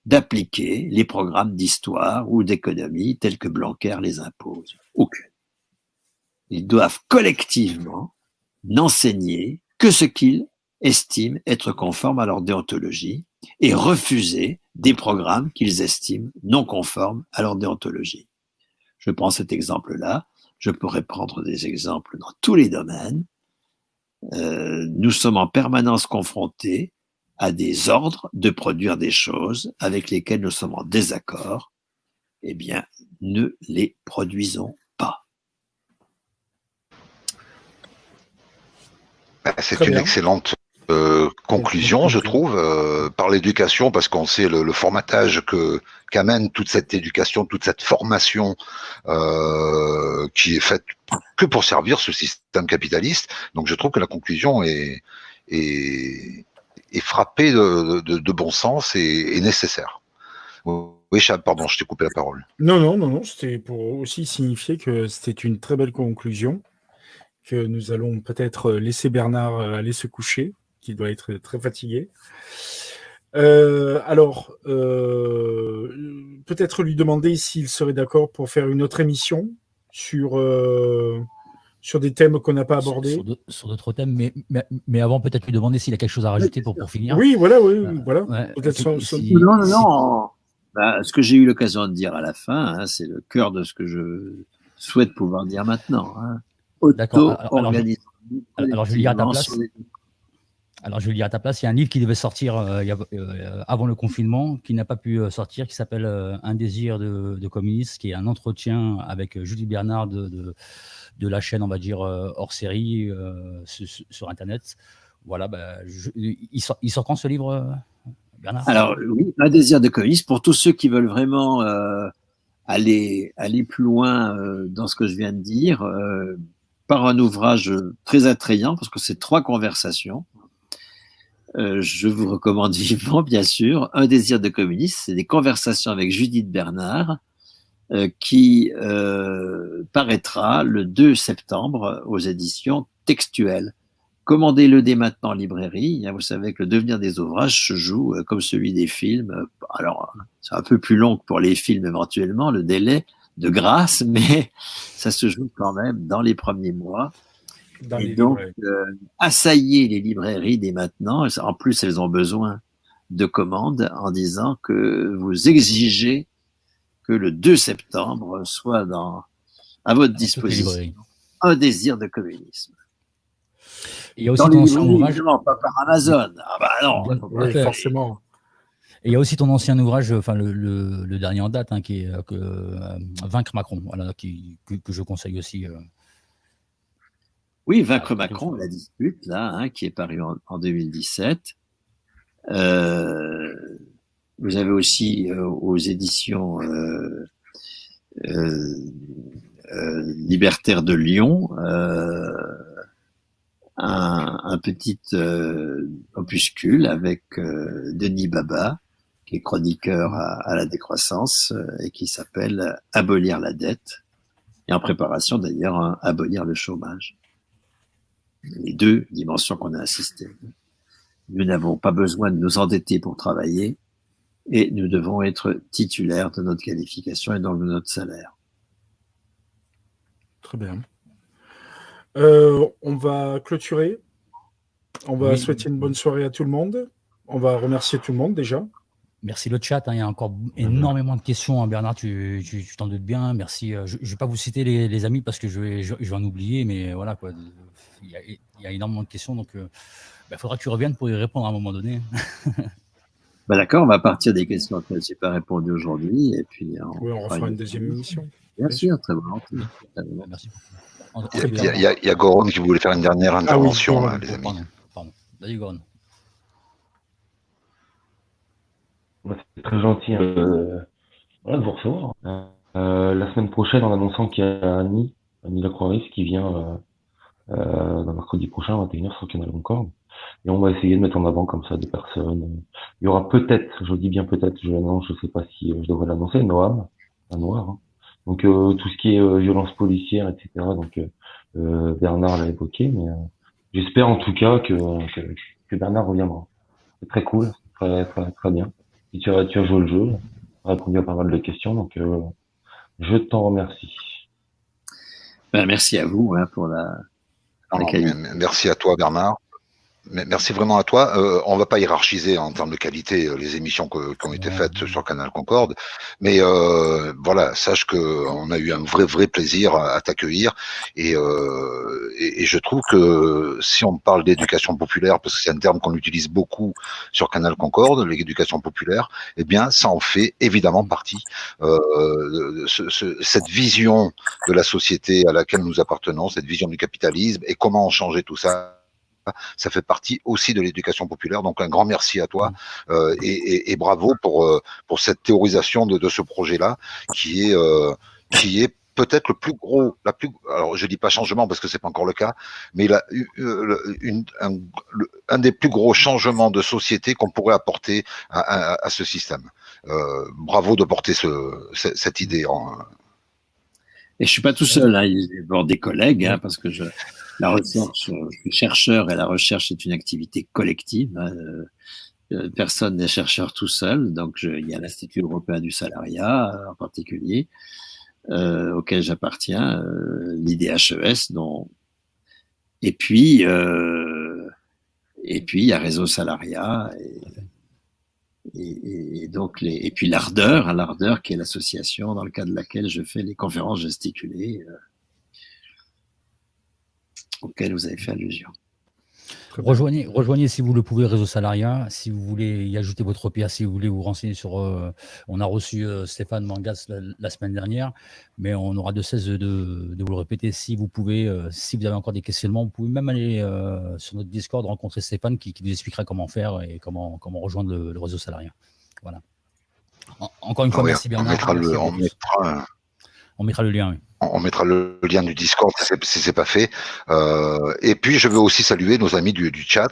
d'appliquer les programmes d'histoire ou d'économie tels que Blanquer les impose. Aucune. Ils doivent collectivement n'enseigner que ce qu'ils estiment être conforme à leur déontologie et refuser des programmes qu'ils estiment non conformes à leur déontologie. Je prends cet exemple-là. Je pourrais prendre des exemples dans tous les domaines. Nous sommes en permanence confrontés à des ordres de produire des choses avec lesquelles nous sommes en désaccord. Eh bien, ne les produisons pas.
C'est une excellente conclusion, je trouve, par l'éducation, parce qu'on sait le formatage qu'amène toute cette éducation, toute cette formation qui est faite que pour servir ce système capitaliste. Donc je trouve que la conclusion est frappée de bon sens et nécessaire. Oui, Chab, pardon, je t'ai coupé la parole.
Non, c'était pour aussi signifier que c'était une très belle conclusion, que nous allons peut-être laisser Bernard aller se coucher, qui doit être très fatigué. Alors, peut-être lui demander s'il serait d'accord pour faire une autre émission sur des thèmes qu'on n'a pas abordés.
Sur d'autres thèmes, mais avant, peut-être lui demander s'il a quelque chose à rajouter pour finir.
Oui, voilà.
Ouais,
peut-être
Non. Bah, ce que j'ai eu l'occasion de dire à la fin, c'est le cœur de ce que je souhaite pouvoir dire maintenant.
D'accord. Alors, je vais lire à ta place. Alors, je vais lire à ta place. Il y a un livre qui devait sortir avant le confinement, qui n'a pas pu sortir, qui s'appelle Un désir de communiste, qui est un entretien avec Julie Bernard de la chaîne, on va dire, hors série sur Internet. Voilà, il sort quand ce livre, Bernard ?
Alors, oui, Un désir de communiste, pour tous ceux qui veulent vraiment aller plus loin dans ce que je viens de dire, par un ouvrage très attrayant, parce que c'est 3 conversations. Je vous recommande vivement, bien sûr, Un désir de communiste. C'est des conversations avec Judith Bernard qui paraîtra le 2 septembre aux éditions Textuelles. Commandez-le dès maintenant en librairie. Vous savez que le devenir des ouvrages se joue comme celui des films. Alors, c'est un peu plus long que pour les films éventuellement, le délai de grâce, mais ça se joue quand même dans les premiers mois. Donc, assaillez les librairies dès maintenant. En plus, elles ont besoin de commandes en disant que vous exigez que le 2 septembre soit à votre disposition Un désir de communisme.
Il y a aussi ton ancien ouvrage.
Évidemment, pas par Amazon. Ah bah non,
forcément.
Et il y a aussi ton ancien ouvrage, enfin le dernier en date, qui est Vaincre Macron, voilà, que je conseille aussi.
Oui, Vaincre Macron, la dispute, là, qui est paru en 2017. Vous avez aussi aux éditions Libertaire de Lyon un petit opuscule avec Denis Baba, qui est chroniqueur à la décroissance et qui s'appelle Abolir la dette, et en préparation d'ailleurs Abolir le chômage. Les 2 dimensions qu'on a insisté. Nous n'avons pas besoin de nous endetter pour travailler et nous devons être titulaires de notre qualification et donc de notre salaire.
Très bien. On va clôturer. On va souhaiter une bonne soirée à tout le monde. On va remercier tout le monde déjà.
Merci le chat, hein, il y a encore énormément de questions, hein, Bernard, tu t'en doutes bien. Merci. Je ne vais pas vous citer les amis parce que je vais en oublier, mais voilà quoi. Il y a énormément de questions, donc faudra que tu reviennes pour y répondre à un moment donné.
D'accord, on va partir des questions auxquelles je n'ai pas répondu aujourd'hui, et puis
on refera une deuxième émission.
Bien sûr, très volontiers.
Merci.
Il y a Goron qui voulait faire une dernière intervention, les amis.
Pardon. Vas-y, Goron.
C'est très gentil de vous recevoir. La semaine prochaine, en annonçant qu'il y a Annie Lacroix qui vient mercredi prochain à 21h sur Canal Concorde. Et on va essayer de mettre en avant comme ça des personnes. Il y aura peut-être, je dis bien peut-être, je l'annonce, je sais pas si je devrais l'annoncer, Noam, un noir. Hein. Donc tout ce qui est violence policière, etc. Donc Bernard l'a évoqué, mais j'espère en tout cas que Bernard reviendra. C'est très cool, très bien. Et tu as joué le jeu, tu as répondu à pas mal de questions, donc je t'en remercie.
Merci à vous pour la qualité.
Merci à toi, Bernard. Merci vraiment à toi. On va pas hiérarchiser en termes de qualité les émissions qui ont été faites sur Canal Concorde, mais voilà, sache que on a eu un vrai plaisir à t'accueillir et je trouve que si on parle d'éducation populaire, parce que c'est un terme qu'on utilise beaucoup sur Canal Concorde, l'éducation populaire, eh bien, ça en fait évidemment partie. Cette vision de la société à laquelle nous appartenons, cette vision du capitalisme et comment changer tout ça. Ça fait partie aussi de l'éducation populaire. Donc un grand merci à toi et bravo pour cette théorisation de ce projet-là qui est peut-être le plus gros, alors je dis pas changement parce que c'est pas encore le cas, mais un des plus gros changements de société qu'on pourrait apporter à ce système. Bravo de porter cette idée.
Et je suis pas tout seul, hein, il y a des collègues, hein, parce que la recherche, je suis chercheur et la recherche est une activité collective. Hein, personne n'est chercheur tout seul, donc il y a l'Institut européen du salariat en particulier, auquel j'appartiens, l'IDHES, et puis il y a Réseau Salariat et donc et puis l'Ardeur qui est l'association dans le cadre de laquelle je fais les conférences gesticulées auxquelles vous avez fait allusion.
Rejoignez si vous le pouvez Réseau Salariat, si vous voulez y ajouter votre pierre, si vous voulez vous renseigner sur... on a reçu Stéphane Mangas la semaine dernière, mais on aura de cesse de vous le répéter. Si vous pouvez, si vous avez encore des questionnements, vous pouvez même aller sur notre Discord rencontrer Stéphane qui vous expliquera comment faire et comment rejoindre le Réseau Salariat. Voilà. Encore une fois, merci Bernard. On mettra le lien, oui.
On mettra le lien du Discord si c'est pas fait. Et puis je veux aussi saluer nos amis du chat.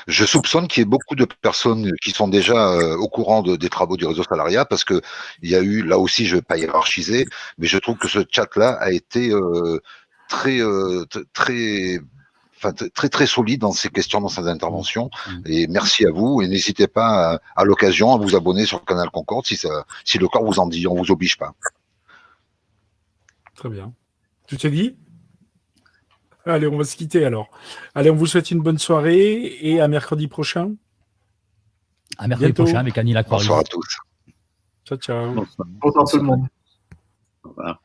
Je soupçonne qu'il y ait beaucoup de personnes qui sont déjà au courant des travaux du Réseau Salariat parce que il y a eu, là aussi je vais pas hiérarchiser, mais je trouve que ce chat-là a été très solide dans ses questions, dans ses interventions. Et merci à vous. Et n'hésitez pas à l'occasion à vous abonner sur Canal Concorde si le corps vous en dit. On vous oblige pas.
Très bien. Tout est dit ? Allez, on va se quitter alors. Allez, on vous souhaite une bonne soirée et à mercredi prochain.
À mercredi prochain avec Annie Lacroix.
Bonsoir à tous.
Ciao, ciao.
Bonsoir tout le monde.
Au revoir.